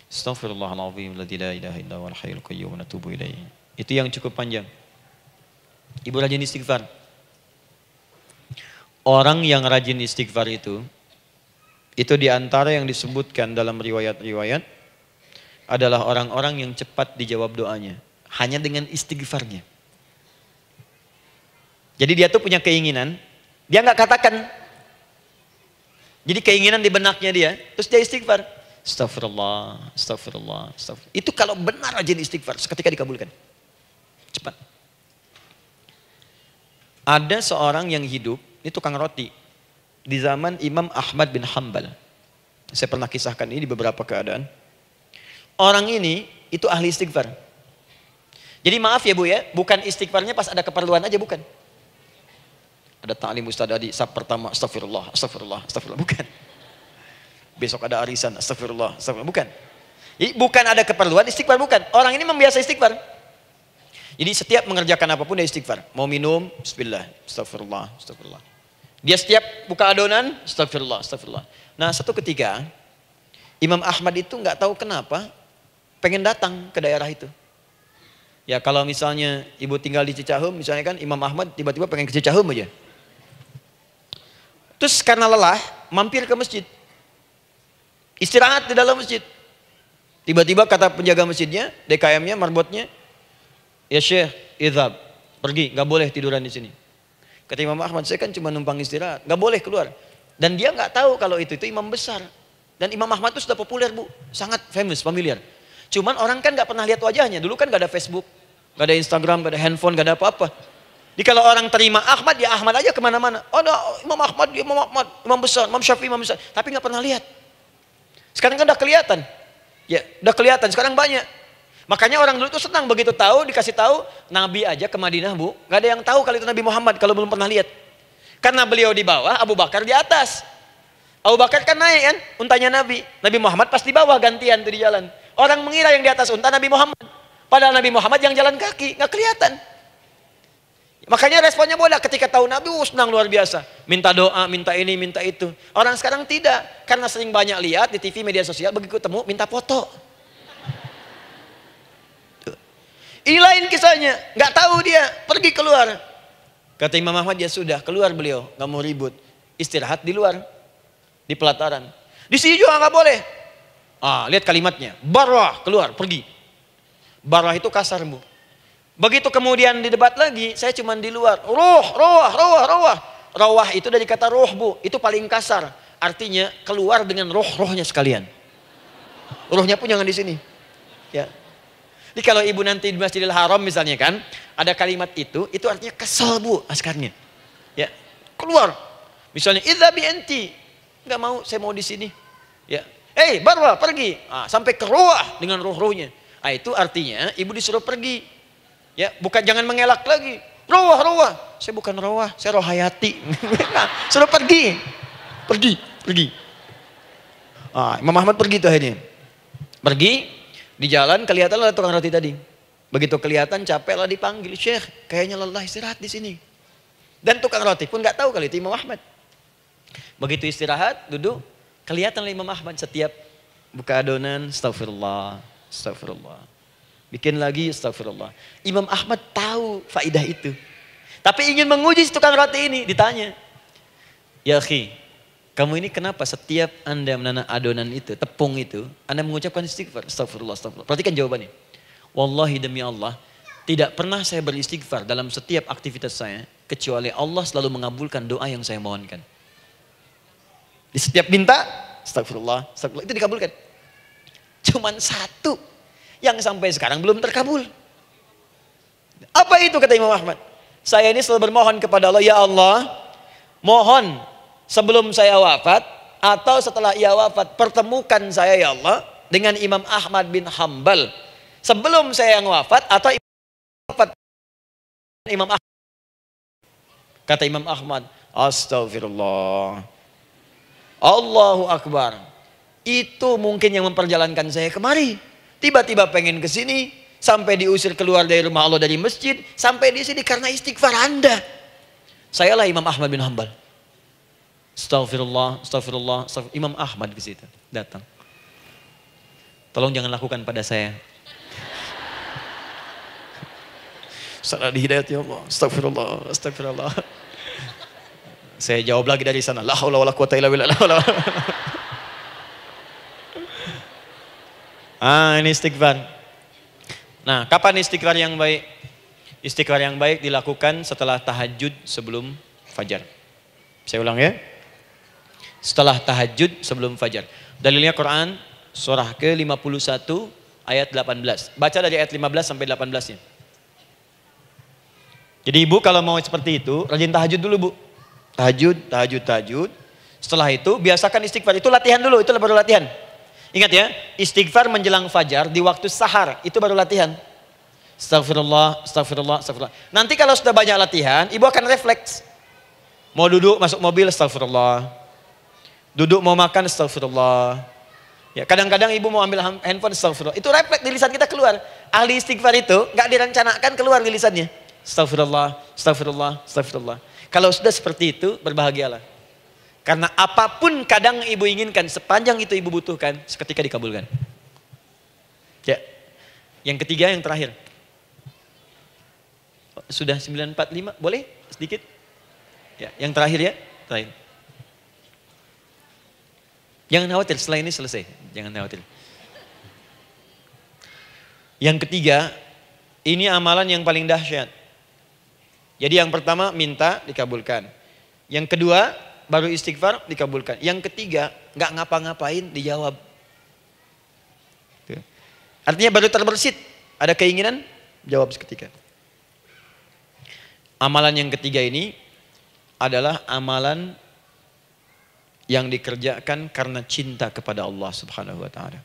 Astaghfirullahaladzim alladzi la ilaha illa huwal hayyul qayyum wa natubu ilaihi. Itu yang cukup panjang. Ibu rajin istighfar. Orang yang rajin istighfar itu diantara yang disebutkan dalam riwayat-riwayat adalah orang-orang yang cepat dijawab doanya. Hanya dengan istighfarnya. Jadi dia tuh punya keinginan, dia nggak katakan. Jadi keinginan di benaknya dia, terus dia istighfar. Astagfirullah, astagfirullah, astagfirullah. Itu kalau benar rajin istighfar, seketika dikabulkan. Cepat. Ada seorang yang hidup, ini tukang roti. Di zaman Imam Ahmad bin Hanbal. Saya pernah kisahkan ini di beberapa keadaan. Orang ini, itu ahli istighfar. Jadi maaf ya Bu ya, bukan istighfarnya pas ada keperluan aja, bukan. Ada ta'lim Ustaz Adi, sab pertama, astagfirullah, astagfirullah, astagfirullah. Bukan. Besok ada arisan, astagfirullah, astagfirullah. Bukan. Jadi bukan ada keperluan, istighfar bukan. Orang ini membiasa istighfar. Jadi setiap mengerjakan apapun dia istighfar. Mau minum, bismillah, astagfirullah, astagfirullah. Dia setiap buka adonan, astagfirullah, astagfirullah. Nah satu ketika, Imam Ahmad itu nggak tahu kenapa, pengen datang ke daerah itu. Ya kalau misalnya ibu tinggal di Cicahem, misalnya kan Imam Ahmad tiba-tiba pengen ke Cicahem aja. Terus karena lelah, mampir ke masjid. Istirahat di dalam masjid. Tiba-tiba kata penjaga masjidnya, DKM-nya, marbotnya, ya Syekh, idhab, pergi, gak boleh tiduran di sini. Kata Imam Ahmad, saya kan cuma numpang istirahat, gak boleh keluar. Dan dia gak tahu kalau itu imam besar. Dan Imam Ahmad itu sudah populer Bu, sangat famous, familiar. Cuman orang kan gak pernah lihat wajahnya, dulu kan gak ada Facebook, gak ada Instagram, gak ada handphone, gak ada apa-apa. Jadi kalau orang terima Ahmad, ya Ahmad aja kemana-mana. Oh, no, Imam Ahmad, dia Imam Ahmad, Imam besar, Imam Syafi'i, Imam besar. Tapi nggak pernah lihat. Sekarang kan udah kelihatan. Ya, udah kelihatan. Sekarang banyak. Makanya orang dulu tuh senang begitu tahu, dikasih tahu, Nabi aja ke Madinah Bu. Nggak ada yang tahu kalau itu Nabi Muhammad kalau belum pernah lihat. Karena beliau di bawah, Abu Bakar di atas. Abu Bakar kan naik kan, untanya Nabi. Nabi Muhammad pas di bawah gantian tuh di jalan. Orang mengira yang di atas unta Nabi Muhammad. Padahal Nabi Muhammad yang jalan kaki, nggak kelihatan. Makanya responnya bola ketika tahu Nabi senang luar biasa. Minta doa, minta ini, minta itu. Orang sekarang tidak. Karena sering banyak lihat di TV media sosial begitu ketemu minta foto. Ini lain kisahnya. Nggak tahu dia. Pergi keluar. Kata Imam Ahmad ya sudah keluar beliau. Nggak mau ribut. Istirahat di luar. Di pelataran. Di sini juga nggak boleh. Lihat kalimatnya. Barwah keluar pergi. Barwah itu kasar Bu. Begitu kemudian didebat lagi, saya cuma di luar. Rawah itu dari kata roh Bu, itu paling kasar. Artinya keluar dengan rohnya sekalian. Rohnya pun jangan di sini. Ya. Jadi kalau ibu nanti di Masjidil Haram misalnya kan, ada kalimat itu artinya kesel Bu askarnya. Ya, keluar. Misalnya idzabi enti, nggak mau, saya mau di sini. Ya, barwa pergi. Sampai ke roh dengan rohnya. Itu artinya ibu disuruh pergi. Ya, bukan jangan mengelak lagi. Rawah. Saya bukan rawah, saya rohayati. Suruh pergi. Imam Ahmad pergi tuh akhirnya. Pergi, di jalan kelihatan ada tukang roti tadi. Begitu kelihatan capek lah dipanggil, Syekh, kayaknya lelah istirahat di sini. Dan tukang roti pun nggak tahu kali itu Imam Ahmad. Begitu istirahat, duduk, kelihatan Imam Ahmad setiap buka adonan, astagfirullah. Bikin lagi astagfirullah. Imam Ahmad tahu faidah itu. Tapi ingin menguji tukang roti ini, ditanya. Ya akhi, kamu ini kenapa setiap Anda menanam adonan itu, tepung itu, Anda mengucapkan istighfar, astagfirullah. Perhatikan jawabannya. Wallahi demi Allah, tidak pernah saya beristighfar dalam setiap aktivitas saya, kecuali Allah selalu mengabulkan doa yang saya mohonkan. Di setiap minta, astagfirullah, itu dikabulkan. Cuman satu yang sampai sekarang belum terkabul. Apa itu kata Imam Ahmad? Saya ini selalu bermohon kepada Allah, ya Allah, mohon sebelum saya wafat atau setelah ia wafat, pertemukan saya ya Allah dengan Imam Ahmad bin Hanbal. Sebelum saya yang wafat atau wafat Imam Ahmad. Kata Imam Ahmad, astagfirullah. Allahu Akbar. Itu mungkin yang memperjalankan saya kemari. Tiba-tiba pengen ke sini, sampai diusir keluar dari rumah Allah dari masjid, sampai di sini karena istighfar Anda. Sayalah Imam Ahmad bin Hanbal. Astagfirullah, astagfirullah, astagfirullah. Imam Ahmad ke situ datang. Tolong jangan lakukan pada saya. Salah di hidayat ya Allah. Astagfirullah, astagfirullah. Saya jawab lagi dari sana. La haula wala quwata illa billah. Ini istighfar. Nah, kapan istighfar yang baik? Istighfar yang baik dilakukan setelah tahajud sebelum fajar. Saya ulang ya. Setelah tahajud sebelum fajar. Dalilnya Quran surah ke-51 ayat 18. Baca dari ayat 15 sampai 18-nya. Jadi ibu kalau mau seperti itu, rajin tahajud dulu bu. Tahajud. Setelah itu biasakan istighfar. Itu latihan dulu, itu baru latihan. Ingat ya, istighfar menjelang fajar di waktu sahar, itu baru latihan. Astagfirullah, astagfirullah, astagfirullah. Nanti kalau sudah banyak latihan, ibu akan refleks. Mau duduk masuk mobil, astagfirullah. Duduk mau makan, astagfirullah. Ya, kadang-kadang ibu mau ambil handphone, astagfirullah. Itu refleks di lisan kita keluar. Ahli istighfar itu nggak direncanakan keluar di lisannya. Astagfirullah, astagfirullah, astagfirullah. Kalau sudah seperti itu, berbahagialah. Karena apapun kadang ibu inginkan, sepanjang itu ibu butuhkan, seketika dikabulkan. Ya. Yang ketiga, yang terakhir. Sudah 9:45, boleh sedikit? Ya, yang terakhir ya, terakhir. Jangan khawatir, setelah ini selesai. Jangan khawatir. Yang ketiga, ini amalan yang paling dahsyat. Jadi yang pertama minta dikabulkan. Yang kedua baru istighfar dikabulkan. Yang ketiga nggak ngapa-ngapain dijawab. Artinya baru terbersit, ada keinginan jawab seketika. Amalan yang ketiga ini adalah amalan yang dikerjakan karena cinta kepada Allah Subhanahu wa taala.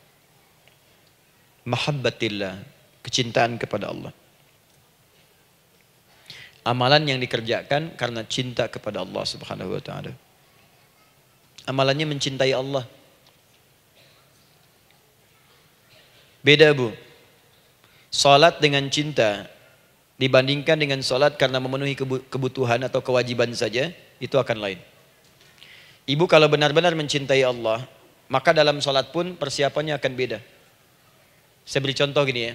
Mahabbatillah, kecintaan kepada Allah. Amalan yang dikerjakan karena cinta kepada Allah Subhanahu wa taala. Amalannya mencintai Allah. Beda bu. Salat dengan cinta dibandingkan dengan salat karena memenuhi kebutuhan atau kewajiban saja, itu akan lain. Ibu kalau benar-benar mencintai Allah, maka dalam salat pun persiapannya akan beda. Saya beri contoh gini ya.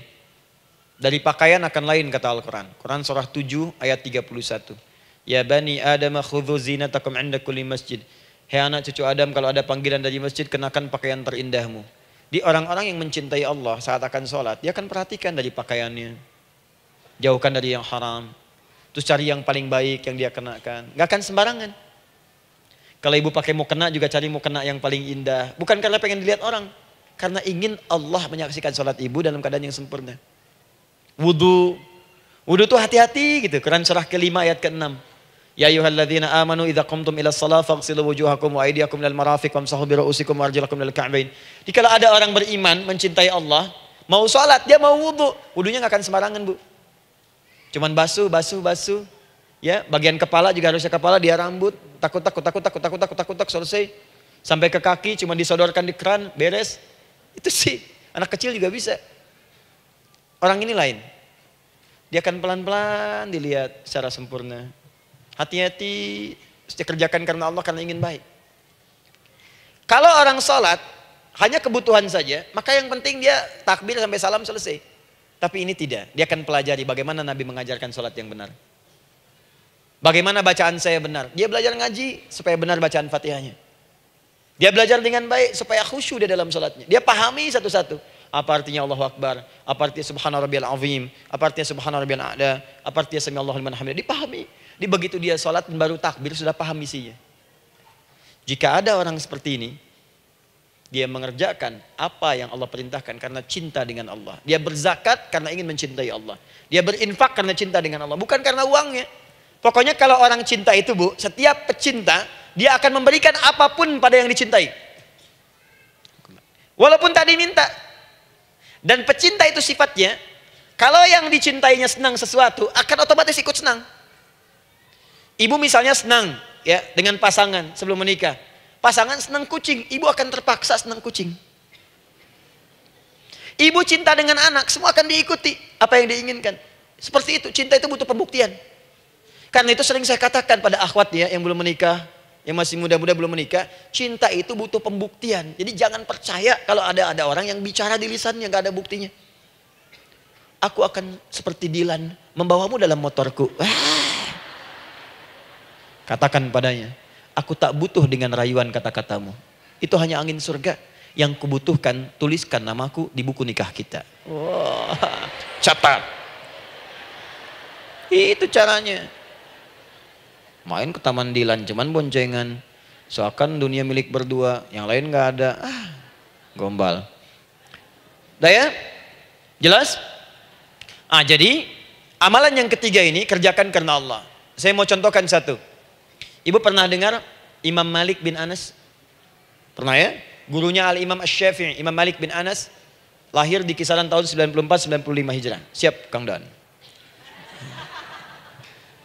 Dari pakaian akan lain kata Al-Quran. Quran surah 7 ayat 31. Ya bani Adam khudhu zinatakum 'inda kulli masjid. Hei anak cucu Adam, kalau ada panggilan dari masjid, kenakan pakaian terindahmu. Di orang-orang yang mencintai Allah saat akan sholat, dia akan perhatikan dari pakaiannya. Jauhkan dari yang haram. Terus cari yang paling baik yang dia kenakan. Gak akan sembarangan. Kalau ibu pakai mukena juga cari mukena yang paling indah. Bukan karena pengen dilihat orang. Karena ingin Allah menyaksikan sholat ibu dalam keadaan yang sempurna. Wudu itu hati-hati gitu. Quran surah ke-5 ayat ke-6. Ya ayyuhalladzina amanu idza qumtum ila shalah faghsilu wujuhakum wa aydiyakum ilal marafiq wamsahu bi ru'usikum wa arjulakum ilal ka'bain. Jika ada orang beriman mencintai Allah, mau salat dia mau wudu, wudunya enggak akan sembarangan, Bu. Cuman basuh. Ya, bagian kepala juga harusnya kepala, dia rambut, takut selesai. Sampai ke kaki cuma disodorkan di keran, beres. Itu sih anak kecil juga bisa. Orang ini lain. Dia akan pelan-pelan dilihat secara sempurna. Hati-hati, kerjakan karena Allah, karena ingin baik. Kalau orang sholat hanya kebutuhan saja, maka yang penting dia takbir sampai salam selesai. Tapi ini tidak, dia akan pelajari bagaimana Nabi mengajarkan sholat yang benar. Bagaimana bacaan saya benar. Dia belajar ngaji supaya benar bacaan Fatihahnya. Dia belajar dengan baik supaya khusyuk di dalam sholatnya. Dia pahami satu-satu. Apa artinya Allahu Akbar, apa artinya Subhana Rabbiyal Azim, apa artinya Subhana Rabbiyal A'la, apa artinya Sami Allahu liman hamidah. Dipahami. Di begitu dia sholat dan baru takbir sudah paham isinya. Jika ada orang seperti ini, dia mengerjakan apa yang Allah perintahkan karena cinta dengan Allah. Dia berzakat karena ingin mencintai Allah. Dia berinfak karena cinta dengan Allah, bukan karena uangnya. Pokoknya kalau orang cinta itu, Bu, setiap pecinta dia akan memberikan apapun pada yang dicintai. Walaupun tadi minta. Dan pecinta itu sifatnya, kalau yang dicintainya senang sesuatu, akan otomatis ikut senang. Ibu misalnya senang ya dengan pasangan sebelum menikah. Pasangan senang kucing, ibu akan terpaksa senang kucing. Ibu cinta dengan anak, semua akan diikuti. apa yang diinginkan. Seperti itu, cinta itu butuh pembuktian. Karena itu sering saya katakan pada akhwat ya yang belum menikah, yang masih muda-muda belum menikah, cinta itu butuh pembuktian. Jadi jangan percaya kalau ada orang yang bicara di lisannya nggak ada buktinya. Aku akan seperti Dilan membawamu dalam motorku. Katakan padanya, aku tak butuh dengan rayuan kata-katamu. Itu hanya angin surga. Yang kubutuhkan, tuliskan namaku di buku nikah kita. Wah, catat. Itu caranya. Main ke Taman Dilan, cuman boncengan. Seakan dunia milik berdua, yang lain nggak ada. Gombal. Udah ya? Jelas? Jadi amalan yang ketiga ini kerjakan karena Allah. Saya mau contohkan satu. Ibu pernah dengar Imam Malik bin Anas? Pernah ya? Gurunya Al-Imam Asy-Syafi'i, Imam Malik bin Anas, lahir di kisaran tahun 94-95 Hijrah. Siap Kang Dan?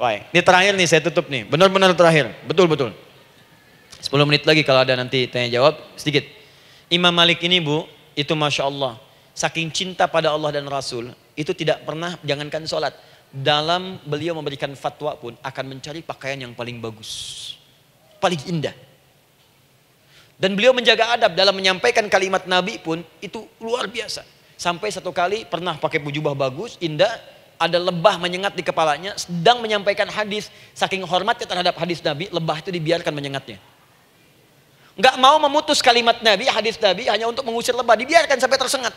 Baik, ini terakhir nih saya tutup nih. Benar-benar terakhir, betul-betul. 10 menit lagi kalau ada nanti tanya jawab sedikit. Imam Malik ini Bu, itu Masya Allah. Saking cinta pada Allah dan Rasul, itu tidak pernah, jangankan sholat. Dalam beliau memberikan fatwa pun akan mencari pakaian yang paling bagus. Paling indah. Dan beliau menjaga adab dalam menyampaikan kalimat Nabi pun itu luar biasa. Sampai satu kali pernah pakai jubah bagus, indah, ada lebah menyengat di kepalanya, sedang menyampaikan hadis. Saking hormatnya terhadap hadis Nabi, lebah itu dibiarkan menyengatnya. Nggak mau memutus kalimat Nabi, hadis Nabi hanya untuk mengusir lebah, dibiarkan sampai tersengat.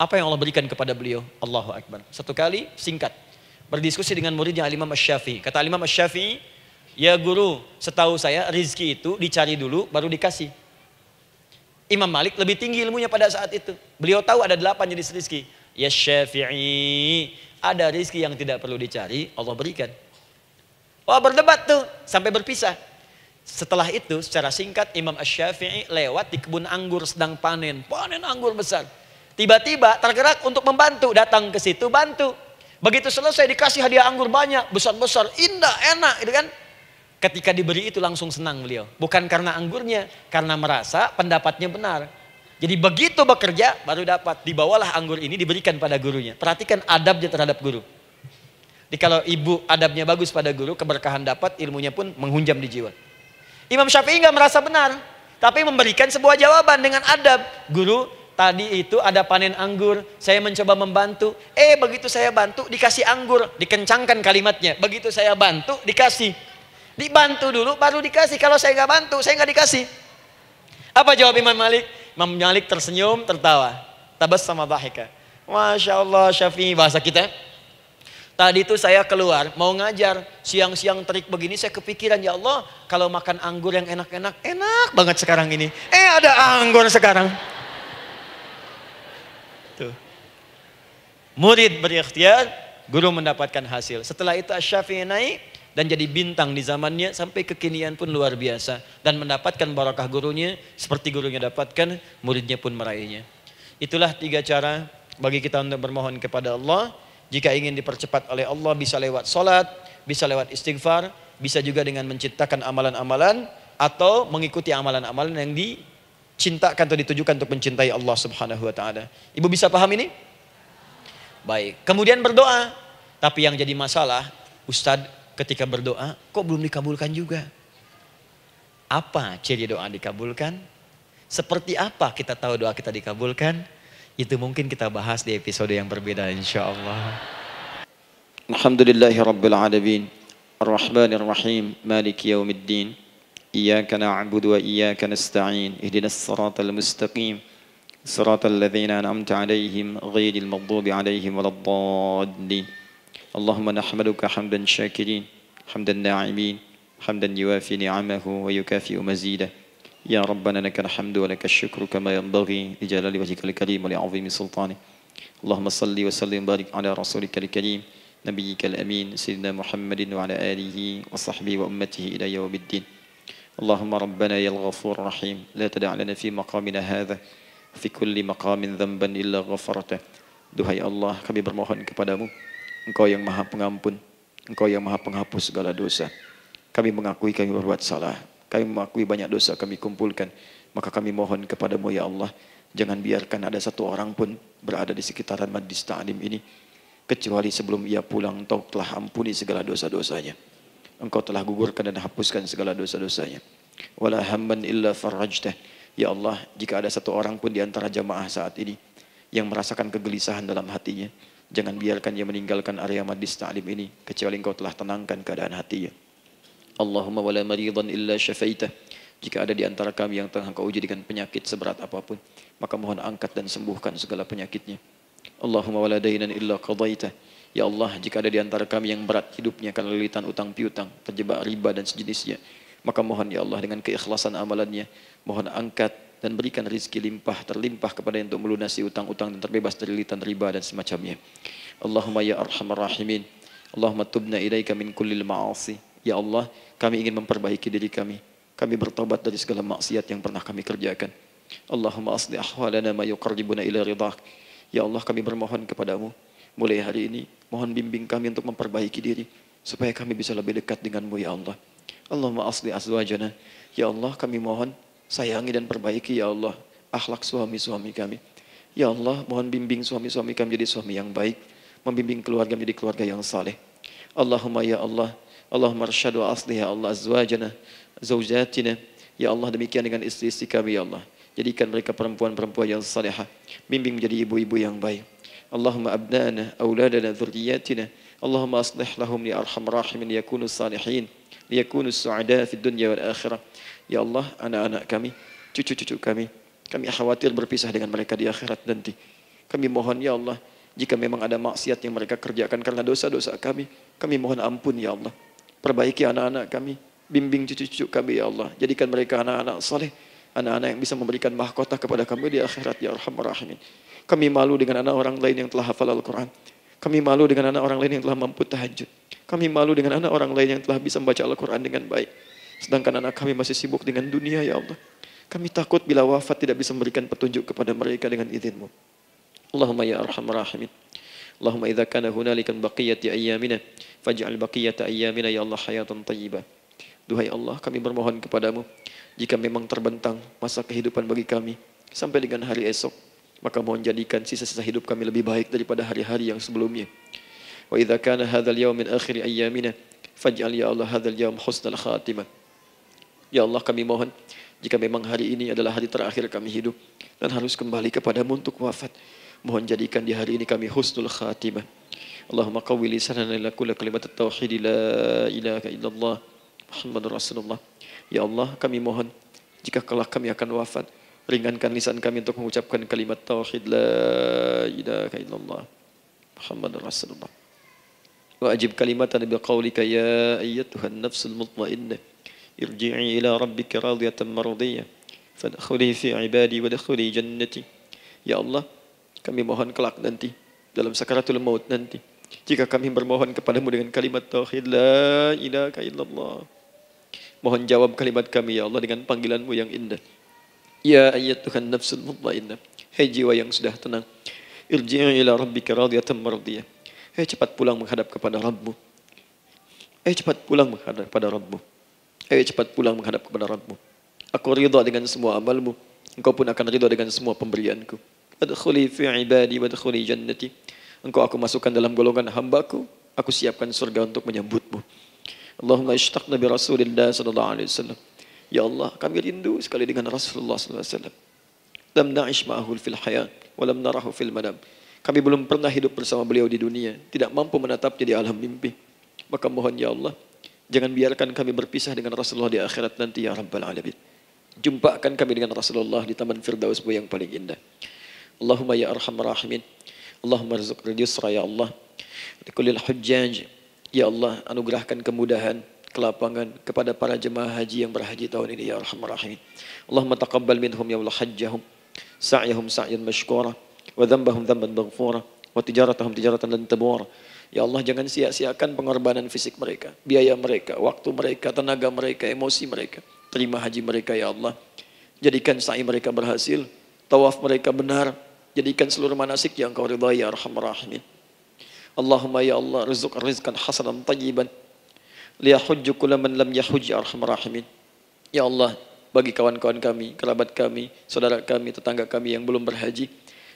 Apa yang Allah berikan kepada beliau? Allahu Akbar. Satu kali singkat, berdiskusi dengan muridnya Al-Imam Asy-Syafi'i. Kata Al-Imam Asy-Syafi'i, ya guru, setahu saya rizki itu dicari dulu baru dikasih. Imam Malik lebih tinggi ilmunya pada saat itu. Beliau tahu ada 8 jenis rizki. Ya Syafi'i, ada rizki yang tidak perlu dicari, Allah berikan. Wah, berdebat tuh sampai berpisah. Setelah itu secara singkat Imam Asy-Syafi'i lewat di kebun anggur sedang panen anggur besar. Tiba-tiba tergerak untuk membantu, datang ke situ bantu. Begitu selesai dikasih hadiah anggur banyak, besar-besar, indah, enak, gitu kan? Ketika diberi itu langsung senang beliau. Bukan karena anggurnya, karena merasa pendapatnya benar. Jadi begitu bekerja baru dapat. Dibawalah anggur ini diberikan pada gurunya. Perhatikan adabnya terhadap guru. Jadi kalau ibu adabnya bagus pada guru, keberkahan dapat, ilmunya pun menghunjam di jiwa. Imam Syafi'i nggak merasa benar, tapi memberikan sebuah jawaban dengan adab. Guru, tadi itu ada panen anggur, saya mencoba membantu. Begitu saya bantu dikasih anggur, dikencangkan kalimatnya. Begitu saya bantu dikasih. Dibantu dulu baru dikasih. Kalau saya nggak bantu, saya nggak dikasih. Apa jawab Imam Malik? Imam Malik tersenyum, tertawa. Tabassama dhahika. Masya Allah Syafi'i, bahasa kita. Tadi itu saya keluar mau ngajar, siang-siang terik begini saya kepikiran, ya Allah, kalau makan anggur yang enak-enak, enak banget sekarang ini. Ada anggur sekarang. Tuh. Murid berikhtiar, guru mendapatkan hasil. Setelah itu Asy-Syafi'i naik dan jadi bintang di zamannya, sampai kekinian pun luar biasa. Dan mendapatkan barakah gurunya, seperti gurunya dapatkan, muridnya pun meraihnya. Itulah 3 cara bagi kita untuk bermohon kepada Allah. Jika ingin dipercepat oleh Allah, bisa lewat sholat, bisa lewat istighfar, bisa juga dengan menciptakan amalan-amalan, atau mengikuti amalan-amalan yang dicintakan atau ditujukan untuk mencintai Allah Subhanahu wa Ta'ala. Ibu bisa paham ini? Baik. Kemudian berdoa. Tapi yang jadi masalah, Ustadz, ketika berdoa kok belum dikabulkan juga? Apa ciri doa dikabulkan? Seperti apa kita tahu doa kita dikabulkan? Itu mungkin kita bahas di episode yang berbeda insyaallah. Alhamdulillahi rabbil alamin, arrahmanir rahim, maliki yaumiddin. Iyyaka na'budu wa iyyaka nasta'in. Ihdinas siratal mustaqim. Siratal ladzina an'amta 'alaihim ghairil maghdubi 'alaihim waladdallin. Allahumma nahmaduka hamdan syakirin, hamdan na'imin, hamdan yuwafi ni'amahu wa yukafi'u mazidah. Ya Rabbana lakal hamdu wa lakal syukru kama yanbaghi li jalali wajhikal karim wa li 'azimi sultanik. Allahumma salli wa sallim barik ala rasulikal karim nabiyyikal amin sayyidina Muhammadin wa ala alihi wa sahbihi wa ummatihi ila yaumiddin. Allahumma rabbana yal ghafur rahim la tada' lana fi maqamina hadha fi kulli maqamin dhanban illa ghafartah. Duhai Allah, kami bermohon kepadamu, Engkau yang Maha Pengampun, Engkau yang Maha Penghapus segala dosa. Kami mengakui kami berbuat salah. Kami mengakui banyak dosa kami kumpulkan. Maka kami mohon kepadamu ya Allah, Jangan biarkan ada satu orang pun berada di sekitaran majlis ta'lim ini kecuali sebelum ia pulang Engkau telah ampuni segala dosa-dosanya. Engkau telah gugurkan dan hapuskan segala dosa-dosanya. Wala hamman illa farajtah. Ya Allah, jika ada satu orang pun di antara jamaah saat ini yang merasakan kegelisahan dalam hatinya, jangan biarkan ia meninggalkan area majlis ta'lim ini kecuali Engkau telah tenangkan keadaan hatinya. Allahumma wala maridan illa syafaitah. Jika ada di antara kami yang tengah Engkau uji dengan penyakit seberat apapun, maka mohon angkat dan sembuhkan segala penyakitnya. Allahumma wala dainan illa qadaitah. Ya Allah, jika ada di antara kami yang berat hidupnya karena lilitan utang piutang, terjebak riba dan sejenisnya, maka mohon ya Allah dengan keikhlasan amalannya, mohon angkat dan berikan rizki limpah terlimpah kepada yang untuk melunasi utang-utang dan terbebas dari lilitan riba dan semacamnya. Allahumma ya arhamar rahimin. Allahumma tubna ilaika min kullil ma'asi. Ya Allah, kami ingin memperbaiki diri kami. Kami bertobat dari segala maksiat yang pernah kami kerjakan. Allahumma asli ahwalana ma yuqarribuna ila ridhak. Ya Allah, kami bermohon kepadamu, mulai hari ini, mohon bimbing kami untuk memperbaiki diri, supaya kami bisa lebih dekat denganmu ya Allah. Allahumma asli azwajana. Ya Allah, kami mohon, sayangi dan perbaiki ya Allah, akhlak suami-suami kami. Ya Allah, mohon bimbing suami-suami kami jadi suami yang baik, membimbing keluarga menjadi keluarga yang saleh. Allahumma ya Allah, Allahumma arsyad wa asli ya Allah azwajana, zawjatina. Ya Allah, demikian dengan istri-istri kami ya Allah. Jadikan mereka perempuan-perempuan yang salihah, bimbing menjadi ibu-ibu yang baik. Allahumma abnana, auladana, dzurriyyatina. Allahumma aslih lahum ya arhamar rahimin yakunu salihin, liyakunu su'ada fid dunya wal akhirah. Ya Allah, anak-anak kami, cucu-cucu kami khawatir berpisah dengan mereka di akhirat nanti. Kami mohon ya Allah, jika memang ada maksiat yang mereka kerjakan karena dosa-dosa kami mohon ampun ya Allah. Perbaiki anak-anak kami, bimbing cucu-cucu kami ya Allah. Jadikan mereka anak-anak saleh, anak-anak yang bisa memberikan mahkota kepada kami di akhirat ya arhamar rahimin. Kami malu dengan anak orang lain yang telah hafal Al-Quran. Kami malu dengan anak orang lain yang telah mampu tahajud. Kami malu dengan anak orang lain yang telah bisa membaca Al-Quran dengan baik. Sedangkan anak kami masih sibuk dengan dunia ya Allah. Kami takut bila wafat tidak bisa memberikan petunjuk kepada mereka dengan izin-Mu. Allahumma ya arhamar rahimin. Allahumma idza kana hunalika baqiyati ayyamina faj'al baqiyata ayyamina ya Allah hayatan thayyibah. Duhai Allah, kami bermohon kepadamu, jika memang terbentang masa kehidupan bagi kami sampai dengan hari esok, maka mohon jadikan sisa-sisa hidup kami lebih baik daripada hari-hari yang sebelumnya. Wa idza kana hadzal yaum min akhir ayyamina faj'al ya Allah hadzal yaum husnal khatimah. Ya Allah, kami mohon, jika memang hari ini adalah hari terakhir kami hidup dan harus kembali kepadamu untuk wafat, mohon jadikan di hari ini kami husnul khatimah. Allahumma qawwi lisanana ila kulli kalimat at-tauhid la ilaha illallah Muhammadur Rasulullah. Ya Allah, kami mohon, jika kelak kami akan wafat, ringankan lisan kami untuk mengucapkan kalimat tauhid la ilaha illallah Muhammadur Rasulullah. Wa ajib kalimatan bi qaulika ya ayyatuhan nafsul mutmainnah irji'i ila rabbika radiyatan mardiyah fadkhuli fi ibadi wadkhuli jannati. Ya Allah, kami mohon kelak nanti dalam sakaratul maut nanti, jika kami bermohon kepadamu dengan kalimat tauhid la ilaha illallah, mohon jawab kalimat kami ya Allah dengan panggilanmu yang indah. Ya ayyatuhan nafsul mutmainnah, hai jiwa yang sudah tenang, irji'i ila rabbika radiyatan mardiyah, hai cepat pulang menghadap kepada Rabbmu. Hai cepat pulang menghadap kepada Rabbmu. Hai cepat pulang menghadap kepada Rabbmu. Aku ridha dengan semua amalmu, engkau pun akan ridha dengan semua pemberianku. Adkhuli fi ibadi wadkhuli jannati. Engkau aku masukkan dalam golongan hambaku, aku siapkan surga untuk menyambutmu. Allahumma ishtaqna bi Rasulillah sallallahu alaihi wasallam. Ya Allah, kami rindu sekali dengan Rasulullah sallallahu alaihi wasallam. Lam na'ish ma'ahu fil hayat wa lam narahu fil manam. Kami belum pernah hidup bersama beliau di dunia, tidak mampu menatapnya di alam mimpi. Maka mohon ya Allah, jangan biarkan kami berpisah dengan Rasulullah di akhirat nanti ya Rabbal Alamin. Jumpakan kami dengan Rasulullah di Taman Firdausmu yang paling indah. Allahumma ya arhamar rahimin. Allahumma rizqna yusra ya Allah. Likullil hujjaj. Ya Allah, anugerahkan kemudahan, kelapangan kepada para jemaah haji yang berhaji tahun ini ya arhamar rahimin. Allahumma taqabbal minhum ya Allah hajjahum, sa'yahum sa'yan mashkura, wa dhanbahum dhanban maghfura, wa tijaratahum tijaratan lan tabur. Ya Allah, jangan sia-siakan pengorbanan fisik mereka, biaya mereka, waktu mereka, tenaga mereka, emosi mereka. Terima haji mereka ya Allah. Jadikan sa'i mereka berhasil, tawaf mereka benar. Jadikan seluruh manasik yang Kau ridhai ya arhamar rahimin. Allahumma ya Allah, rizqan hasanan tayyiban liyahujju kulla man lam yahujj ya arhamar rahimin. Ya Allah, bagi kawan-kawan kami, kerabat kami, saudara kami, tetangga kami yang belum berhaji.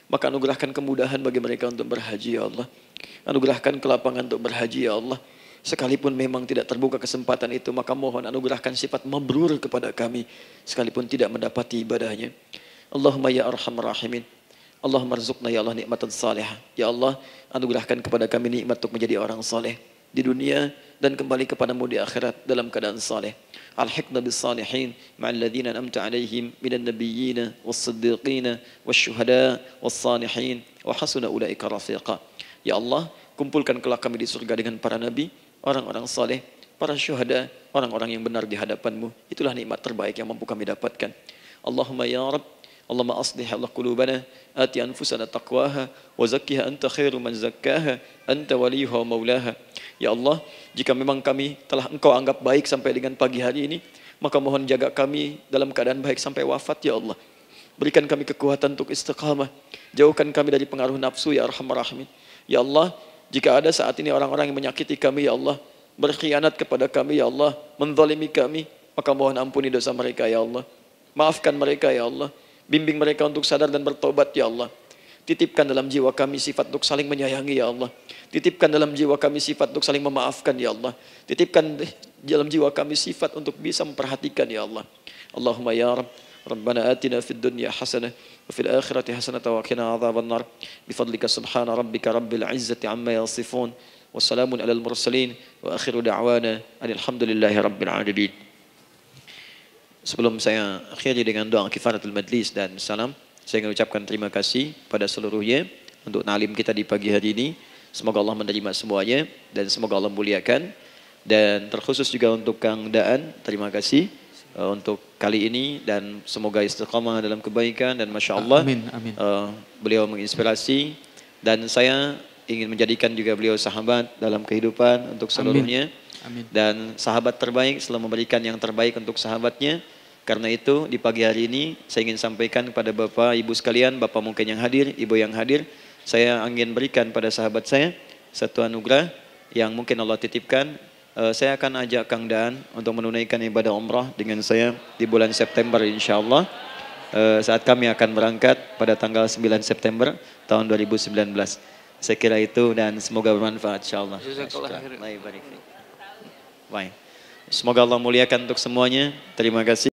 Maka anugerahkan kemudahan bagi mereka untuk berhaji ya Allah. Anugerahkan kelapangan untuk berhaji ya Allah. Sekalipun memang tidak terbuka kesempatan itu, maka mohon anugerahkan sifat mabrur kepada kami, sekalipun tidak mendapati ibadahnya. Allahumma ya arhamar rahimin. Allahumma rizukna ya Allah nikmatan salihah. Ya Allah, anugerahkan kepada kami nikmat untuk menjadi orang saleh di dunia dan kembali kepadamu di akhirat dalam keadaan saleh. Alhiqna bis salihin ma'al ladzina an'amta 'alaihim minan nabiyyina was-siddiqina wasyuhada was-salihin wa hasuna ulaika rafiqa. Ya Allah, kumpulkan kelak kami di surga dengan para nabi, orang-orang saleh, para syuhada, orang-orang yang benar di hadapan-Mu. Itulah nikmat terbaik yang mampu kami dapatkan. Allahumma ya Rabb, Allahumma aslih Allah qulubana, ati anfusana taqwaha, wa zakkiha anta khairu man zakkaha, anta waliyuha wa maulaha. Ya Allah, jika memang kami telah Engkau anggap baik sampai dengan pagi hari ini, maka mohon jaga kami dalam keadaan baik sampai wafat ya Allah. Berikan kami kekuatan untuk istiqamah. Jauhkan kami dari pengaruh nafsu ya Arhamar Rahimin. Ya Allah, jika ada saat ini orang-orang yang menyakiti kami ya Allah, berkhianat kepada kami ya Allah, menzalimi kami, maka mohon ampuni dosa mereka ya Allah. Maafkan mereka ya Allah. Bimbing mereka untuk sadar dan bertobat ya Allah. Titipkan dalam jiwa kami sifat untuk saling menyayangi ya Allah. Titipkan dalam jiwa kami sifat untuk saling memaafkan ya Allah. Titipkan dalam jiwa kami sifat untuk bisa memperhatikan ya Allah. Allahumma ya Rabb, Rabbana atina fid dunya hasanah wa fil akhirati hasanah wa qina adzabannar. Bifadlika subhana rabbika rabbil izzati amma yasifun. Wassalamun alal mursalin wa akhiru da'wana alhamdulillahi rabbil alamin. Sebelum saya akhiri dengan doa kifaratul majlis dan salam, saya ingin ucapkan terima kasih pada seluruhnya untuk ta'lim kita di pagi hari ini. Semoga Allah menerima semuanya dan semoga Allah muliakan. Dan terkhusus juga untuk Kang Daan, terima kasih untuk kali ini dan semoga istiqamah dalam kebaikan dan Masya Allah amin, amin. Beliau menginspirasi dan saya ingin menjadikan juga beliau sahabat dalam kehidupan untuk seluruhnya. Amin. Dan sahabat terbaik selalu memberikan yang terbaik untuk sahabatnya. Karena itu di pagi hari ini saya ingin sampaikan kepada Bapak Ibu sekalian, Bapak mungkin yang hadir, Ibu yang hadir, saya ingin berikan pada sahabat saya satu anugerah yang mungkin Allah titipkan. Saya akan ajak Kang Daan untuk menunaikan ibadah umrah dengan saya di bulan September insya Allah. Saat kami akan berangkat pada tanggal 9 September tahun 2019. Saya kira itu dan semoga bermanfaat insya Allah. Baik. Semoga Allah muliakan untuk semuanya. Terima kasih.